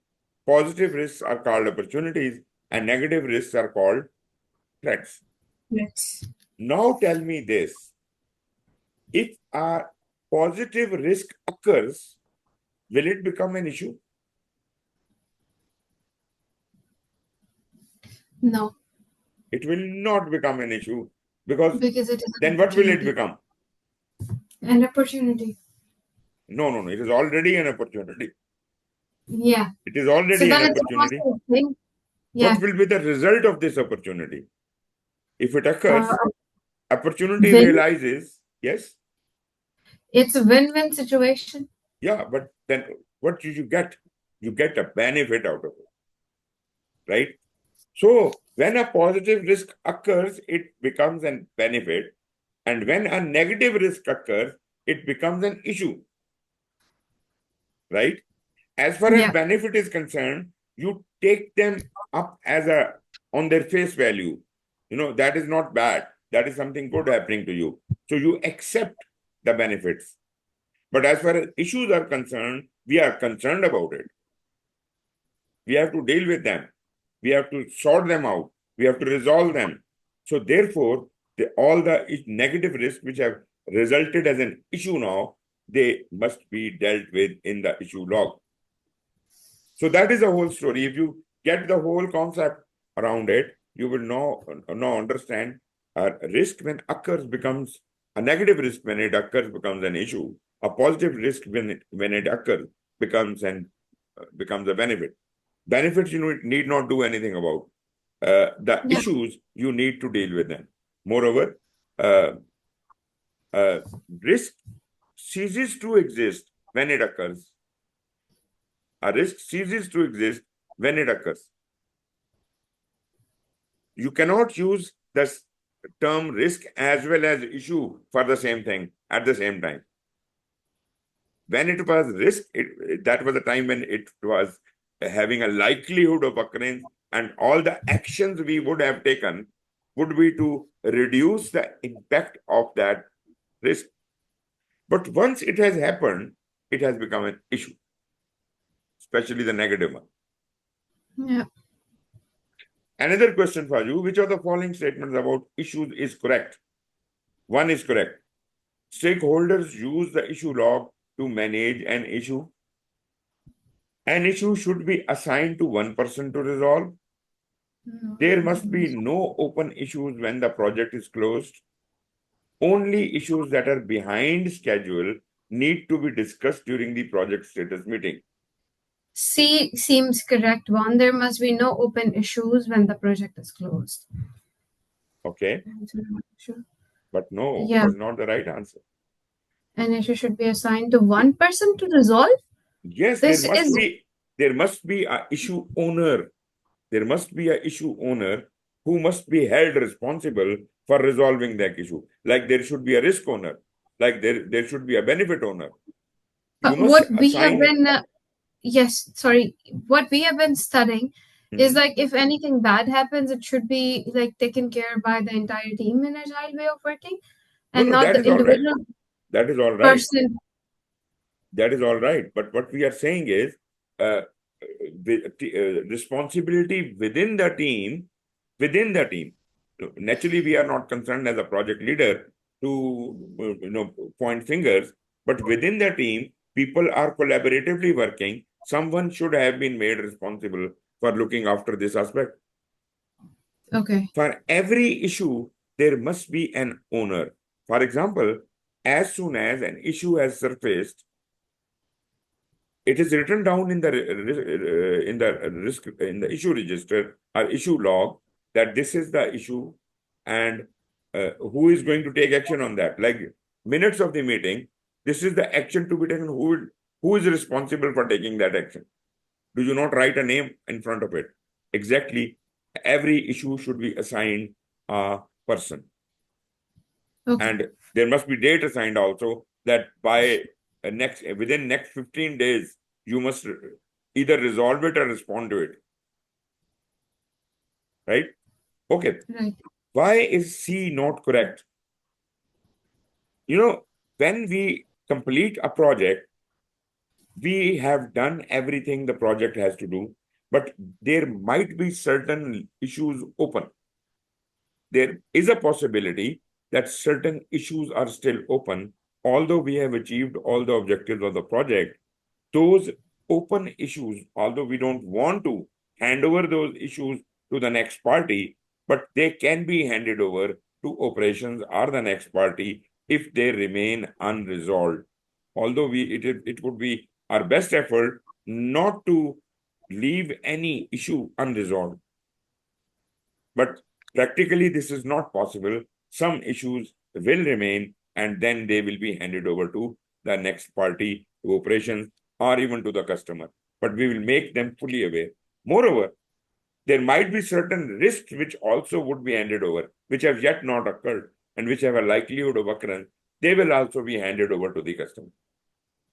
Positive risks are called opportunities, and negative risks are called threats. Yes. Now, tell me this. If a positive risk occurs, will it become an issue? No, It will not become an issue, because because it is an then what will it opportunity. become? An opportunity. No, no, no. It is already an opportunity. Yeah. It is So already an then it's a opportunity. positive thing. What Yeah. will be the result of this opportunity? If it Uh, occurs, opportunity win. realizes, yes, It's a win-win situation. yeah, but then what do you get? You get a benefit out of it, right? So when a positive risk occurs, it becomes a benefit. And when a negative risk occurs, it becomes an issue, right? As far as Yeah. benefit is concerned, you take them up as a on their face value. That is not bad. That is something good happening to you. So you accept the benefits. But as far as issues are concerned, we are concerned about it. We have to deal with them. We have to sort them out. We have to resolve them. So therefore, all the negative risks which have resulted as an issue now, they must be dealt with in the issue log. So that is the whole story. If you get the whole concept around it, you will now understand a risk when occurs becomes a negative risk when it occurs becomes an issue. A positive risk when it occurs becomes a benefit. Benefits you need not do anything about. The issues you need to deal with them. Moreover, uh, risk ceases to exist when it occurs. A risk ceases to exist when it occurs. You cannot use the term risk as well as issue for the same thing at the same time. When it was risk, that was the time when it was having a likelihood of occurrence, and all the actions we would have taken would be to reduce the impact of that risk. But once it has happened, it has become an issue, especially the negative one. Yeah. Another question for you: which of the following statements about issues is correct? One is correct. Stakeholders use the issue log to manage an issue. An issue should be assigned to one person to resolve. There must be no open issues when the project is closed. Only issues that are behind schedule need to be discussed during the project status meeting. C seems correct one. There must be no open issues when the project is closed. Okay. But no, Yeah. is not the right answer. An issue should be assigned to one person to resolve. Yes, there must be a issue owner. There must be an issue owner who must be held responsible for resolving that issue. Like there should be a risk owner. Like there should be a benefit owner. You must What we have assign. been what we have been studying is like if anything bad happens, it should be like taken care by the entire team in agile way of working, and No, not that the is all right. individual That is all right. person. That is all right. But what we are saying is responsibility within the team. Naturally, we are not concerned as a project leader to point fingers, but within the team, people are collaboratively working. Someone should have been made responsible for looking after this aspect. Okay. For every issue, there must be an owner. For example, as soon as an issue has surfaced, it is written down in the issue register or issue log that this is the issue and who is going to take action on that. Like minutes of the meeting, this is the action to be taken. Who is responsible for taking that action? Do you not write a name in front of it? Exactly. Every issue should be assigned a person. Okay. And there must be date assigned also that by within next 15 days, you must either resolve it or respond to it. Right? Okay. Right. Why is C not correct? When we complete a project, we have done everything the project has to do, but there might be certain issues open. There is a possibility that certain issues are still open, although we have achieved all the objectives of the project. Those open issues, although we don't want to hand over those issues to the next party, but they can be handed over to operations or the next party if they remain unresolved. Although it would be our best effort not to leave any issue unresolved. But practically, this is not possible. Some issues will remain, and then they will be handed over to the next party, to operations, or even to the customer. But we will make them fully aware. Moreover, there might be certain risks which also would be handed over, which have yet not occurred, and which have a likelihood of occurrence. They will also be handed over to the customer.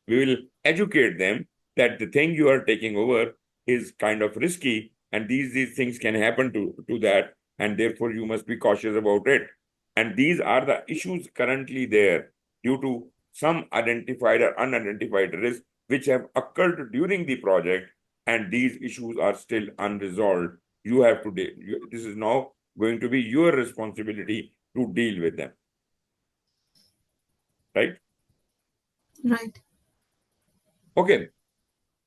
We will educate them that the thing you are taking over is kind of risky, and these things can happen to that, and therefore you must be cautious about it. And these are the issues currently there due to some identified or unidentified risks which have occurred during the project, and these issues are still unresolved. You have to this is now going to be your responsibility to deal with them. Right? Right. Okay.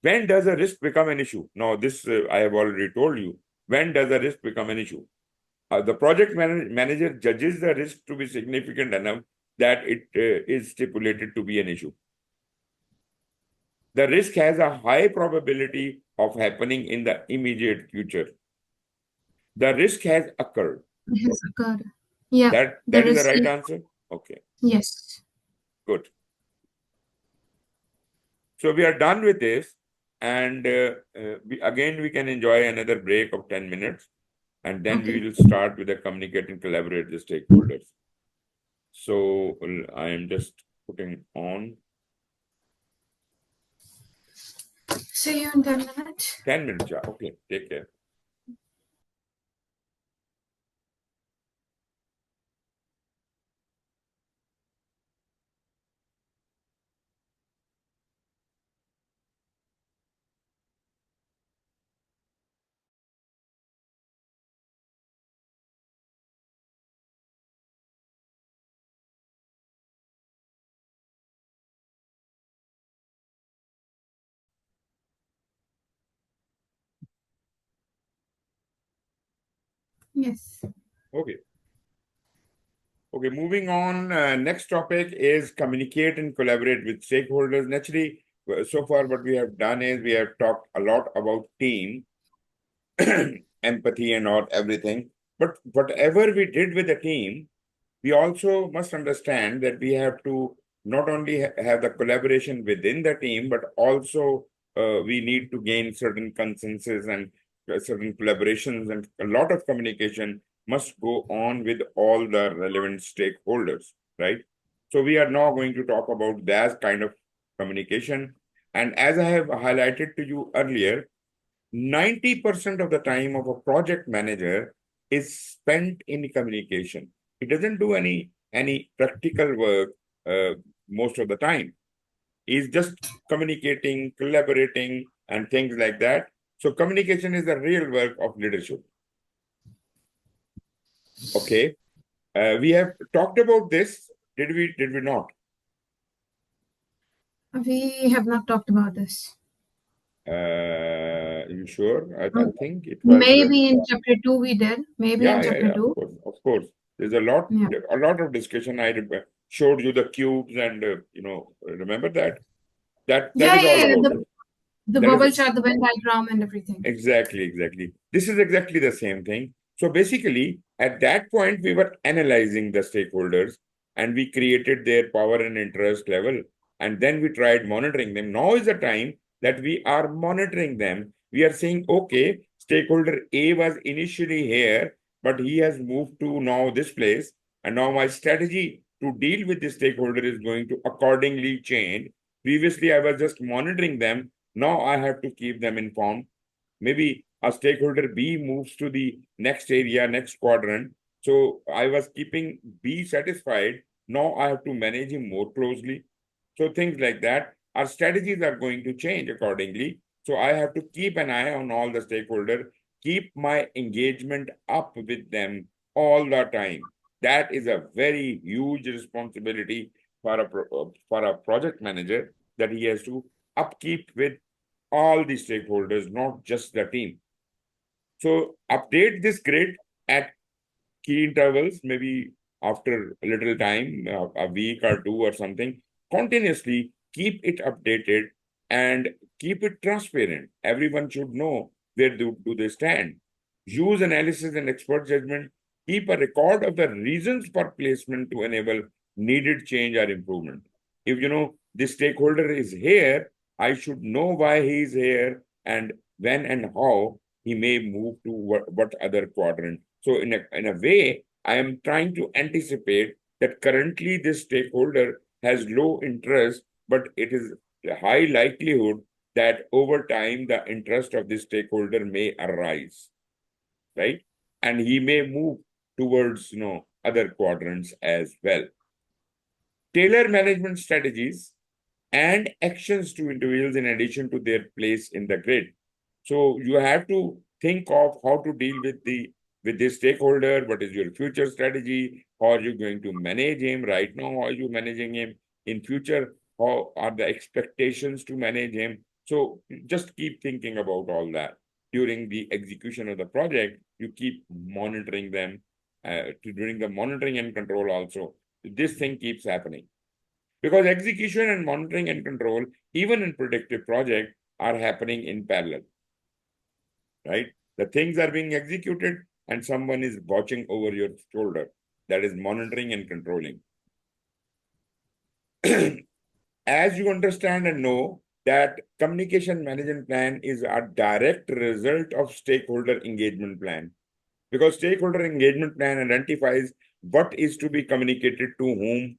When does a risk become an issue? Now, this I have already told you. When does a risk become an issue? The project manager judges the risk to be significant enough that it is stipulated to be an issue. The risk has a high probability of happening in the immediate future. The risk has occurred. It has occurred. Yeah, That there is the is. right answer? Okay, Yes. good. So we are done with this, and again we can enjoy another break of 10 minutes, and then we Okay. will start with the communicate and collaborate with stakeholders. So I am just putting on. See you in 10 minutes. 10 minutes, yeah. Okay, take care. Yes. Okay. Okay, moving on. Next topic is communicate and collaborate with stakeholders. Naturally, so far what we have done is we have talked a lot about team, empathy and all everything. But whatever we did with the team, we also must understand that we have to not only have the collaboration within the team, but also we need to gain certain consensus and certain collaborations, and a lot of communication must go on with all the relevant stakeholders, right? So we are now going to talk about that kind of communication. And as I have highlighted to you earlier, 90% of the time of a project manager is spent in communication. He doesn't do any practical work most of the time. He's just communicating, collaborating, and things like that. So communication is the real work of leadership. Okay. We have talked about this. Did we not? We have not talked about this. You sure? I think it was. Maybe in chapter 2 we did. Maybe in chapter Yeah. 2. Of course. There's Yeah. a lot of discussion. I showed you the cubes, and remember that. That Yeah, is yeah, all yeah. about it. The That is bubble chart, the Venn diagram, and everything. exactly. This is exactly the same thing. So basically, at that point, we were analyzing the stakeholders, and we created their power and interest level. And then we tried monitoring them. Now is the time that we are monitoring them. We are saying, okay, stakeholder A was initially here, but he has moved to now this place. And now my strategy to deal with this stakeholder is going to accordingly change. Previously, I was just monitoring them. Now I have to keep them informed. Maybe a stakeholder B moves to the next area, next quadrant. So I was keeping B satisfied. Now I have to manage him more closely. So things like that. Our strategies are going to change accordingly. So I have to keep an eye on all the stakeholders, keep my engagement up with them all the time. That is a very huge responsibility for a project manager, that he has to upkeep with all the stakeholders, not just the team. So update this grid at key intervals, maybe after a little time, a week or two or something. Continuously keep it updated and keep it transparent. Everyone should know where do they stand. Use analysis and expert judgment. Keep a record of the reasons for placement to enable needed change or improvement. If you know this stakeholder is here, I should know why he is here and when and how he may move to what other quadrant. So in a way, I am trying to anticipate that currently this stakeholder has low interest, but it is a high likelihood that over time the interest of this stakeholder may arise, right? And he may move towards other quadrants as well. tailor management strategies and actions to individuals in addition to their place in the grid. So you have to think of how to deal with the stakeholder. What is your future strategy? How are you going to manage him right now? How are you managing him in future? How are the expectations to manage him? So just keep thinking about all that during the execution of the project. You keep monitoring them during the monitoring and control also. This thing keeps happening. Because execution and monitoring and control, even in predictive project, are happening in parallel, right? The things are being executed and someone is watching over your shoulder. That is monitoring and controlling. As you understand and know that communication management plan is a direct result of stakeholder engagement plan. Because stakeholder engagement plan identifies what is to be communicated to whom,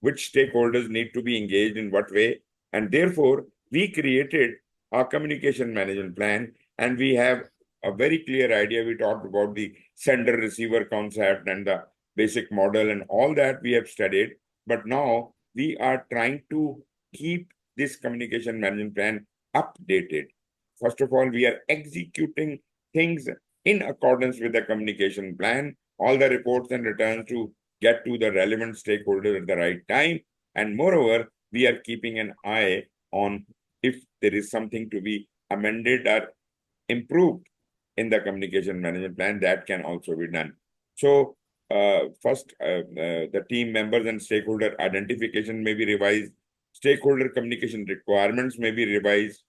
which stakeholders need to be engaged in what way. And therefore, we created our communication management plan, and we have a very clear idea. We talked about the sender-receiver concept and the basic model and all that we have studied. But now we are trying to keep this communication management plan updated. First of all, we are executing things in accordance with the communication plan, all the reports and returns to get to the relevant stakeholder at the right time. And moreover, we are keeping an eye on if there is something to be amended or improved in the communication management plan, that can also be done. So first, the team members and stakeholder identification may be revised, stakeholder communication requirements may be revised,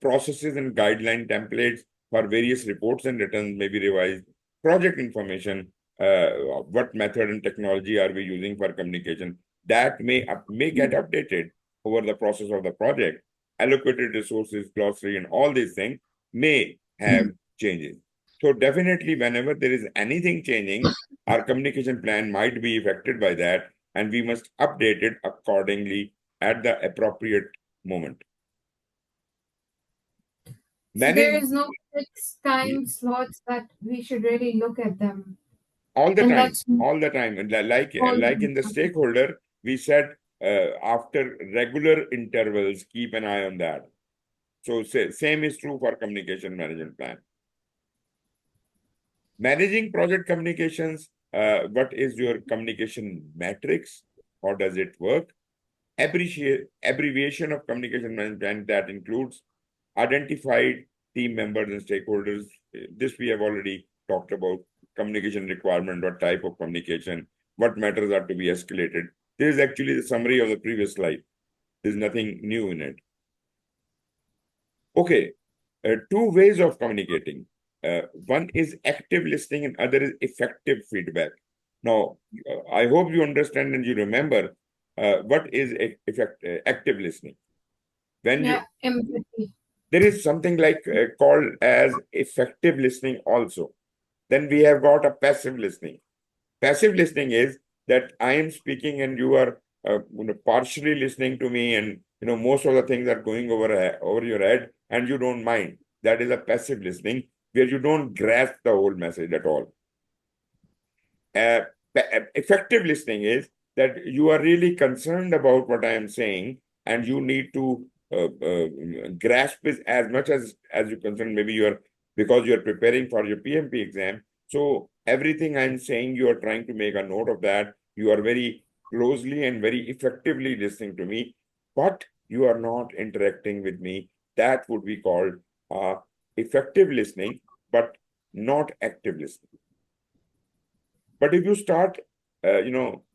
processes and guideline templates for various reports and returns may be revised, project information, what method and technology are we using for communication, that may get updated over the process of the project. Allocated resources, glossary, and all these things may have changes. So definitely, whenever there is anything changing, our communication plan might be affected by that, and we must update it accordingly at the appropriate moment. So there is no fixed time slots that we should really look at them. All the And time, that's all the time. Like all in the stakeholder, we said after regular intervals, keep an eye on that. So same is true for communication management plan. Managing project communications, what is your communication matrix? How does it work? Abbreviation of communication management plan that includes identified team members and stakeholders. This we have already talked about. Communication requirement, what type of communication, what matters are to be escalated. This is actually the summary of the previous slide. There's nothing new in it. Okay, two ways of communicating. One is active listening and other is effective feedback. Now, I hope you understand and you remember what is active listening. When empathy. There is something like called as effective listening also. Then we have got a passive listening. Passive listening is that I am speaking and you are partially listening to me, and most of the things are going over your head and you don't mind. That is a passive listening where you don't grasp the whole message at all. Effective listening is that you are really concerned about what I am saying and you need to grasp it as much as you concern. Maybe because you're preparing for your PMP exam. So everything I'm saying, you are trying to make a note of that. You are very closely and very effectively listening to me, but you are not interacting with me. That would be called effective listening, but not active listening. But if you start,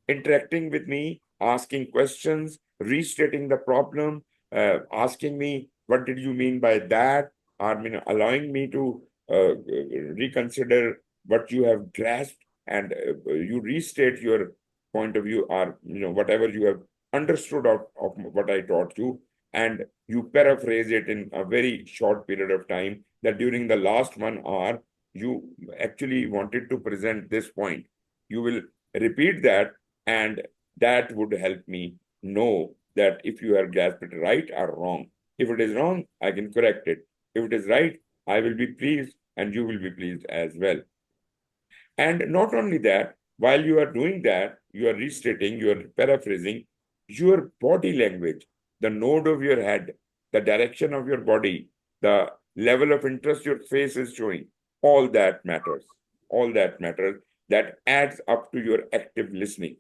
interacting with me, asking questions, restating the problem, asking me, what did you mean by that? Or allowing me to reconsider what you have grasped, and you restate your point of view, or whatever you have understood of what I taught you, and you paraphrase it in a very short period of time, that during the last 1 hour, you actually wanted to present this point. You will repeat that, and that would help me know that if you have grasped it right or wrong. If it is wrong, I can correct it. If it is right, I will be pleased and you will be pleased as well. And not only that, while you are doing that, you are restating, you are paraphrasing, your body language, the nod of your head, the direction of your body, the level of interest your face is showing, all that matters. All that matters. That adds up to your active listening.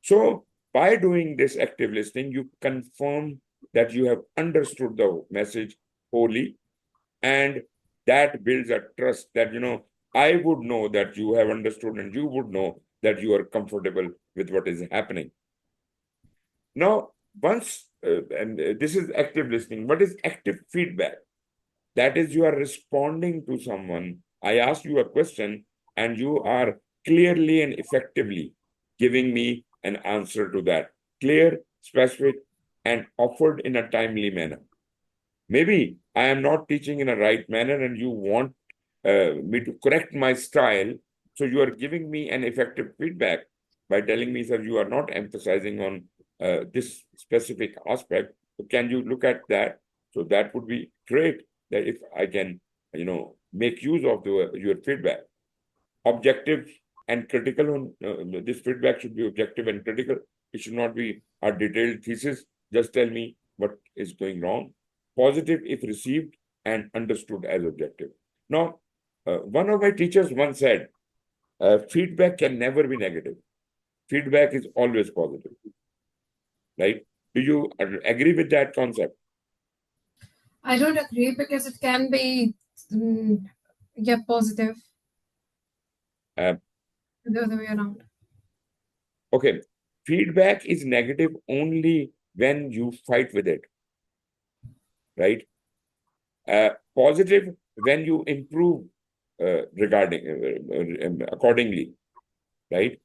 So by doing this active listening, you confirm that you have understood the message wholly, and that builds a trust that, I would know that you have understood and you would know that you are comfortable with what is happening. Now, this is active listening. What is active feedback? That is, you are responding to someone. I asked you a question and you are clearly and effectively giving me an answer to that. Clear, specific, and offered in a timely manner. Maybe I am not teaching in a right manner and you want me to correct my style. So you are giving me an effective feedback by telling me, sir, you are not emphasizing on this specific aspect. So can you look at that? So that would be great that if I can, make use of your feedback. Objective and critical. This feedback should be objective and critical. It should not be a detailed thesis. Just tell me what is going wrong. Positive if received and understood as objective. Now, one of my teachers once said, feedback can never be negative. Feedback is always positive. Right? Do you agree with that concept? I don't agree because it can be, positive. Uh, The other way around. okay. Feedback is negative only when you fight with it. Right? Positive when you improve accordingly, right?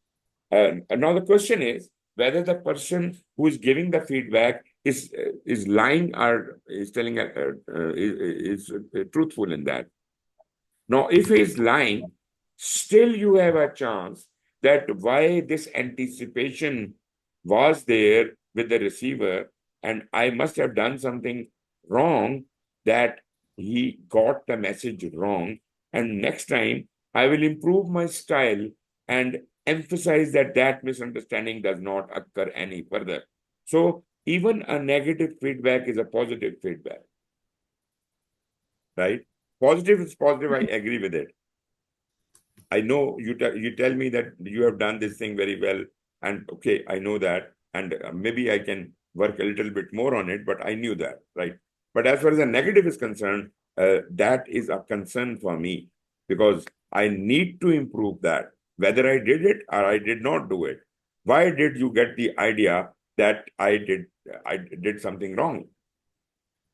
Now the question is whether the person who is giving the feedback is lying or is telling is truthful in that. Now, if he is lying, still you have a chance that why this anticipation was there with the receiver, and I must have done something wrong that he got the message wrong. And next time I will improve my style and emphasize that that misunderstanding does not occur any further. So even a negative feedback is a positive feedback, right? Positive is positive. I agree with it. I know you tell me that you have done this thing very well, and okay, I know that, and maybe I can work a little bit more on it, but I knew that, right? But as far as the negative is concerned, that is a concern for me because I need to improve that, whether I did it or I did not do it. Why did you get the idea that I did something wrong?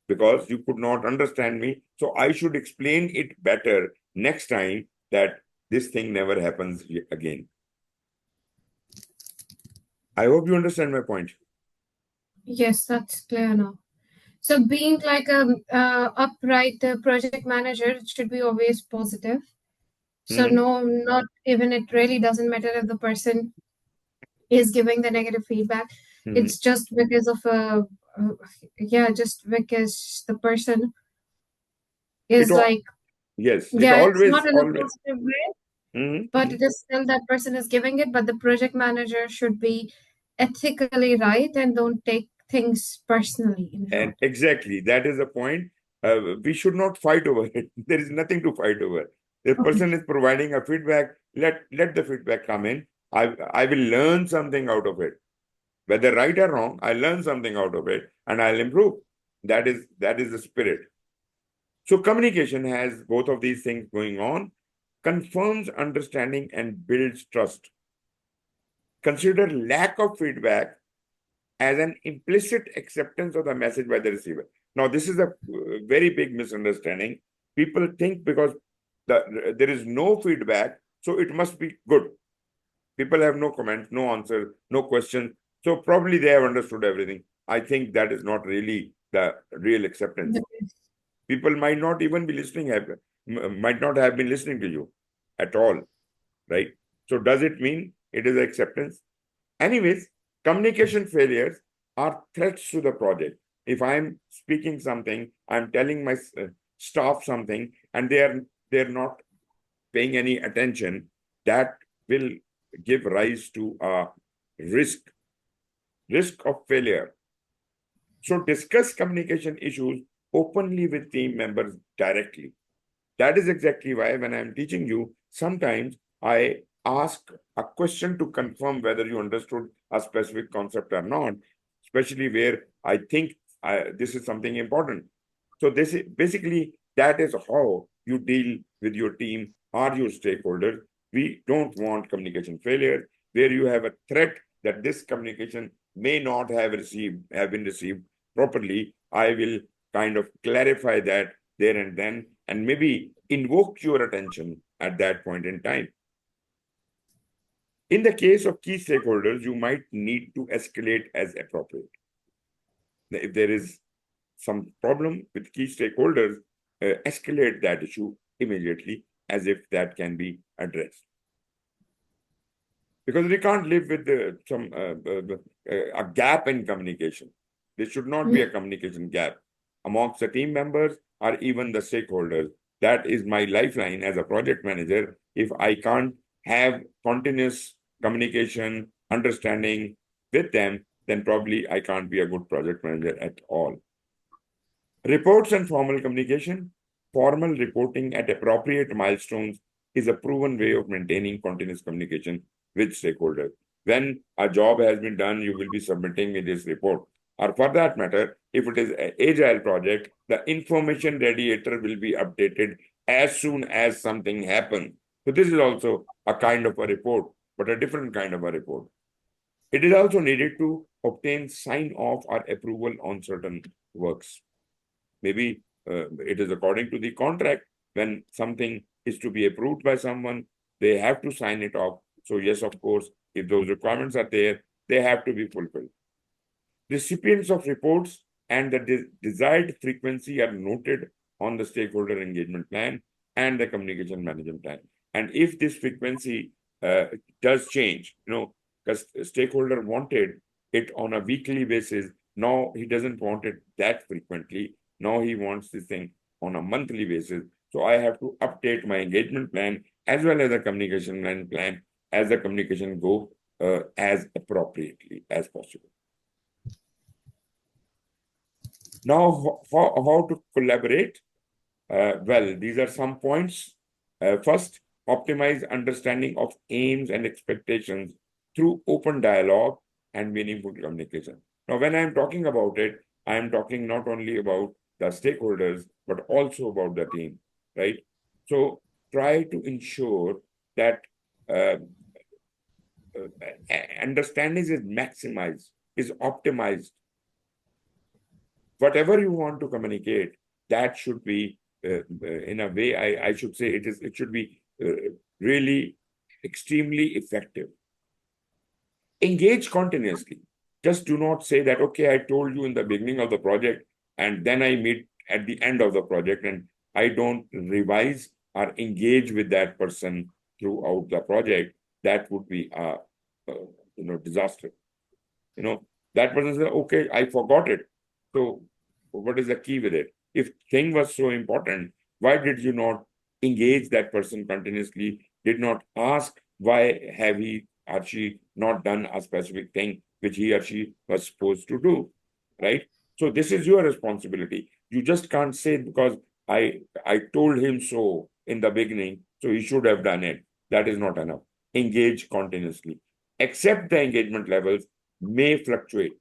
Because you could not understand me. So I should explain it better next time that this thing never happens again. I hope you understand my point. Yes, that's clear now. So being like a upright project manager, it should be always positive. So no, not even it really doesn't matter if the person is giving the negative feedback. It's just because of just because the person is like, yes, it it's always, not in a always. positive way, but it is still that person is giving it. But the project manager should be ethically right and don't take things personally, in And short. exactly, that is the point. We should not fight over it. There is nothing to fight over. The Okay. person is providing a feedback. Let the feedback come in. I will learn something out of it. Whether right or wrong, I learn something out of it and I'll improve. That is the spirit. So communication has both of these things going on, confirms understanding and builds trust. Consider lack of feedback as an implicit acceptance of the message by the receiver. Now, this is a very big misunderstanding. People think because there is no feedback, so it must be good. People have no comment, no answer, no question. So probably they have understood everything. I think that is not really the real acceptance. People might not even be listening, might not have been listening to you at all, right? So does it mean it is acceptance? Anyways, communication failures are threats to the project. If I'm speaking something, I'm telling my staff something, and they're not paying any attention, that will give rise to a risk of failure. So discuss communication issues openly with team members directly. That is exactly why when I'm teaching you, sometimes I ask a question to confirm whether you understood a specific concept or not, especially where I think this is something important. So this is basically that is how you deal with your team or your stakeholders. We don't want communication failure where you have a threat that this communication may not have been received properly. I will kind of clarify that there and then, and maybe invoke your attention at that point in time. In the case of key stakeholders, you might need to escalate as appropriate. If there is some problem with key stakeholders, escalate that issue immediately as if that can be addressed. Because we can't live with a gap in communication. There should not be a communication gap amongst the team members or even the stakeholders. That is my lifeline as a project manager. If I can't have continuous communication, understanding with them, then probably I can't be a good project manager at all. Reports and formal communication. Formal reporting at appropriate milestones is a proven way of maintaining continuous communication with stakeholders. When a job has been done, you will be submitting me this report. Or for that matter, if it is an agile project, the information radiator will be updated as soon as something happens. So this is also a kind of a report, but a different kind of a report. It is also needed to obtain sign-off or approval on certain works. Maybe it is according to the contract. When something is to be approved by someone, they have to sign it off. So yes, of course, if those requirements are there, they have to be fulfilled. Recipients of reports and the desired frequency are noted on the stakeholder engagement plan and the communication management plan. And if this frequency does change, because stakeholder wanted it on a weekly basis, now he doesn't want it that frequently. Now he wants this thing on a monthly basis. So I have to update my engagement plan as well as the communication plan as the communication go as appropriately as possible. Now, how to collaborate? Well, these are some points. First, optimize understanding of aims and expectations through open dialogue and meaningful communication. Now, when I'm talking about it, I'm talking not only about the stakeholders, but also about the team, right? So try to ensure that understanding is maximized, is optimized. Whatever you want to communicate, that should be in a way, I should say it should be really extremely effective. Engage continuously. Just do not say that, okay, I told you in the beginning of the project, and then I meet at the end of the project, and I don't revise or engage with that person throughout the project. That would be a disaster. That person says, okay, I forgot it. So what is the key with it? If thing was so important, why did you not engage that person continuously? Did not ask why have he or she not done a specific thing which he or she was supposed to do, right? So this is your responsibility. You just can't say because I told him so in the beginning, so he should have done it. That is not enough. Engage continuously. Accept the engagement levels may fluctuate.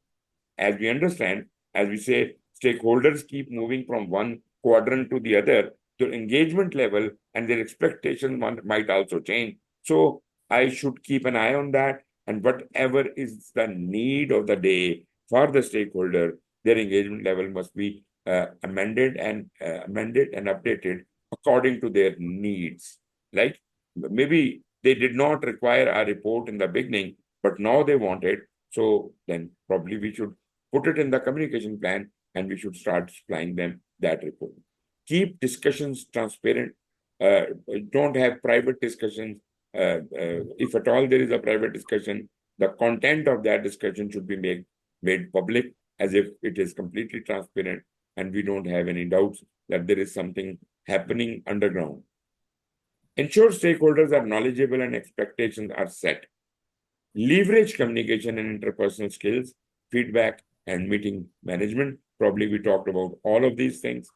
As we understand, as we say, stakeholders keep moving from one quadrant to the other. Their engagement level and their expectation might also change. So I should keep an eye on that. And whatever is the need of the day for the stakeholder, their engagement level must be amended and updated according to their needs. Like maybe they did not require a report in the beginning, but now they want it. So then probably we should put it in the communication plan and we should start supplying them that report. Keep discussions transparent. Don't have private discussions. If at all there is a private discussion, the content of that discussion should be made public as if it is completely transparent and we don't have any doubts that there is something happening underground. Ensure stakeholders are knowledgeable and expectations are set. Leverage communication and interpersonal skills, feedback, and meeting management. Probably we talked about all of these things.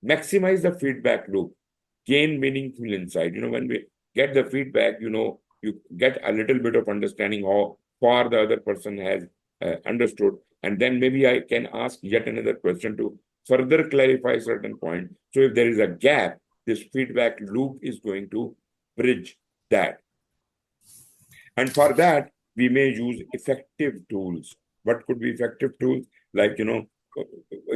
Maximize the feedback loop, gain meaningful insight. When we get the feedback, you get a little bit of understanding how far the other person has understood. And then maybe I can ask yet another question to further clarify certain point. So if there is a gap, this feedback loop is going to bridge that. And for that, we may use effective tools. What could be effective tools? Like,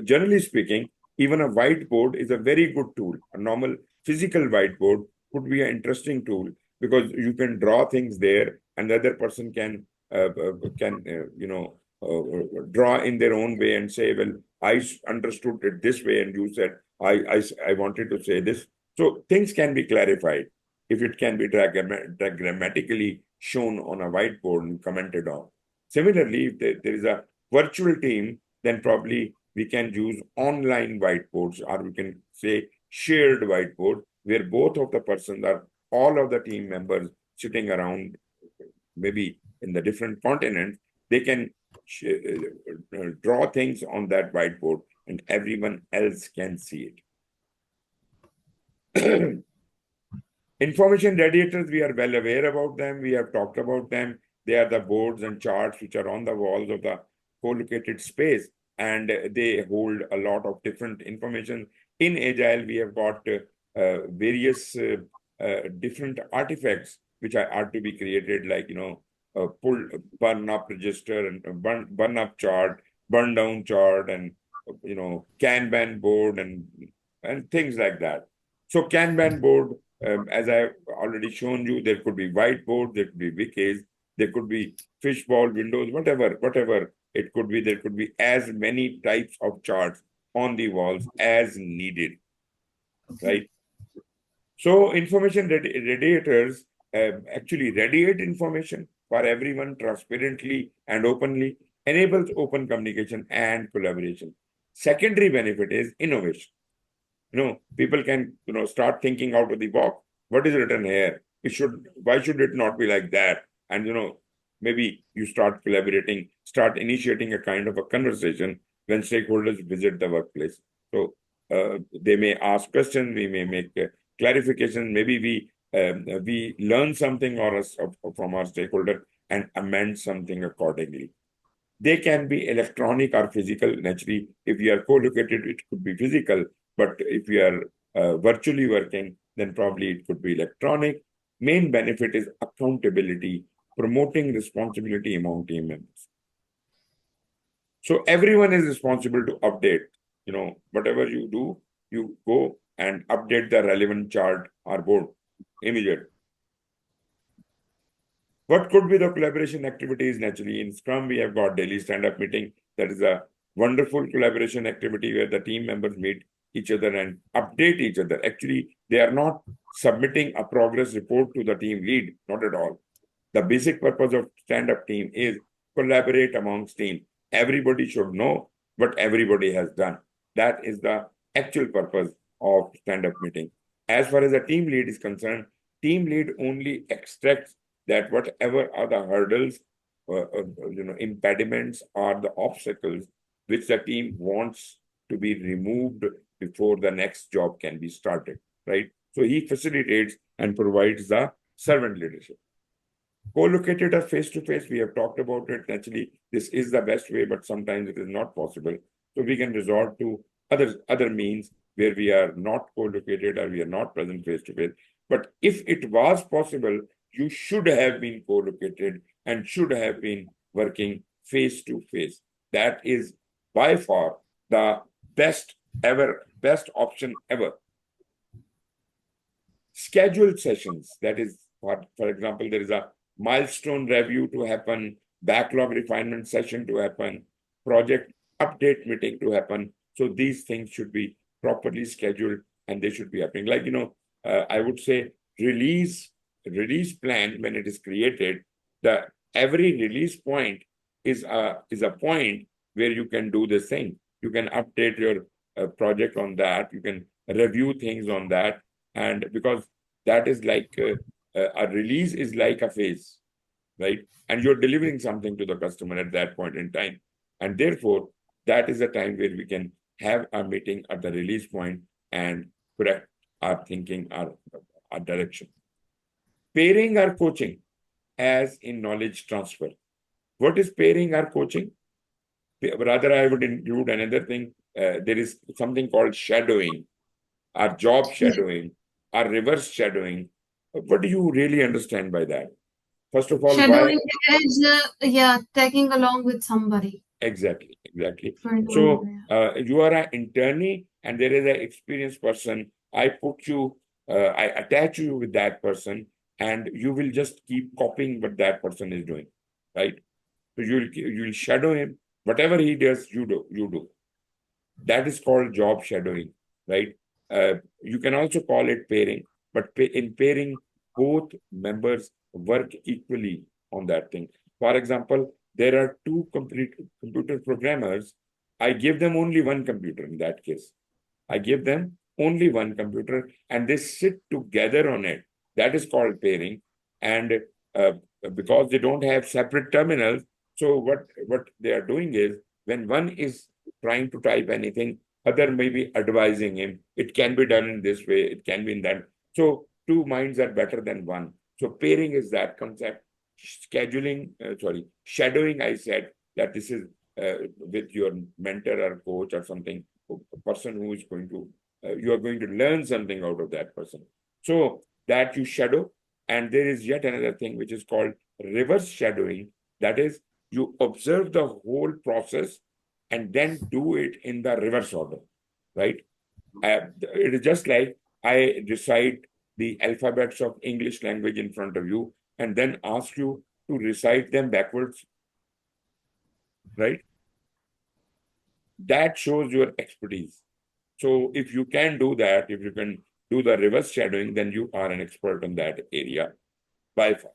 generally speaking, even a whiteboard is a very good tool. A normal physical whiteboard could be an interesting tool because you can draw things there and the other person draw in their own way and say, well, I understood it this way and you said, I wanted to say this. So things can be clarified if it can be diagrammatically shown on a whiteboard and commented on. Similarly, if there is a virtual team, then probably we can use online whiteboards, or we can say shared whiteboard, where both of the persons are all of the team members sitting around, maybe in the different continents. They can draw things on that whiteboard and everyone else can see it. Information radiators, we are well aware about them. We have talked about them. They are the boards and charts which are on the walls of the co-located space, and they hold a lot of different information. In Agile, we have got various different artifacts which are to be created, like, pull, burn up register and burn up chart, burn down chart, and, Kanban board and things like that. So Kanban board, as I've already shown you, there could be whiteboard, there could be wikis, there could be fishbowl windows, whatever it could be. There could be as many types of charts on the walls as needed, right? So information radiators actually radiate information for everyone transparently and openly, enables open communication and collaboration. Secondary benefit is innovation. People can, start thinking out of the box. What is written here? Why should it not be like that? And, maybe you start collaborating, start initiating a kind of a conversation when stakeholders visit the workplace. So they may ask questions, we may make clarification, maybe we learn something from our stakeholder and amend something accordingly. They can be electronic or physical. Naturally, if you are co-located, it could be physical. But if you are virtually working, then probably it could be electronic. Main benefit is accountability, promoting responsibility among team members. So everyone is responsible to update. Whatever you do, you go and update the relevant chart or board immediately. What could be the collaboration activities? Naturally, in Scrum, we have got daily stand-up meeting. That is a wonderful collaboration activity where the team members meet each other and update each other. Actually, they are not submitting a progress report to the team lead, not at all. The basic purpose of stand-up team is collaborate amongst team. Everybody should know what everybody has done. That is the actual purpose of stand-up meeting. As far as the team lead is concerned, team lead only extracts that whatever are the hurdles, impediments or the obstacles which the team wants to be removed before the next job can be started, right? So he facilitates and provides the servant leadership. Co-located or face-to-face, we have talked about it. Naturally, this is the best way, but sometimes it is not possible. So we can resort to other means where we are not co-located or we are not present face-to-face. But if it was possible, you should have been co-located and should have been working face-to-face. That is by far the best option ever. Scheduled sessions, that is, for example, there is a milestone review to happen, backlog refinement session to happen, project update meeting to happen. So these things should be properly scheduled and they should be happening. Like, I would say release plan, when it is created, every release point is a point where you can do this thing. You can update your project on that. You can review things on that. And because that is like a release is like a phase. right? And you're delivering something to the customer at that point in time. And therefore, that is the time where we can have a meeting at the release point and correct our thinking, our direction. Pairing our coaching as in knowledge transfer. What is pairing our coaching? Rather, I would include another thing. There is something called shadowing, our job shadowing, our reverse shadowing. What do you really understand by that? First of all, why? Shadowing is, tagging along with somebody Exactly. for an So hour. you are an internee and there is an experienced person. I attach you with that person and you will just keep copying what that person is doing, right? So you'll shadow him. Whatever he does, you do. That is called job shadowing, right? You can also call it pairing, but in pairing, both members work equally on that thing. For example, there are two complete computer programmers. I give them only one computer in that case. I give them only one computer and they sit together on it. That is called pairing. And uh, because they don't have separate terminals, so what they are doing is when one is trying to type anything, other may be advising him. It can be done in this way, it can be in that. So two minds are better than one. So pairing is that concept. Shadowing, I said that this is with your mentor or coach or something, a person who is going to, you are going to learn something out of that person. So that you shadow. And there is yet another thing which is called reverse shadowing. That is, you observe the whole process and then do it in the reverse order, right? It is just like I recite the alphabets of English language in front of you and then ask you to recite them backwards, right? That shows your expertise. So if you can do that, if you can do the reverse shadowing, then you are an expert in that area by far.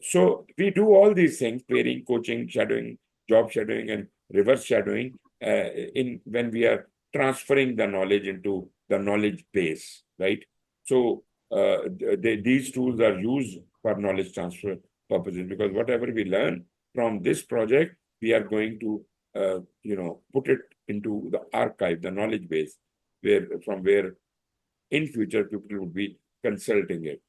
So we do all these things: pairing, coaching, shadowing, job shadowing, and reverse shadowing in when we are transferring the knowledge into the knowledge base, right? So these tools are used for knowledge transfer purposes because whatever we learn from this project, we are going to put it into the archive, the knowledge base, where in future people would be consulting it.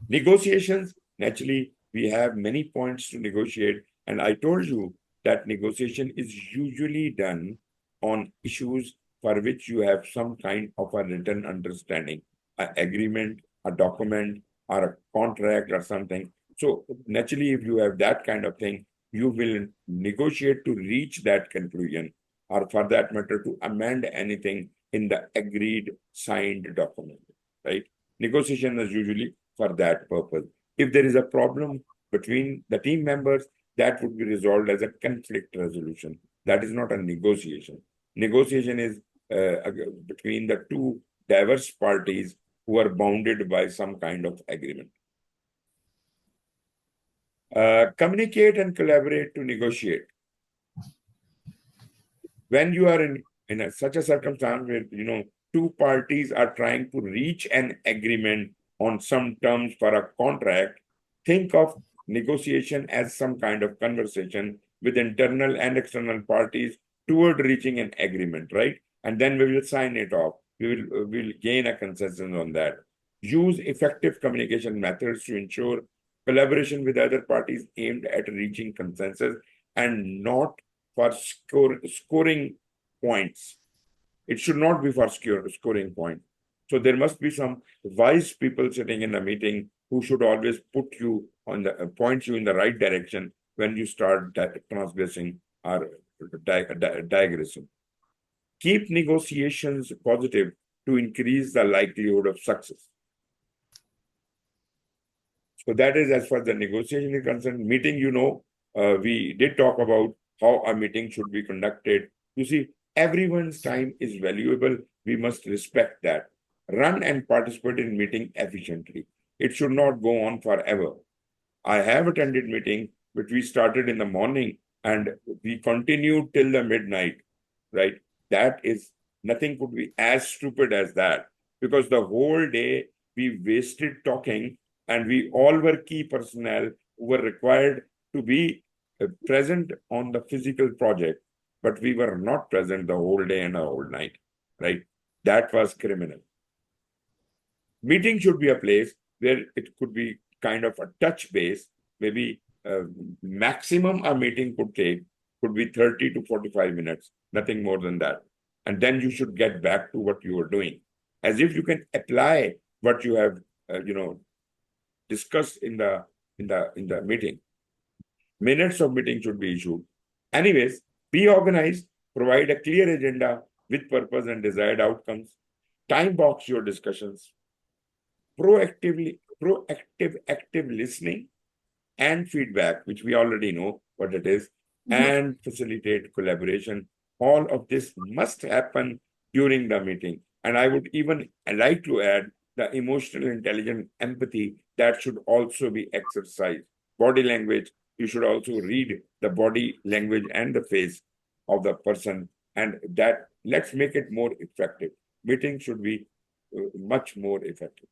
Negotiations, naturally, we have many points to negotiate. And I told you that negotiation is usually done on issues for which you have some kind of a written understanding, an agreement, a document, or a contract or something. So naturally, if you have that kind of thing, you will negotiate to reach that conclusion, or for that matter, to amend anything in the agreed signed document, right? Negotiation is usually for that purpose. If there is a problem between the team members, that would be resolved as a conflict resolution. That is not a negotiation. Negotiation is between the two diverse parties who are bounded by some kind of agreement. Communicate and collaborate to negotiate. When you are in such a circumstance where two parties are trying to reach an agreement on some terms for a contract, think of negotiation as some kind of conversation with internal and external parties toward reaching an agreement, right? And then we will sign it off. We will gain a consensus on that. Use effective communication methods to ensure collaboration with other parties aimed at reaching consensus and not for scoring points. It should not be for scoring points. So there must be some wise people sitting in a meeting who should always put you on the point you in the right direction when you start transgressing or digressing. Keep negotiations positive to increase the likelihood of success. So that is as far as the negotiation is concerned. Meeting, we did talk about how a meeting should be conducted. You see, everyone's time is valuable. We must respect that. Run and participate in meeting efficiently. It should not go on forever. I have attended meeting which we started in the morning and we continued till the midnight, right? That is nothing could be as stupid as that because the whole day we wasted talking and we all were key personnel were required to be present on the physical project, but we were not present the whole day and the whole night, right? That was criminal. Meeting should be a place where it could be kind of a touch base, maybe maximum a meeting could be 30 to 45 minutes, nothing more than that. And then you should get back to what you are doing, as if you can apply what you have, discussed in the meeting. Minutes of meeting should be issued. Anyways, be organized, provide a clear agenda with purpose and desired outcomes, time box your discussions, active listening and feedback, which we already know what it is, and facilitate collaboration. All of this must happen during the meeting. And I would even like to add the emotional intelligence, empathy, that should also be exercised. Body language, you should also read the body language and the face of the person, and that let's make it more effective. Meeting should be much more effective.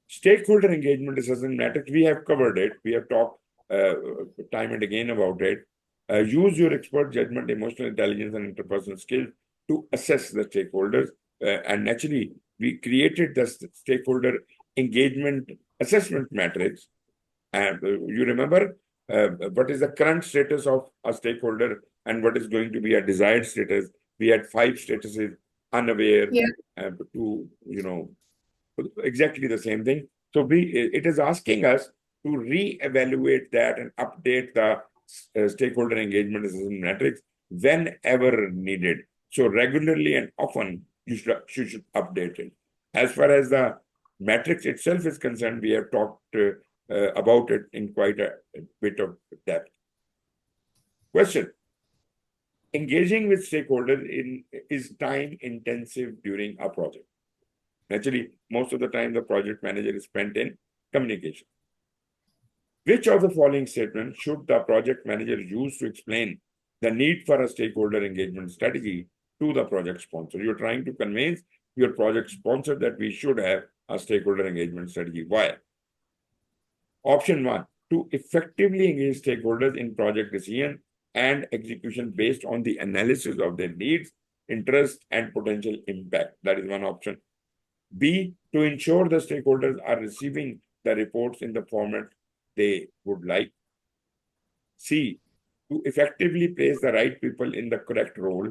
Stakeholder engagement assessment matrix, we have covered it. We have talked time and again about it. Use your expert judgment, emotional intelligence, and interpersonal skills to assess the stakeholders. And naturally, we created the stakeholder engagement assessment matrix. And you remember what is the current status of a stakeholder and what is going to be a desired status. We had 5 statuses: unaware, to, exactly the same thing. So it is asking us to reevaluate that and update the stakeholder engagement assessment matrix whenever needed. So regularly and often you should update it. As far as the matrix itself is concerned, we have talked about it in quite a bit of depth. Question: engaging with stakeholders is time intensive during a project. Naturally, most of the time the project manager is spent in communication. Which of the following statements should the project manager use to explain the need for a stakeholder engagement strategy to the project sponsor? You're trying to convince your project sponsor that we should have a stakeholder engagement strategy. Why? Option 1, to effectively engage stakeholders in project decision and execution based on the analysis of their needs, interests, and potential impact. That is one option. B, to ensure the stakeholders are receiving the reports in the format they would like. C, to effectively place the right people in the correct role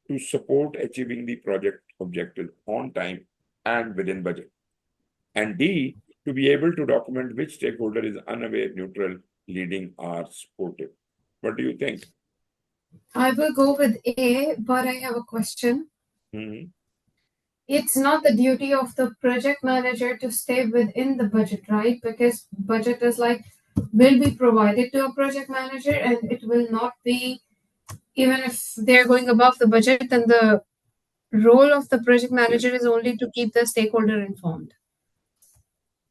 to support achieving the project objectives on time and within budget. And D, to be able to document which stakeholder is unaware, neutral, leading, or supportive. What do you think? I will go with A, but I have a question. Mm-hmm. It's not the duty of the project manager to stay within the budget, right? Because budget is will be provided to a project manager, and it will not be, even if they're going above the budget, then the role of the project manager is only to keep the stakeholder informed.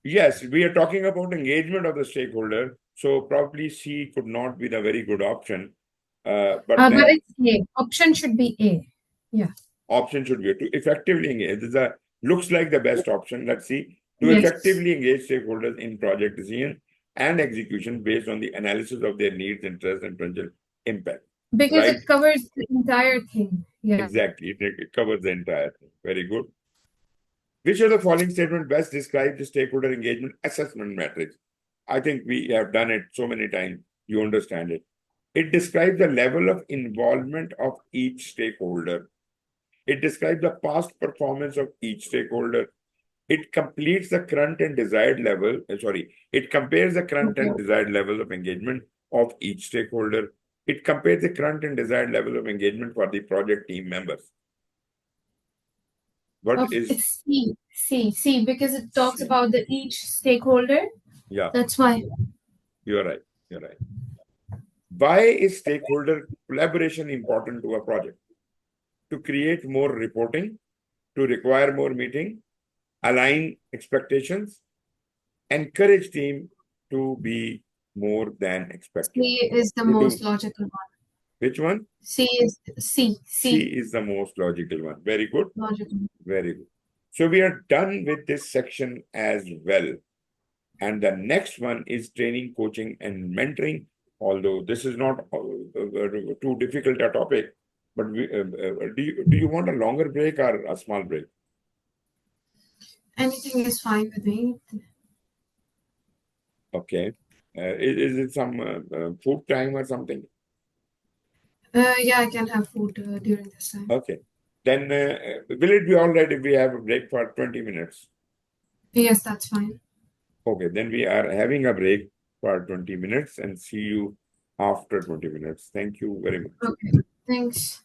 Yes, we are talking about engagement of the stakeholder. So probably C could not be the very good option. But it's A. Option should be A. Yeah. Option should be to effectively engage. This looks like the best option. Let's see. To Yes. effectively engage stakeholders in project decision and execution based on the analysis of their needs, interests, and potential impact. Because it covers the entire thing. Yeah. Exactly. It covers the entire thing. Very good. Which of the following statement best describes the stakeholder engagement assessment matrix? I think we have done it so many times. You understand it. It describes the level of involvement of each stakeholder. It describes the past performance of each stakeholder. It completes the current and desired level. It compares the current and desired level of engagement of each stakeholder. It compares the current and desired level of engagement for the project team members. It's C, because it talks about each stakeholder. Yeah. That's why. You're right. Why is stakeholder collaboration important to a project? To create more reporting, to require more meeting, align expectations, encourage team to be more than expected. C is the most logical one. Which one? C is C. C is the most logical one. Very good. Logical. Very good. So we are done with this section as well. And the next one is training, coaching, and mentoring. Although this is not too difficult a topic, but do you want a longer break or a small break? Anything is fine with me. Okay. Is it some food time or something? Yeah, I can have food during this time. Okay. Then will it be all right if we have a break for 20 minutes? Yes, that's fine. Okay, then we are having a break for 20 minutes and see you after 20 minutes. Thank you very much. Okay, thanks.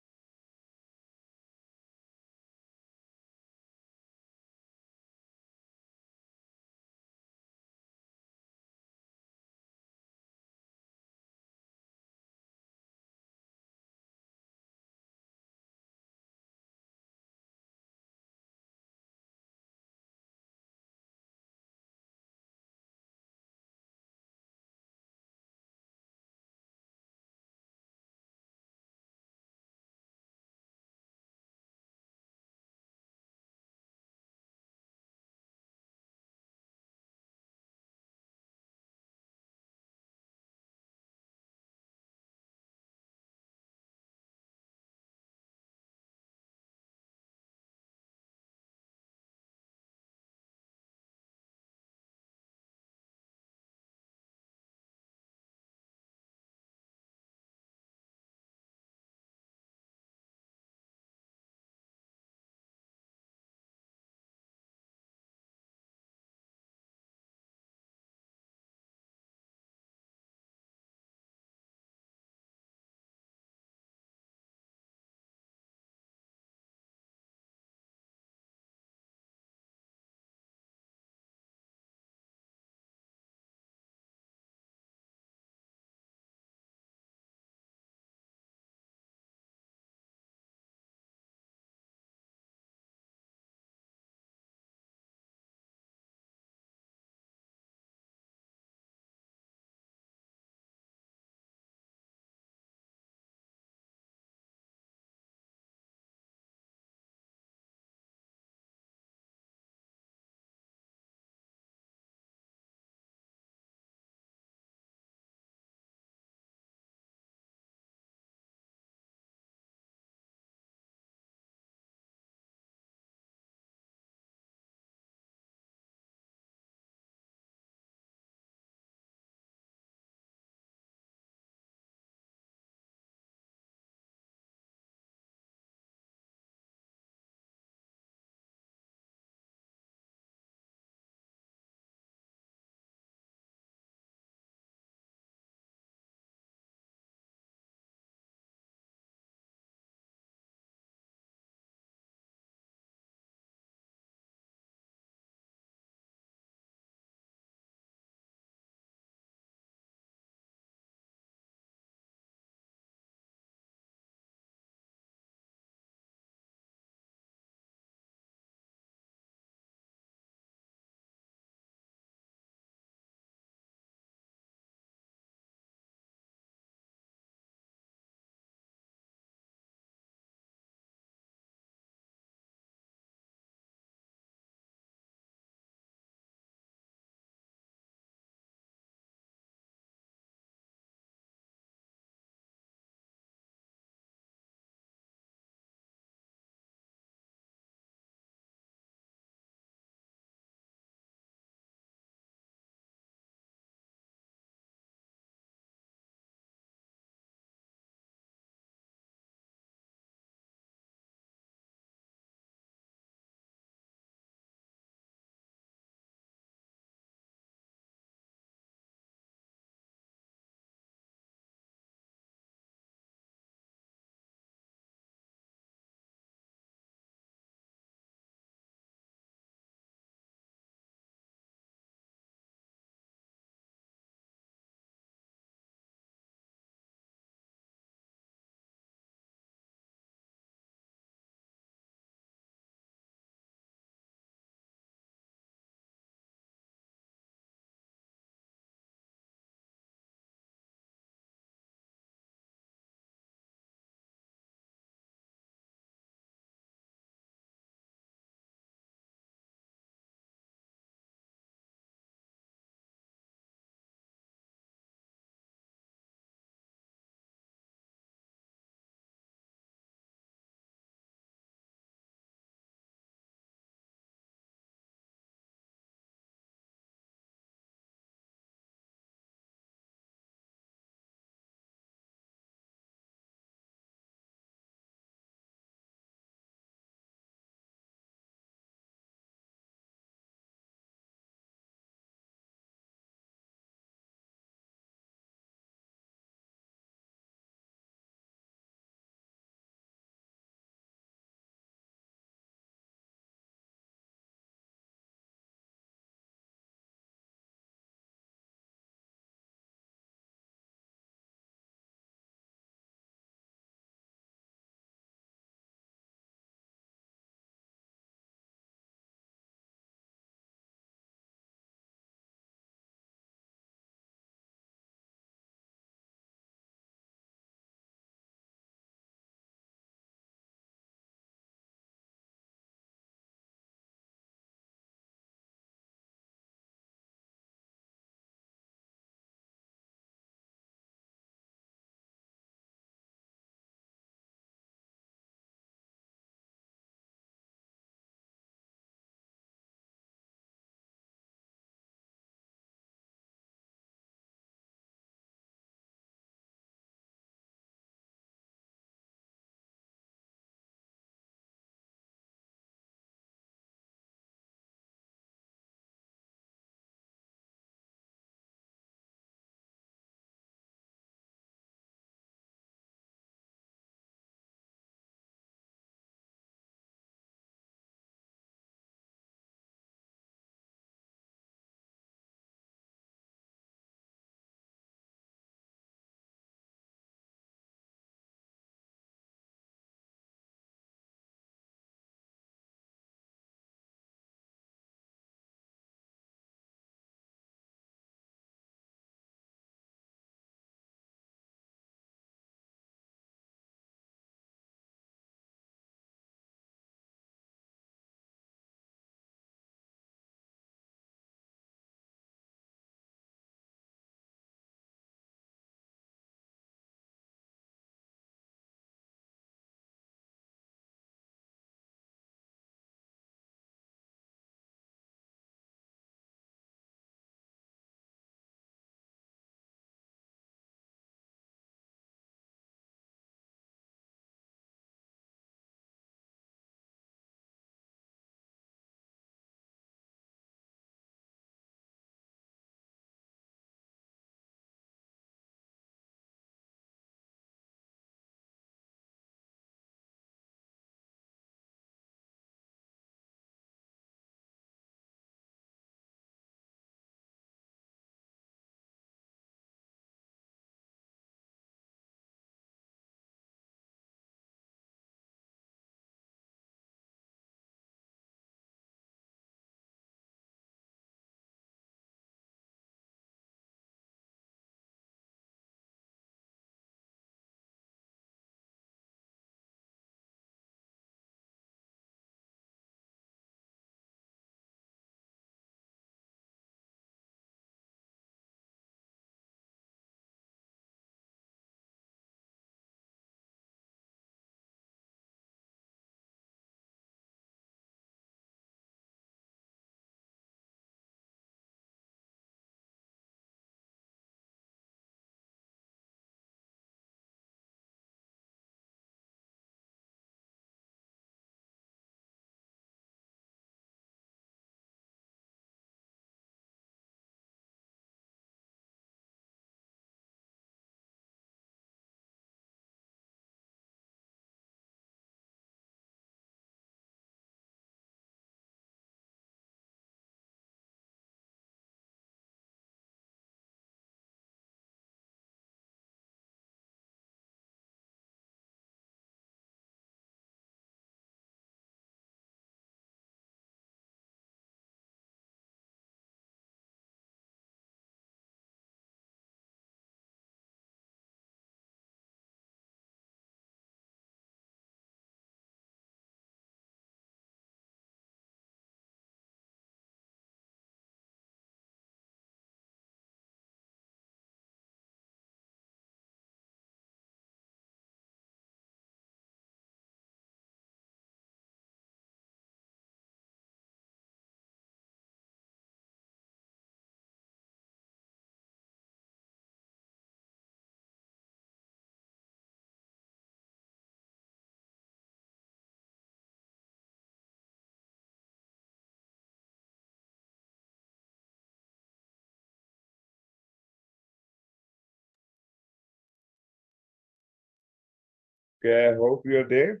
Okay, I hope you're there.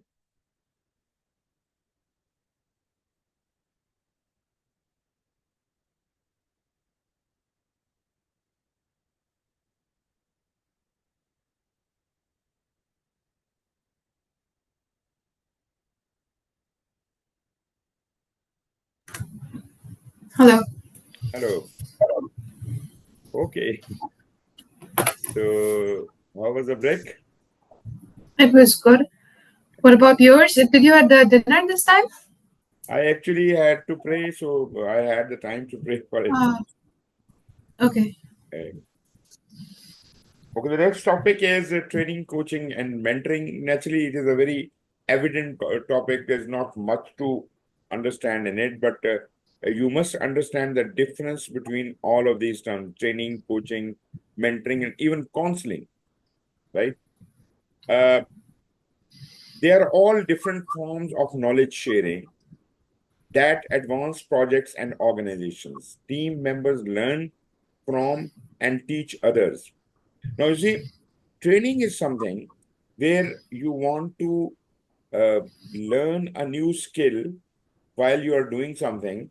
Hello. Hello. Okay. So, how was the break? It was good. What about yours? Did you have the dinner this time? I actually had to pray, so I had the time to pray for it. Okay. Okay, the next topic is training, coaching, and mentoring. Naturally, it is a very evident topic. There's not much to understand in it, but you must understand the difference between all of these terms: training, coaching, mentoring, and even counseling, right? Uh, they are all different forms of knowledge sharing that advance projects and organizations. Team members learn from and teach others. Now, you see, training is something where you want to uh, learn a new skill while you are doing something,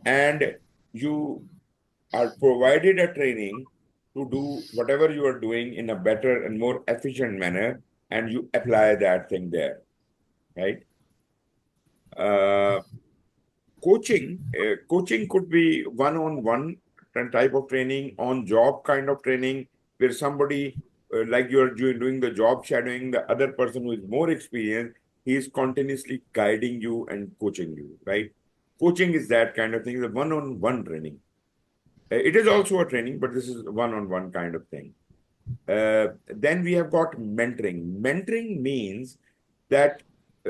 and you are provided a training to do whatever you are doing in a better and more efficient manner, and you apply that thing there, right? Uh, coaching could be one-on-one type of training, on-job kind of training, where somebody like you're doing the job shadowing, the other person who is more experienced, he is continuously guiding you and coaching you, right? Coaching is that kind of thing, the one-on-one training. It is also a training, but this is one-on-one kind of thing. Then we have got mentoring. Mentoring means that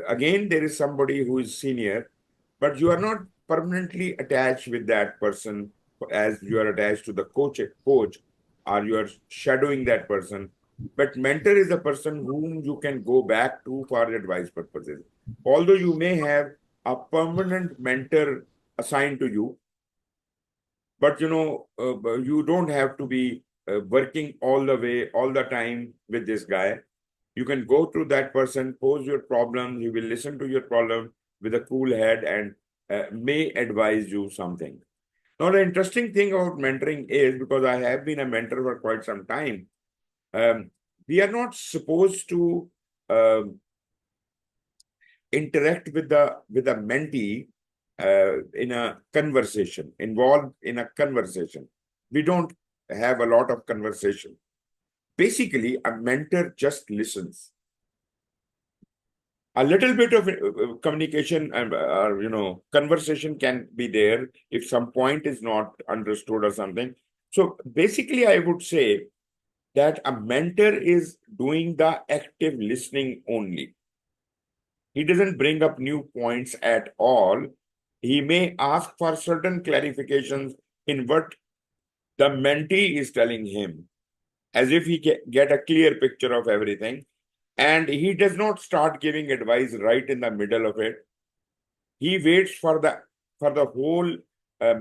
again there is somebody who is senior, but you are not permanently attached with that person as you are attached to the coach, or you are shadowing that person. But mentor is a person whom you can go back to for advice purposes. Although you may have a permanent mentor assigned to you, but you don't have to be working all the way all the time with this guy. You can go to that person, pose your problem, he will listen to your problem with a cool head, and may advise you something. Now, the interesting thing about mentoring is, because I have been a mentor for quite some time, um, we are not supposed to um interact with the mentee in a conversation, involved in a conversation. We don't have a lot of conversation. Basically, a mentor just listens. A little bit of communication and conversation can be there if some point is not understood or something. So basically, I would say that a mentor is doing the active listening only. He doesn't bring up new points at all. He may ask for certain clarifications in what the mentee is telling him, as if he get a clear picture of everything. And he does not start giving advice right in the middle of it. He waits for the whole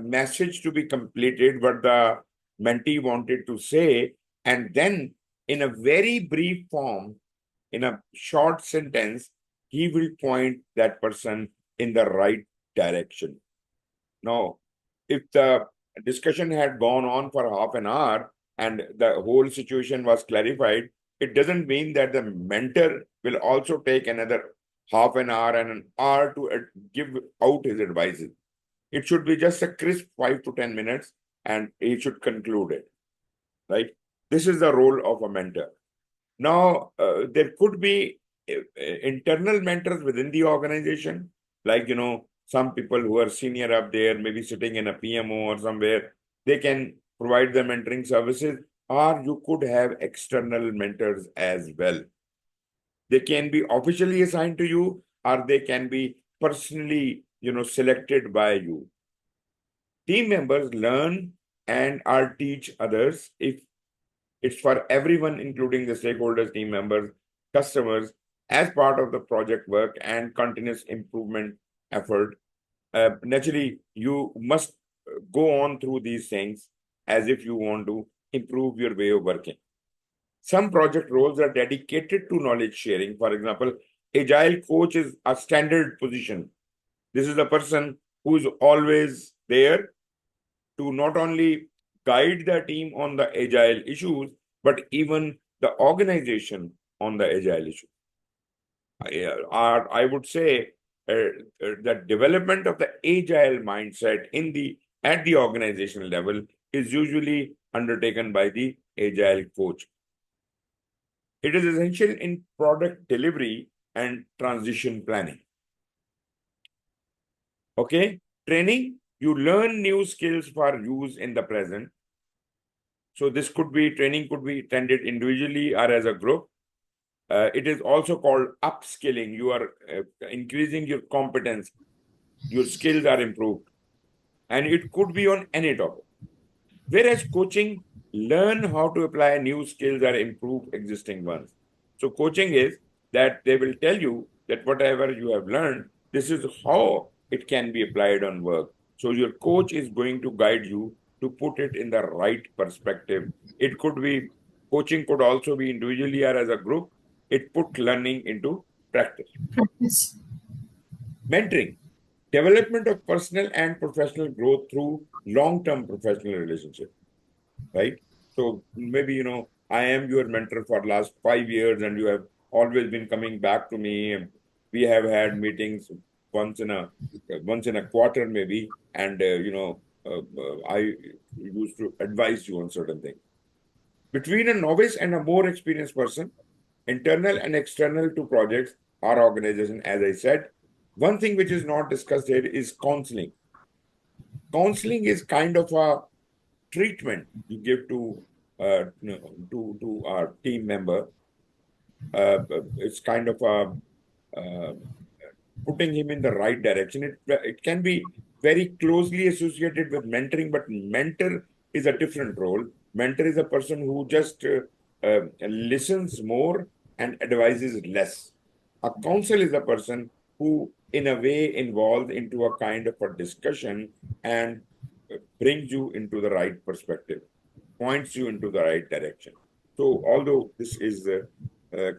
message to be completed, what the mentee wanted to say, and then in a very brief form, in a short sentence, he will point that person in the right direction. Now, if the discussion had gone on for half an hour and the whole situation was clarified, it doesn't mean that the mentor will also take another half an hour and an hour to give out his advices. It should be just a crisp 5 to 10 minutes, and he should conclude it, right? This is the role of a mentor. Now, there could be internal mentors within the organization, like, some people who are senior up there, maybe sitting in a PMO or somewhere, they can provide the mentoring services, or you could have external mentors as well. They can be officially assigned to you, or they can be personally, selected by you. Team members learn and are teach others. If it's for everyone, including the stakeholders, team members, customers, as part of the project work and continuous improvement effort. Naturally, you must go on through these things as if you want to improve your way of working. Some project roles are dedicated to knowledge sharing. For example, agile coach is a standard position. This is the person who is always there to not only guide the team on the agile issues, but even the organization on the agile issue. I would say the development of the agile mindset at the organizational level is usually undertaken by the agile coach. It is essential in product delivery and transition planning. Okay, training, you learn new skills for use in the present. So this could be training could be attended individually or as a group. It is also called upskilling. You are increasing your competence, your skills are improved, and it could be on any topic. Whereas coaching, learn how to apply new skills or improve existing ones. So coaching is that they will tell you that whatever you have learned, this is how it can be applied on work. So your coach is going to guide you to put it in the right perspective. It could be coaching could also be individually or as a group. It put learning into practice. Practice. Mentoring, development of personal and professional growth through long-term professional relationship, right? So maybe, I am your mentor for last 5 years and you have always been coming back to me. And we have had meetings once in a once in a quarter maybe, and I used to advise you on certain things. Between a novice and a more experienced person, internal and external to projects or organization, as I said, one thing which is not discussed here is counseling. Counseling is kind of a treatment you give to to our team member. It's kind of a putting him in the right direction. It can be very closely associated with mentoring, but mentor is a different role. Mentor is a person who just listens more and advises less. A counsel is a person who, in a way, involves into a kind of a discussion and brings you into the right perspective, points you into the right direction. So, although this is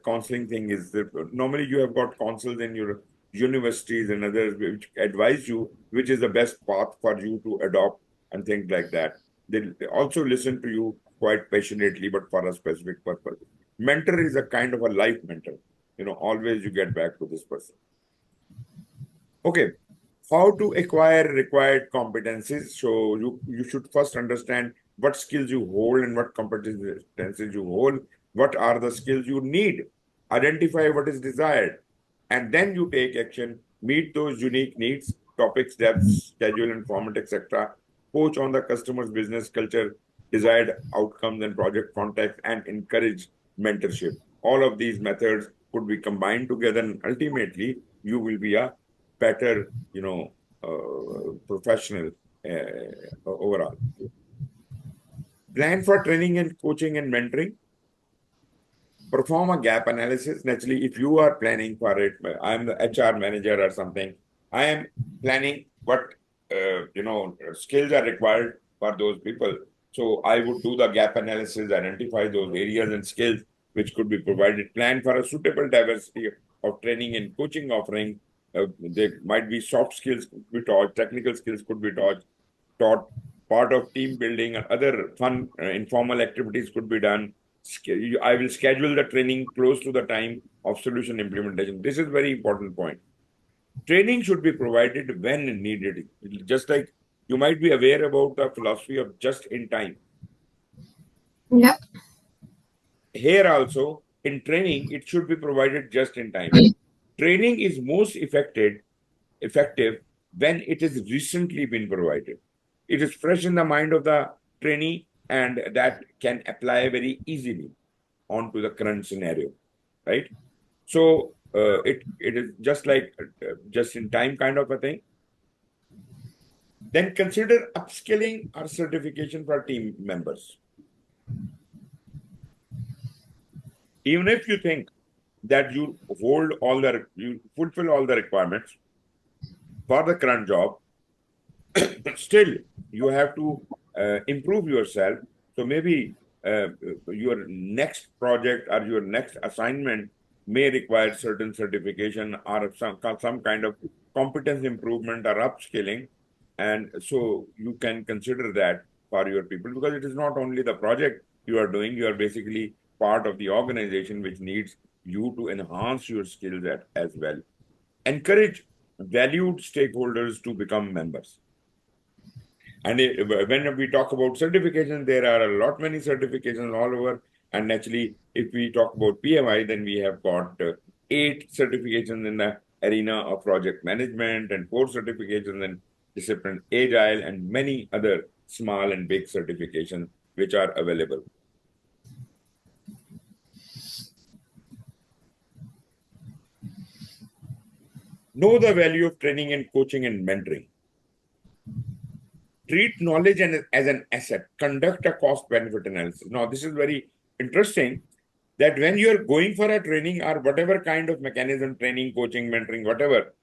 counseling thing is normally you have got counsels in your universities and others which advise you which is the best path for you to adopt and things like that. They also listen to you quite passionately, but for a specific purpose. Mentor is a kind of a life mentor. Always you get back to this person. Okay, how to acquire required competencies. So you should first understand what skills you hold and what competencies you hold. What are the skills you need? Identify what is desired, and then you take action. Meet those unique needs, topics, depths, schedule, and format, etc. Coach on the customer's business culture, desired outcomes, and project context, and encourage mentorship. All of these methods could be combined together, and ultimately you will be a better, professional overall. Plan for training and coaching and mentoring. Perform a gap analysis. Naturally, if you are planning for it, I'm the HR manager or something. I am planning what skills are required for those people. So I would do the gap analysis, identify those areas and skills which could be provided. Plan for a suitable diversity of training and coaching offering. There might be soft skills could be taught, technical skills could be taught. Part of team building and other fun informal activities could be done. I will schedule the training close to the time of solution implementation. This is very important point. Training should be provided when needed. Just like you might be aware about the philosophy of just in time. Yeah. Here also, in training, it should be provided just in time. Training is most effective when it has recently been provided. It is fresh in the mind of the trainee and that can apply very easily onto the current scenario, right? So it is just like just in time kind of a thing. Then consider upskilling or certification for team members. Even if you think that you fulfill all the requirements for the current job, still you have to improve yourself. So maybe your next project or your next assignment may require certain certification or some kind of competence improvement or upskilling. And so you can consider that for your people, because it is not only the project you are doing, you are basically part of the organization which needs you to enhance your skills as well. Encourage valued stakeholders to become members. And when we talk about certifications, there are a lot many certifications all over. And naturally, if we talk about PMI, then we have got 8 certifications in the arena of project management and 4 certifications in discipline agile and many other small and big certifications which are available. Know the value of training and coaching and mentoring. Treat knowledge as an asset. Conduct a cost benefit analysis. Now, this is very interesting that when you're going for a training or whatever kind of mechanism, training, coaching, mentoring, whatever,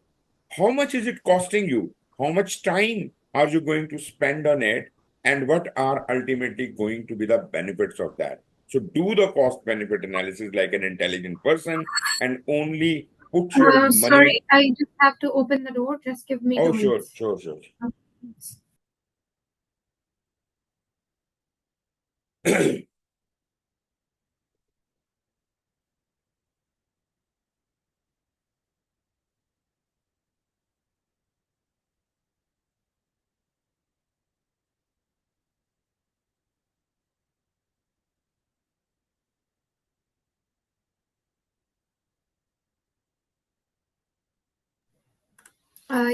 how much is it costing you? How much time are you going to spend on it? And what are ultimately going to be the benefits of that? So do the cost benefit analysis like an intelligent person and only put your money. Sorry, I just have to open the door. Just give me Oh, 2 minutes. sure.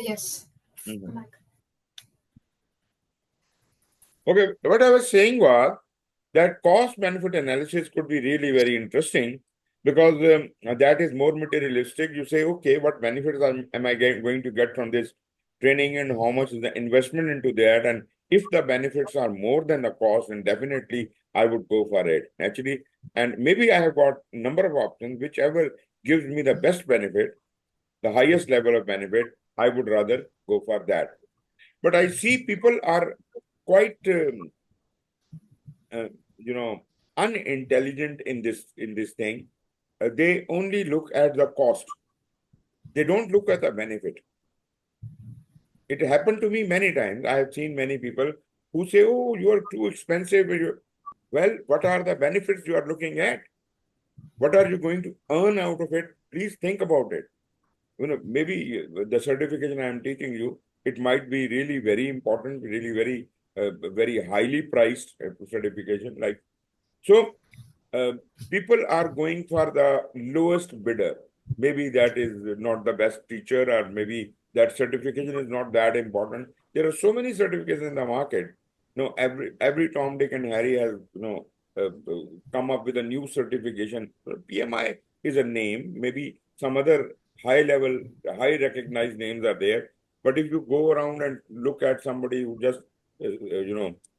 Yes. Mhm. Okay, what I was saying was that cost benefit analysis could be really very interesting because that is more materialistic. You say, okay, what benefits am I going to get from this training and how much is the investment into that? And if the benefits are more than the cost, then definitely I would go for it. Actually, and maybe I have got a number of options, whichever gives me the best benefit, the highest level of benefit, I would rather go for that. But I see people are quite uh, you know unintelligent in this thing. They only look at the cost. They don't look at the benefit. It happened to me many times. I have seen many people who say, oh, you are too expensive. Well, what are the benefits you are looking at? What are you going to earn out of it? Please think about it. Maybe the certification I am teaching you, it might be really very important, really very highly priced certification. Like, so uh, people are going for the lowest bidder. Maybe that is not the best teacher, or maybe that certification is not that important. There are so many certifications in the market. Every Tom, Dick, and Harry has come up with a new certification. PMI is a name. Maybe some other high level, high recognized names are there. But if you go around and look at somebody who just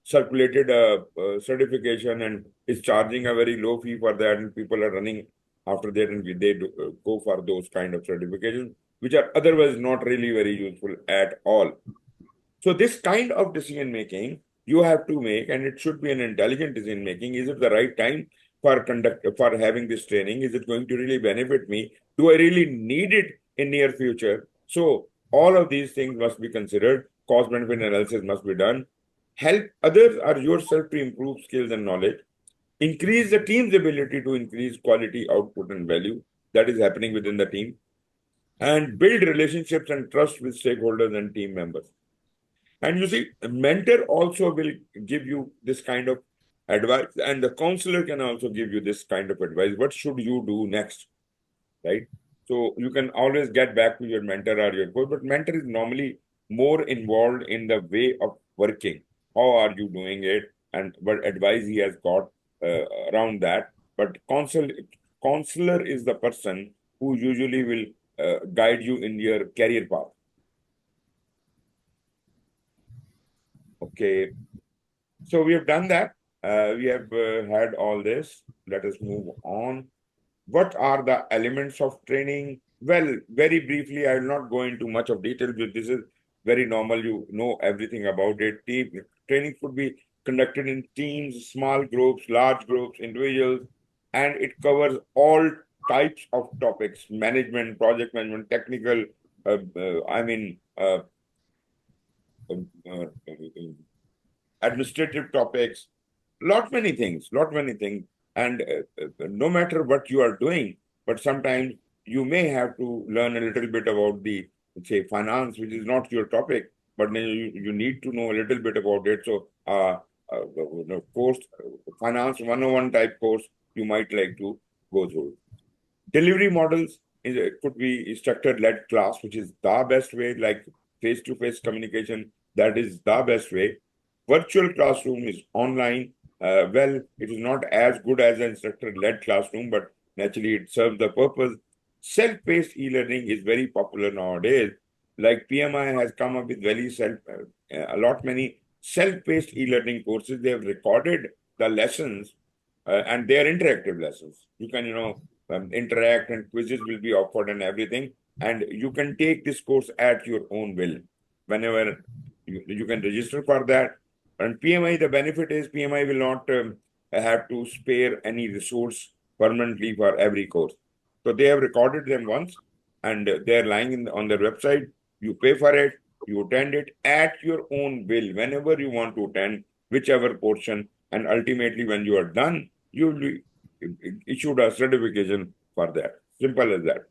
circulated a certification and is charging a very low fee for that, and people are running after that, and they go for those kind of certifications, which are otherwise not really very useful at all. So this kind of decision making you have to make, and it should be an intelligent decision making. Is it the right time for having this training? Is it going to really benefit me? Do I really need it in near future? So all of these things must be considered. Cost benefit analysis must be done. Help others or yourself to improve skills and knowledge. Increase the team's ability to increase quality, output, and value that is happening within the team. And build relationships and trust with stakeholders and team members. And you see, a mentor also will give you this kind of advice, and the counselor can also give you this kind of advice. What should you do next? Right? So you can always get back to your mentor or your coach, but mentor is normally more involved in the way of working. How are you doing it? And what advice he has got around that. But counselor is the person who usually will guide you in your career path. Okay. So we have done that. We have had all this. Let us move on. What are the elements of training? Well, very briefly, I will not go into much of detail because this is very normal. You know everything about it. Training could be conducted in teams, small groups, large groups, individuals, and it covers all types of topics: management, project management, technical, uh, uh, I mean, uh, uh, uh, administrative topics, lot many things. And no matter what you are doing, but sometimes you may have to learn a little bit about the, say, finance, which is not your topic, but then you need to know a little bit about it. So, course, finance 101 type course, you might like to go through. Delivery models could be instructor-led class, which is the best way, like face-to-face communication. That is the best way. Virtual classroom is online. Well, it is not as good as an instructor-led classroom, but naturally it serves the purpose. Self-paced e-learning is very popular nowadays. Like PMI has come up with a lot many self-paced e-learning courses. They have recorded the lessons, and they are interactive lessons. You can, interact, and quizzes will be offered and everything. And you can take this course at your own will. Whenever you can register for that. And PMI, the benefit is PMI will not have to spare any resource permanently for every course. So they have recorded them once, and they're lying on their website. You pay for it, you attend it at your own will, whenever you want to attend whichever portion. And ultimately, when you are done, you will be issued a certification for that. Simple as that.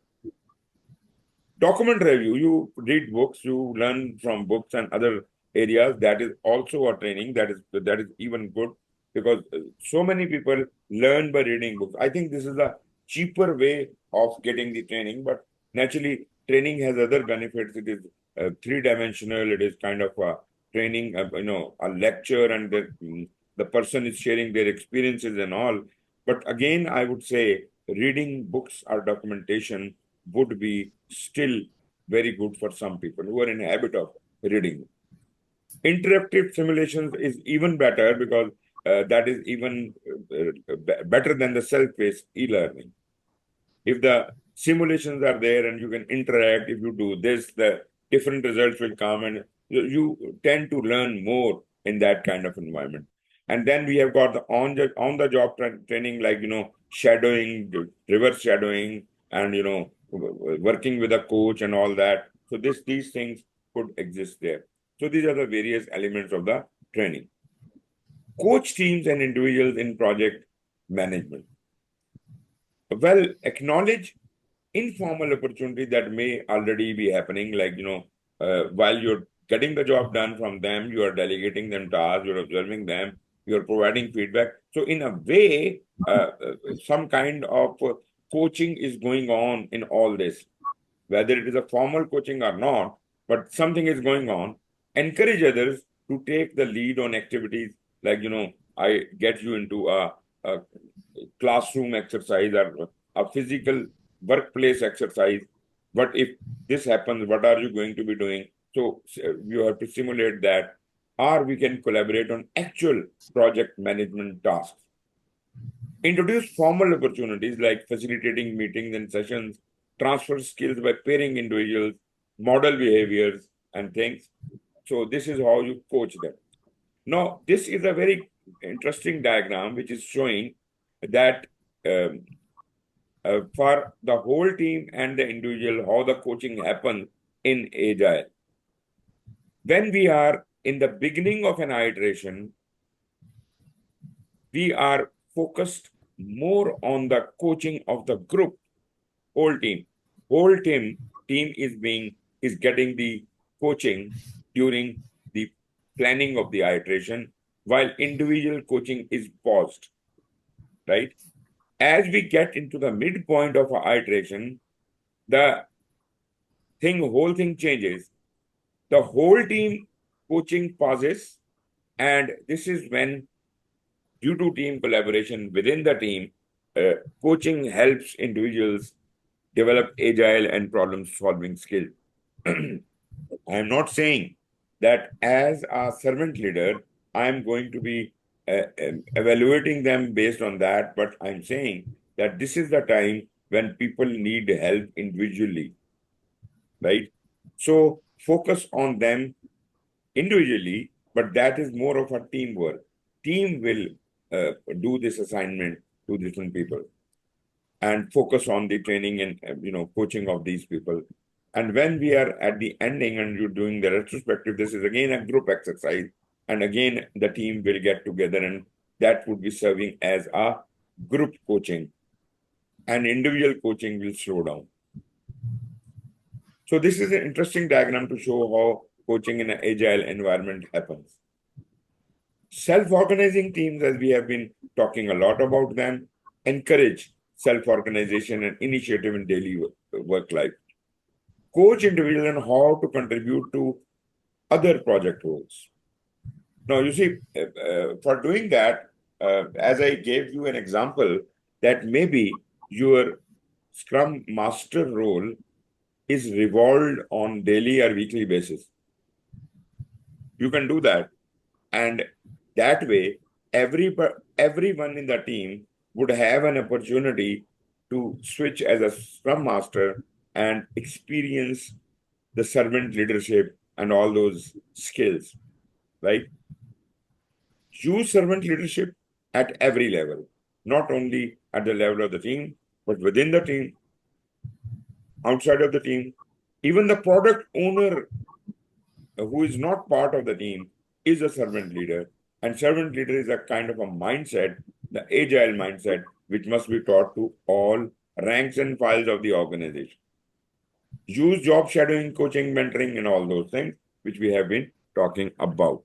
Document review, you read books, you learn from books and other areas. That is also a training that is even good, because so many people learn by reading books. I think this is a cheaper way of getting the training, but naturally training has other benefits. It is three-dimensional. It is kind of a training, a lecture, and the person is sharing their experiences and all. But again, I would say reading books or documentation would be still very good for some people who are in habit of reading. Interactive simulations is even better, because that is even better than the self-paced e-learning. If the simulations are there and you can interact, if you do this, the different results will come, and you tend to learn more in that kind of environment. And then we have got the on the job training, like shadowing, reverse shadowing, and working with a coach and all that. So these things could exist there. So these are the various elements of the training. Coach teams and individuals in project management. Well, acknowledge informal opportunity that may already be happening, like while you're getting the job done from them, you are delegating them tasks, you're observing them, you're providing feedback. So in a way, some kind of coaching is going on in all this, whether it is a formal coaching or not, but something is going on. Encourage others to take the lead on activities, like I get you into a classroom exercise or a physical workplace exercise. But if this happens, what are you going to be doing? So you have to simulate that, or we can collaborate on actual project management tasks. Introduce formal opportunities like facilitating meetings and sessions, transfer skills by pairing individuals, model behaviors and things. So this is how you coach them. Now, this is a very interesting diagram which is showing that um, for the whole team and the individual, how the coaching happens in Agile. When we are in the beginning of an iteration, we are focused more on the coaching of the group, whole team. Whole team is getting the coaching during the planning of the iteration, while individual coaching is paused, right? As we get into the midpoint of our iteration, the whole thing changes. The whole team coaching pauses, and this is when, due to team collaboration within the team, coaching helps individuals develop agile and problem-solving skills. I am not saying that as a servant leader, I am going to be evaluating them based on that, but I'm saying that this is the time when people need help individually, right? So focus on them individually, but that is more of a teamwork. team will do this assignment to different people and focus on the training and coaching of these people. And when we are at the ending and you're doing the retrospective, this is again a group exercise. And again, the team will get together and that would be serving as a group coaching. And individual coaching will slow down. So this is an interesting diagram to show how coaching in an agile environment happens. Self-organizing teams, as we have been talking a lot about them, encourage self-organization and initiative in daily work life. Coach individuals on how to contribute to other project roles. Now, you see, for doing that, as I gave you an example, that maybe your Scrum Master role is revolved on daily or weekly basis. You can do that. And that way, everyone in the team would have an opportunity to switch as a Scrum Master and experience the servant leadership and all those skills, right? Use servant leadership at every level, not only at the level of the team, but within the team, outside of the team. Even the product owner who is not part of the team is a servant leader. And servant leader is a kind of a mindset, the agile mindset, which must be taught to all ranks and files of the organization. Use job shadowing, coaching, mentoring, and all those things, which we have been talking about.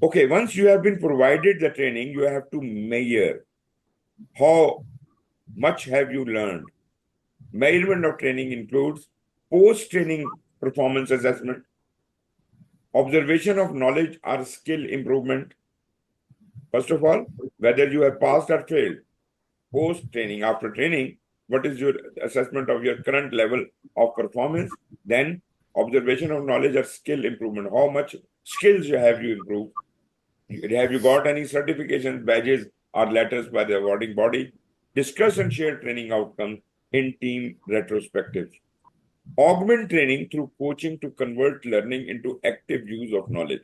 Okay, once you have been provided the training, you have to measure how much have you learned. Measurement of training includes post-training performance assessment, observation of knowledge or skill improvement. First of all, whether you have passed or failed. Post-training, after training, what is your assessment of your current level of performance? Then observation of knowledge or skill improvement. How much skills have you improved? Have you got any certifications, badges, or letters by the awarding body? Discuss and share training outcomes in team retrospectives. Augment training through coaching to convert learning into active use of knowledge.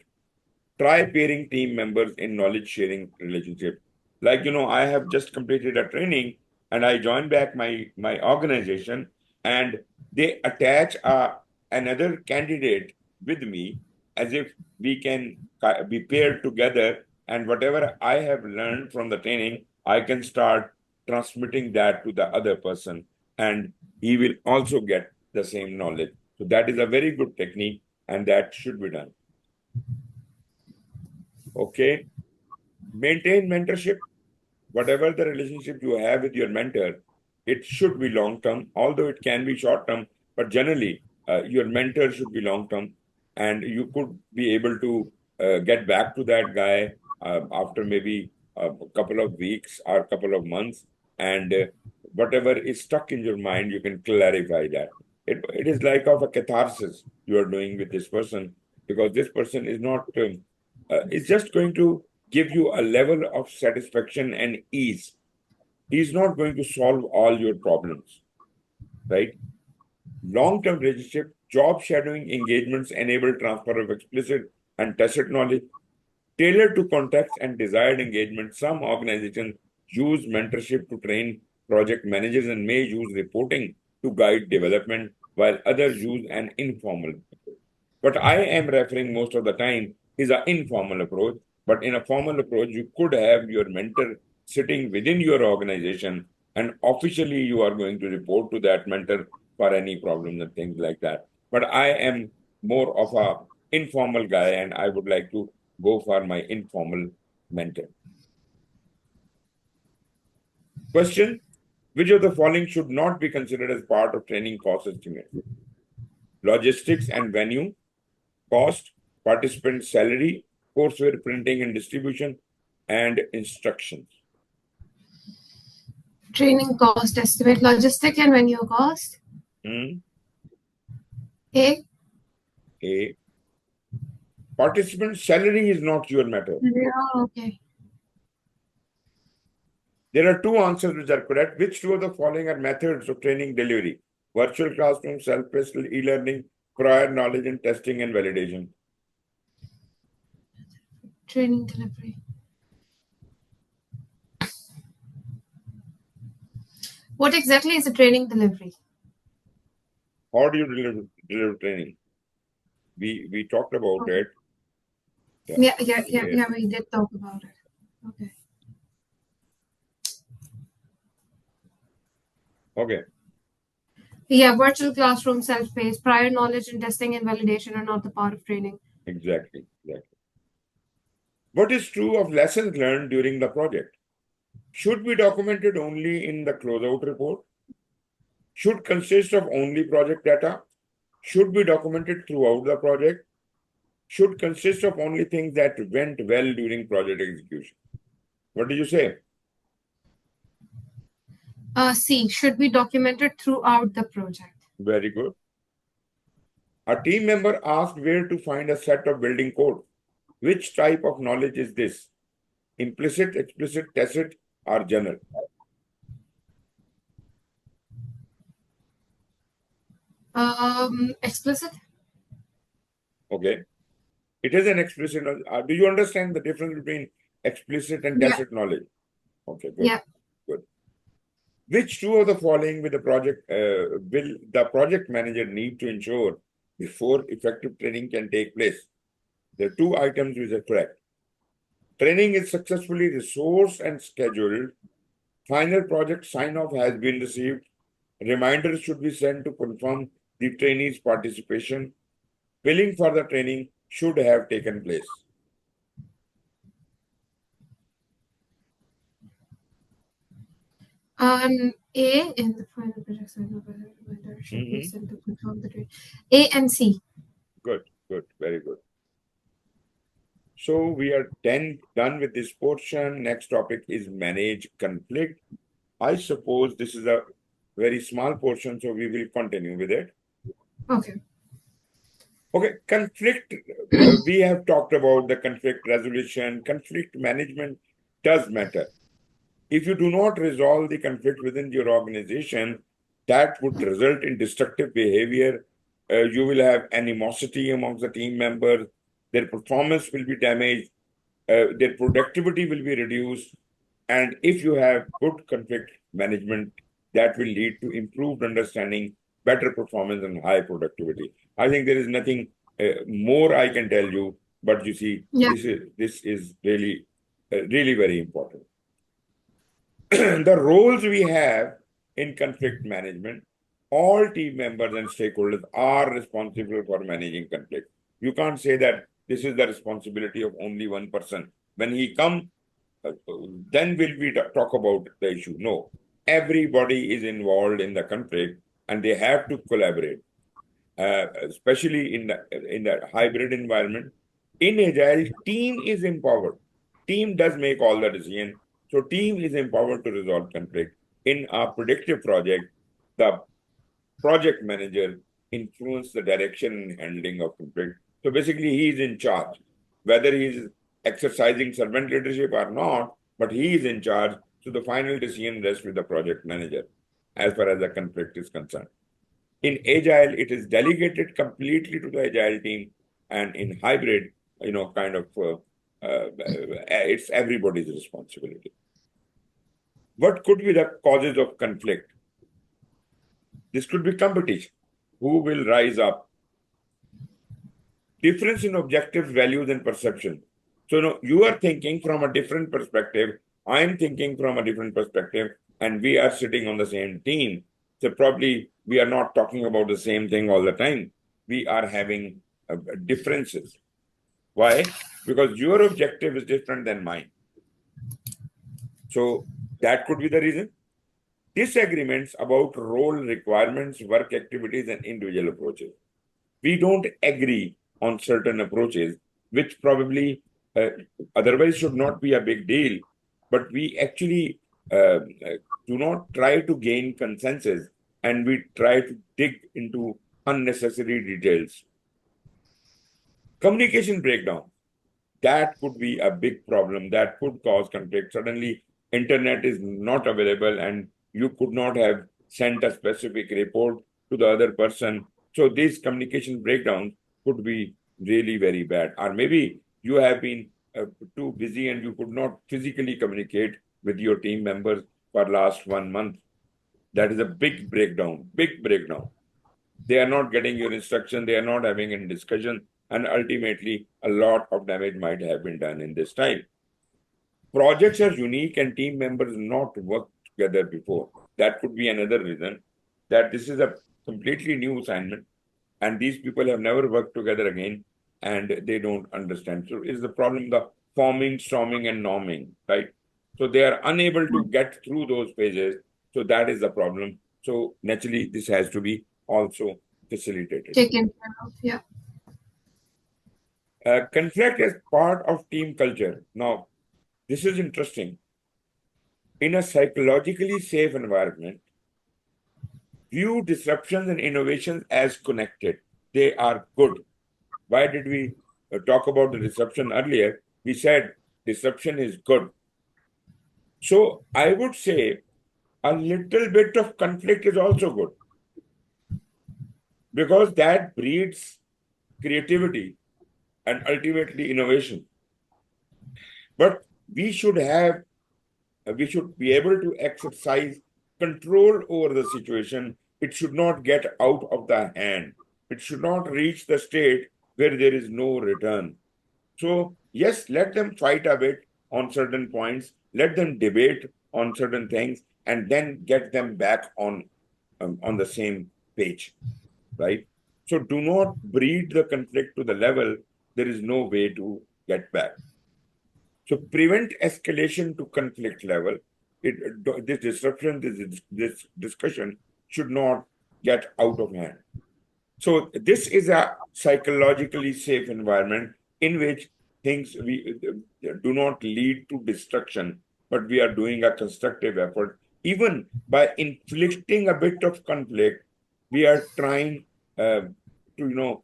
Try pairing team members in knowledge sharing relationship. Like, I have just completed a training and I joined back my organization and they attach another candidate with me as if we can be paired together, and whatever I have learned from the training, I can start transmitting that to the other person and he will also get the same knowledge. So that is a very good technique and that should be done. Okay. Maintain mentorship. Whatever the relationship you have with your mentor, it should be long-term, although it can be short-term, but generally your mentor should be long-term and you could be able to get back to that guy after maybe a couple of weeks or a couple of months, and whatever is stuck in your mind, you can clarify that. It is like of a catharsis you are doing with this person, because this person is not, it's just going to give you a level of satisfaction and ease. He's not going to solve all your problems, right? Long-term relationship, job shadowing engagements enable transfer of explicit and tacit knowledge. Tailored to context and desired engagement, some organizations use mentorship to train project managers and may use reporting to guide development, while others use an informal approach. What I am referring most of the time is an informal approach. But in a formal approach, you could have your mentor sitting within your organization and officially you are going to report to that mentor for any problems and things like that. But I am more of a informal guy and I would like to go for my informal mentor. Question: which of the following should not be considered as part of training cost estimate? Logistics and venue, cost, participant salary, courseware printing and distribution, and instructions. Training cost estimate, logistic and venue cost. A. Participant salary is not your matter. Yeah, okay. There are two answers which are correct. Which two of the following are methods of training delivery? Virtual classroom, self-paced e-learning, prior knowledge and testing and validation. Training delivery. What exactly is a training delivery? How do you deliver training? We talked about Okay. it. Yeah. Yeah, we did talk about it. Okay. Okay. Yeah, virtual classroom, self-paced, prior knowledge and testing and validation are not the part of training. Exactly. Exactly. What is true of lessons learned during the project? Should be documented only in the closeout report? Should consist of only project data? Should be documented throughout the project? Should consist of only things that went well during project execution? What did you say? C, should be documented throughout the project. Very good. A team member asked where to find a set of building code. Which type of knowledge is this? Implicit, explicit, tacit, or general? Explicit? Okay. It is an explicit. Do you understand the difference between explicit and Yeah. tacit knowledge? Okay, good. Yeah. Good. Which two of the following will the project manager need to ensure before effective training can take place? There are two items which are correct. Training is successfully resourced and scheduled. Final project sign-off has been received. Reminders should be sent to confirm the trainee's participation. Billing for the training should have taken place. A in the final project sign-off reminder should be Mhm. sent to confirm the training. A and C. Good, good, very good. So we are done with this portion. Next topic is manage conflict. I suppose this is a very small portion, so we will continue with it. Okay. Okay, conflict. We have talked about the conflict resolution. Conflict management does matter. If you do not resolve the conflict within your organization, that would result in destructive behavior. You will have animosity amongst the team members. Their performance will be damaged. Their productivity will be reduced. And if you have good conflict management, that will lead to improved understanding, better performance, and high productivity. I think there is nothing more I can tell you, but you see, Yeah. this is really very important. The roles we have in conflict management, all team members and stakeholders are responsible for managing conflict. You can't say that this is the responsibility of only one person. When he comes, then will we talk about the issue? No, everybody is involved in the conflict and they have to collaborate, especially in the hybrid environment. In agile, team is empowered. Team does make all the decision. So team is empowered to resolve conflict. In a predictive project, the project manager influence the direction and handling of conflict. So basically, he is in charge, whether he is exercising servant leadership or not, but he is in charge. So the final decision rests with the project manager as far as the conflict is concerned. In agile, it is delegated completely to the agile team, and in hybrid, it's everybody's responsibility. What could be the causes of conflict? This could be competition. Who will rise up? Difference in objectives, values, and perception. So, no, you are thinking from a different perspective. I'm thinking from a different perspective, and we are sitting on the same team. So, probably we are not talking about the same thing all the time. We are having differences. Why? Because your objective is different than mine. So, that could be the reason. Disagreements about role requirements, work activities, and individual approaches. We don't agree on certain approaches, which probably otherwise should not be a big deal, but we actually do not try to gain consensus and we try to dig into unnecessary details. Communication breakdown. That could be a big problem. That could cause conflict. Suddenly, internet is not available and you could not have sent a specific report to the other person. So these communication breakdowns could be really very bad. Or maybe you have been too busy and you could not physically communicate with your team members for last 1 month. That is a big breakdown, big breakdown. They are not getting your instruction, they are not having a discussion, and ultimately a lot of damage might have been done in this time. Projects are unique and team members not worked together before. That could be another reason that this is a completely new assignment and these people have never worked together again and they don't understand. So is the problem the forming, storming, and norming, right? So they are unable to get through those phases. So that is the problem. So naturally, this has to be also facilitated. Taken care of. Yeah. Conflict is part of team culture. Now, this is interesting. In a psychologically safe environment, view disruptions and innovations as connected. They are good. Why did we talk about the disruption earlier? We said disruption is good. So I would say a little bit of conflict is also good because that breeds creativity and ultimately innovation. But we should have, we should be able to exercise control over the situation. It should not get out of the hand. It should not reach the state where there is no return. So, yes, let them fight a bit on certain points, let them debate on certain things, and then get them back on the same page, right? So, do not breed the conflict to the level there is no way to get back. So, prevent escalation to conflict level. This disruption, this discussion should not get out of hand. So this is a psychologically safe environment in which things we do not lead to destruction, but we are doing a constructive effort. Even by inflicting a bit of conflict, we are trying to,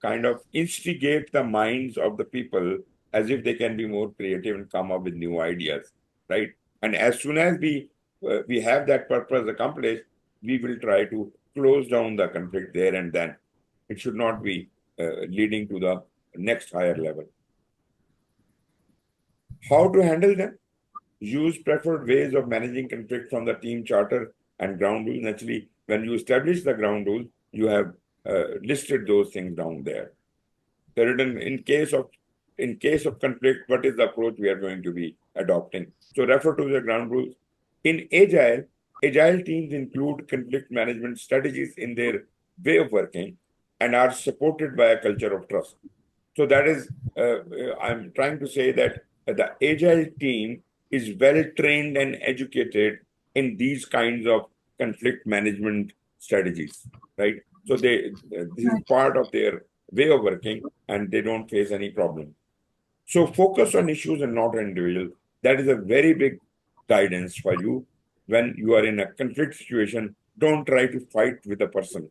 kind of instigate the minds of the people as if they can be more creative and come up with new ideas, right? And as soon as we have that purpose accomplished, we will try to close down the conflict there and then. It should not be leading to the next higher level. How to handle them? Use preferred ways of managing conflict from the team charter and ground rules. Naturally, when you establish the ground rules, you have listed those things down there. The written in case of conflict, what is the approach we are going to be adopting? So refer to the ground rules. In agile teams include conflict management strategies in their way of working and are supported by a culture of trust. So that is, I'm trying to say that the agile team is well trained and educated in these kinds of conflict management strategies, right? So this is part of their way of working and they don't face any problem. So focus on issues and not on individual. That is a very big guidance for you. When you are in a conflict situation, don't try to fight with the person.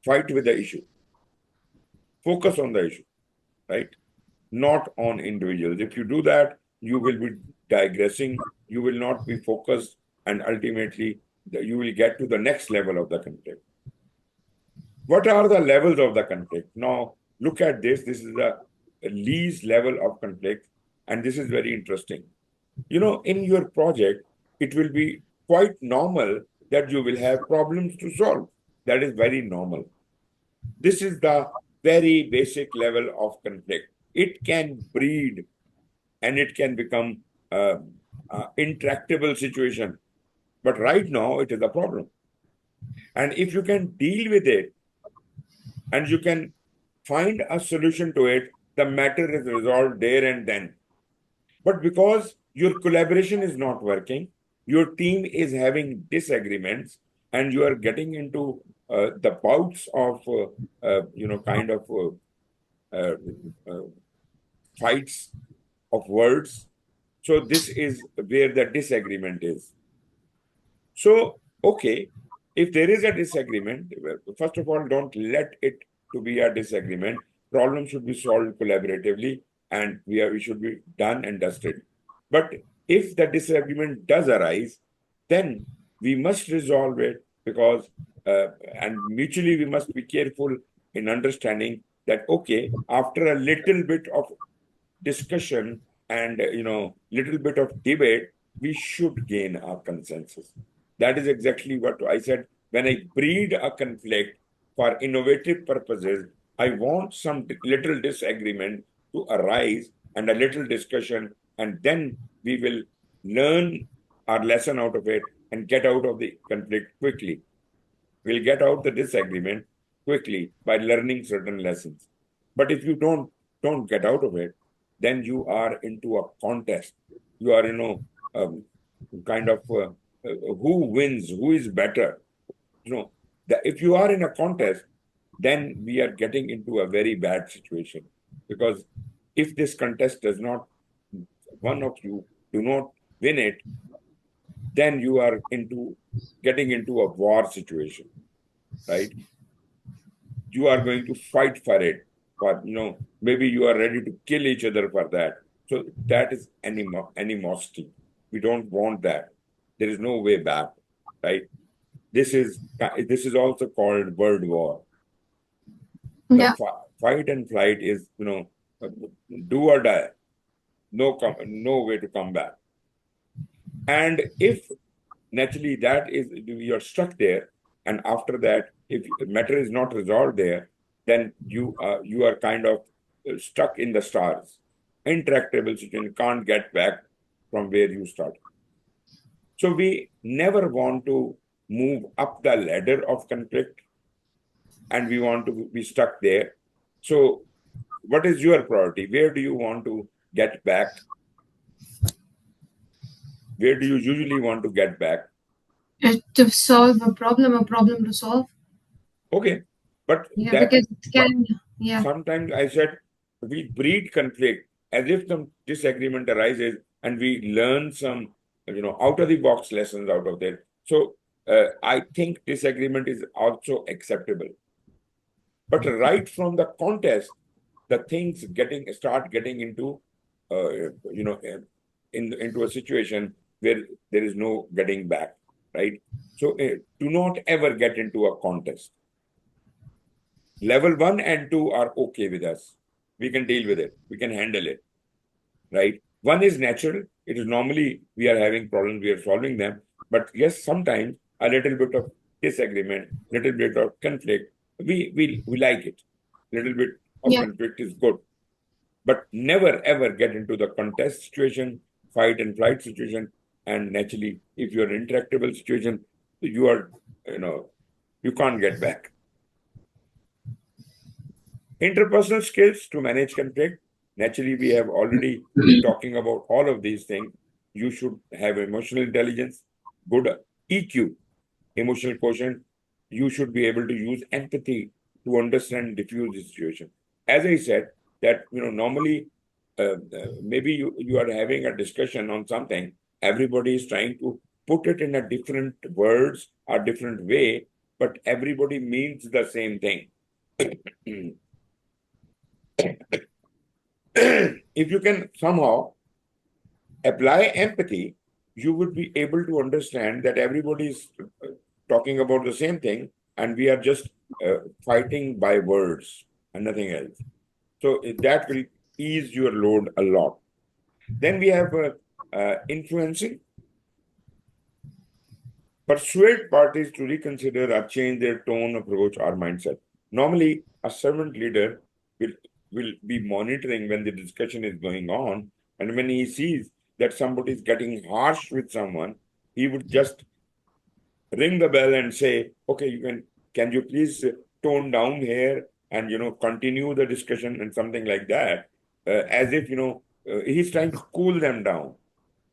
Fight with the issue. Focus on the issue, right? Not on individuals. If you do that, you will be digressing, you will not be focused, and ultimately you will get to the next level of the conflict. What are the levels of the conflict? Now, look at this. This is the least level of conflict, and this is very interesting. In your project, it will be quite normal that you will have problems to solve. That is very normal. This is the very basic level of conflict. It can breed and it can become intractable situation. But right now, it is a problem. And if you can deal with it and you can find a solution to it, the matter is resolved there and then. But because your collaboration is not working, your team is having disagreements, and you are getting into the bouts of, kind of uh, uh, fights of words. So this is where the disagreement is. So, okay, if there is a disagreement, first of all, don't let it to be a disagreement. Problem should be solved collaboratively, and we should be done and dusted. But if the disagreement does arise, then we must resolve it because, and mutually we must be careful in understanding that, okay, after a little bit of discussion and little bit of debate, we should gain our consensus. That is exactly what I said. When I breed a conflict for innovative purposes, I want some little disagreement to arise and a little discussion, and then we will learn our lesson out of it and get out of the conflict quickly. We'll get out the disagreement quickly by learning certain lessons. But if you don't get out of it, then you are into a contest. You are, kind of who wins, who is better. If you are in a contest, then we are getting into a very bad situation, because if this contest does not, one of you do not win it, then you are getting into a war situation, right? You are going to fight for it, for maybe you are ready to kill each other for that. So that is animosity. We don't want that. There is no way back, right? This is also called world war. The Yeah. fight and flight is do or die. No way to come back. And if naturally that is, you're stuck there, and after that, if the matter is not resolved there, then you are kind of stuck in the stars, intractable situation, can't get back from where you started. So we never want to move up the ladder of conflict, and we want to be stuck there. So what is your priority? Where do you want to get back? Where do you usually want to get back? To solve a problem to solve. Okay, but Yeah, that because it can, yeah. sometimes I said we breed conflict as if some disagreement arises and we learn some, out of the box lessons out of there. So I think disagreement is also acceptable. But right from the contest, the things start getting into, into a situation where there is no getting back, right? So do not ever get into a contest. Level 1 and 2 are okay with us. We can deal with it. We can handle it, right? 1 is natural. It is normally we are having problems, we are solving them. But yes, sometimes a little bit of disagreement, little bit of conflict, we like it. Little bit of Yeah. conflict is good. But never ever get into the contest situation, fight and flight situation. And naturally, if you're in intractable situation, you are, you can't get back. Interpersonal skills to manage conflict. Naturally, we have already been talking about all of these things. You should have emotional intelligence, good EQ, emotional quotient. You should be able to use empathy to understand and diffuse the situation. As I said, that normally maybe you are having a discussion on something. Everybody is trying to put it in a different words or different way, but everybody means the same thing. If you can somehow apply empathy, you would be able to understand that everybody is talking about the same thing, and we are just fighting by words and nothing else. So that will ease your load a lot. Then we have influencing. Persuade parties to reconsider or change their tone, approach, or mindset. Normally, a servant leader will be monitoring when the discussion is going on, and when he sees that somebody is getting harsh with someone, he would just ring the bell and say, "Okay, can you please tone down here and continue the discussion," and something like that, as if he's trying to cool them down,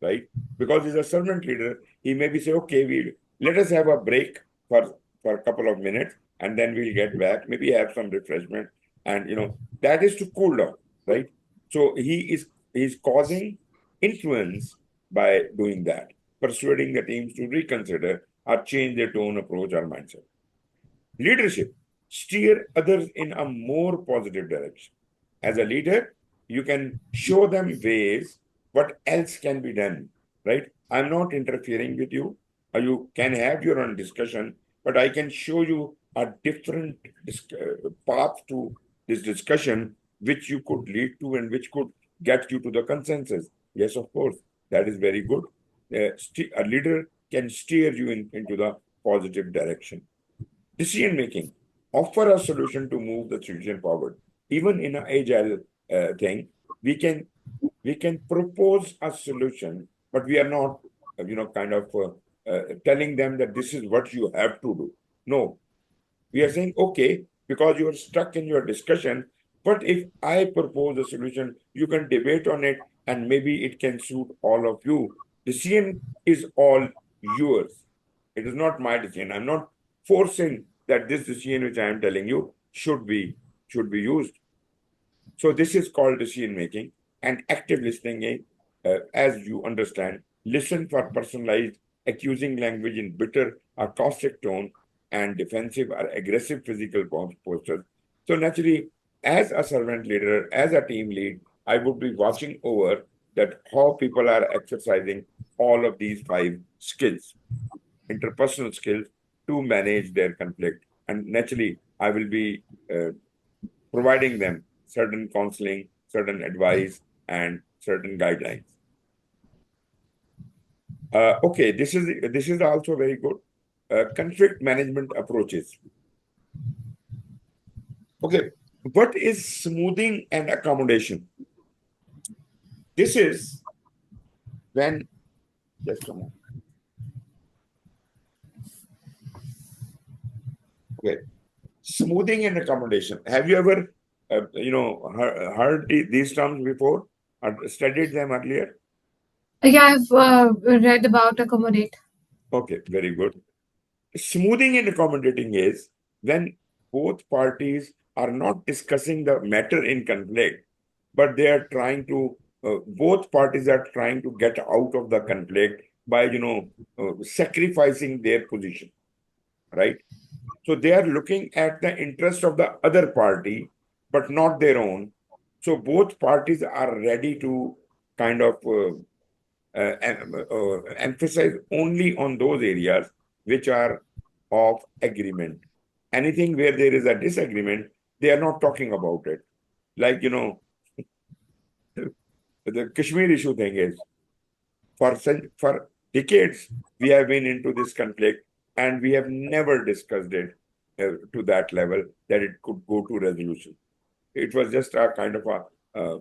right? Because he's a servant leader, he maybe say, "Okay, let us have a break for a couple of minutes, and then we'll get back. Maybe have some refreshment," and that is to cool down, right? So he's causing influence by doing that, persuading the teams to reconsider or change their tone, approach, or mindset. Leadership, steer others in a more positive direction. As a leader, you can show them ways what else can be done, right? I'm not interfering with you. You can have your own discussion, but I can show you a different path to this discussion, which you could lead to and which could get you to the consensus. Yes, of course, that is very good. A leader can steer you into the positive direction. Decision making, offer a solution to move the situation forward. Even in an agile thing, we can propose a solution, but we are not, kind of telling them that this is what you have to do. No, we are saying, okay, because you are stuck in your discussion, but if I propose a solution, you can debate on it and maybe it can suit all of you. Decision is all yours. It is not my decision. I'm not forcing that this decision which I am telling you should be used. So this is called decision making. And active listening, as you understand, listen for personalized, accusing language in bitter or caustic tone and defensive or aggressive physical postures. So naturally, as a servant leader, as a team lead, I would be watching over that how people are exercising all of these five skills, interpersonal skills, to manage their conflict. And naturally, I will be providing them certain counseling, certain advice, and certain guidelines. Okay, this is also very good. Conflict management approaches. Okay, what is smoothing and accommodation? This is when, just a moment. Okay, smoothing and accommodation. Have you ever, heard these terms before or studied them earlier? Yeah, I've read about accommodate. Okay, very good. Smoothing and accommodating is when both parties are not discussing the matter in conflict, but they are trying to, both parties are trying to get out of the conflict by, sacrificing their position, right? So they are looking at the interest of the other party, but not their own. So both parties are ready to kind of emphasize only on those areas which are of agreement. Anything where there is a disagreement, they are not talking about it. Like, the Kashmir issue thing is, for decades, we have been into this conflict and we have never discussed it to that level that it could go to resolution. It was just a kind of a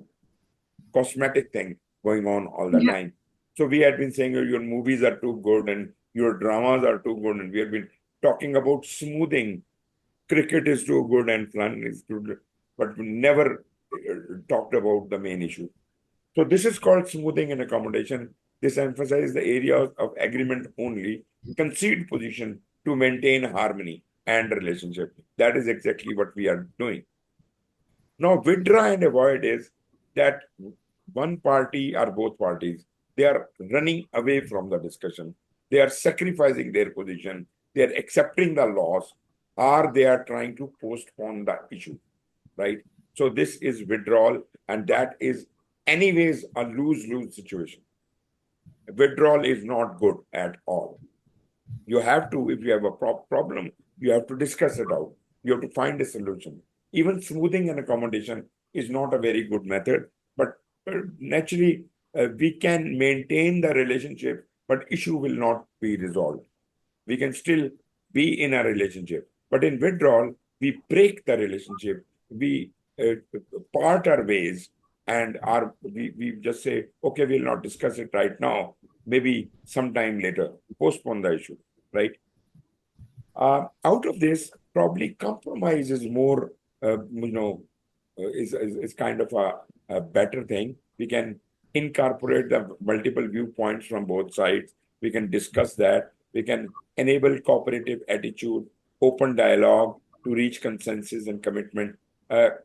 cosmetic thing going on all the Yeah. time. So we had been saying, "Oh, your movies are too good and your dramas are too good," and we have been talking about smoothing. Cricket is too good and fun is too good, but we never talked about the main issue. So this is called smoothing and accommodation. This emphasizes the areas of agreement only, concede position to maintain harmony and relationship. That is exactly what we are doing. Now, withdraw and avoid is that one party or both parties, they are running away from the discussion. They are sacrificing their position. They are accepting the loss, or they are trying to postpone the issue, right? So this is withdrawal, and that is anyways a lose-lose situation. Withdrawal is not good at all. You have to, if you have a problem, you have to discuss it out. You have to find a solution. Even smoothing and accommodation is not a very good method, but naturally, we can maintain the relationship, but issue will not be resolved. We can still be in a relationship, but in withdrawal, we break the relationship. We part our ways, and we just say, okay, we'll not discuss it right now. Maybe sometime later, postpone the issue, right? Out of this, probably compromise is more, is kind of a better thing. We can incorporate the multiple viewpoints from both sides. We can discuss that. We can enable cooperative attitude, open dialogue to reach consensus and commitment.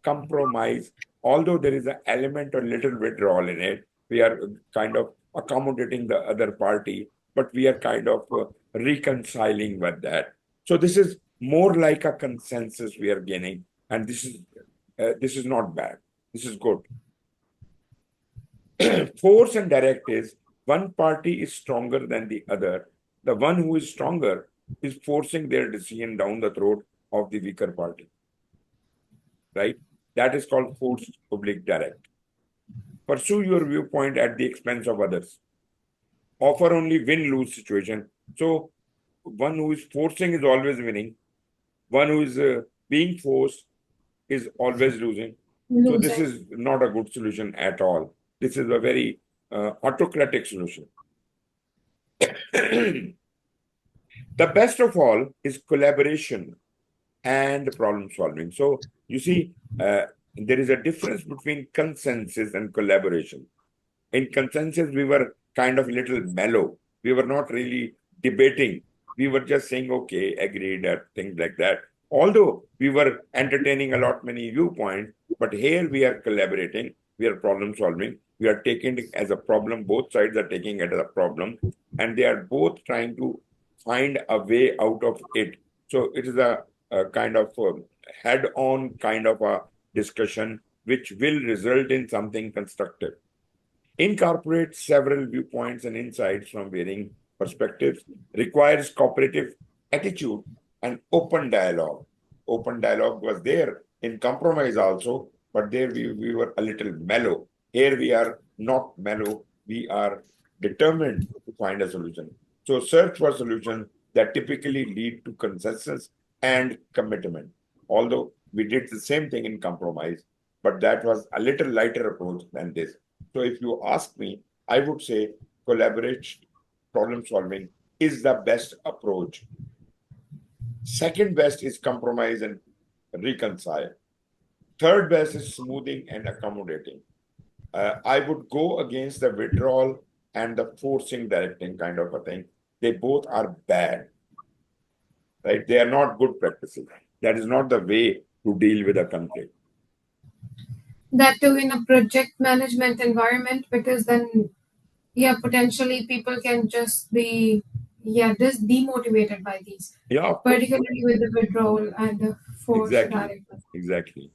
Compromise, although there is an element of little withdrawal in it, we are kind of accommodating the other party, but we are kind of reconciling with that. So this is more like a consensus we are gaining, and this is not bad. This is good. Force and direct is one party is stronger than the other. The one who is stronger is forcing their decision down the throat of the weaker party, right? That is called forced public direct. Pursue your viewpoint at the expense of others. Offer only win-lose situation. So one who is forcing is always winning. One who is being forced is always losing. So this Losing. is not a good solution at all. This is a very autocratic solution. The best of all is collaboration and problem solving. So you see, there is a difference between consensus and collaboration. In consensus, we were kind of little mellow. We were not really debating. We were just saying, okay, agreed, things like that. Although we were entertaining a lot many viewpoints, but here we are collaborating, we are problem solving, we are taking it as a problem, both sides are taking it as a problem, and they are both trying to find a way out of it. So it is a kind of head-on kind of a discussion which will result in something constructive. Incorporate several viewpoints and insights from varying perspectives, requires cooperative attitude and open dialogue. Open dialogue was there in compromise also, but there we were a little mellow. Here we are not mellow, we are determined to find a solution. So search for solutions that typically lead to consensus and commitment. Although we did the same thing in compromise, but that was a little lighter approach than this. So if you ask me, I would say collaboration, problem solving is the best approach. Second best is compromise and reconcile. Third best is smoothing and accommodating. I would go against the withdrawal and the forcing directing kind of a thing. They both are bad, right? They are not good practices. That is not the way to deal with a conflict. That too in a project management environment, because then, yeah, potentially people can just be, just demotivated by these, Yeah, of course. particularly with the withdrawal and the forced Exactly. directness. Exactly.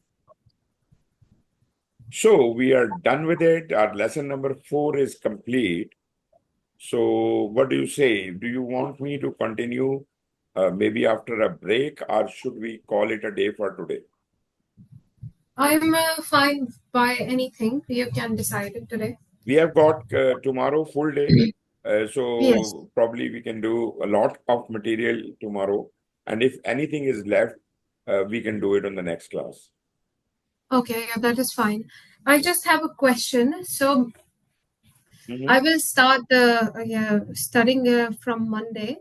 So we are done with it. Our lesson number 4 is complete. So what do you say? Do you want me to continue maybe after a break, or should we call it a day for today? I'm fine by anything. You can decide it today. We have got tomorrow full day. Yes. So probably we can do a lot of material tomorrow. And if anything is left, we can do it on the next class. Okay, yeah, that is fine. I just have a question. So Mhm. I will start studying from Monday.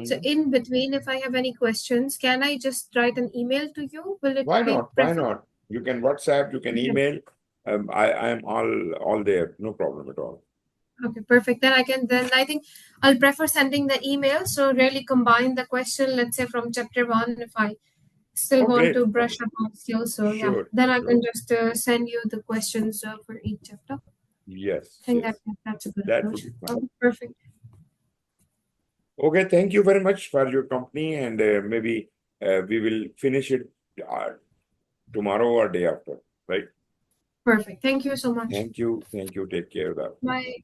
So Mhm. in between, if I have any questions, can I just write an email to you? Will it Why be not? Why preferable? not? You can WhatsApp, you can Okay. email. I am all there. No problem at all. Okay, perfect. Then I think I'll prefer sending the email. So really combine the question, let's say from chapter one, if I still Oh, want great. to brush up on skills. So yeah, Sure, then I can sure. just send you the questions for each chapter. Yes, I think yes. that's a good That approach. would be fine. Okay, perfect. Okay, thank you very much for your company, and maybe we will finish it uh, tomorrow or day after, right? Perfect. Thank you so much. Thank you. Thank you. Take care. Bye. Bye.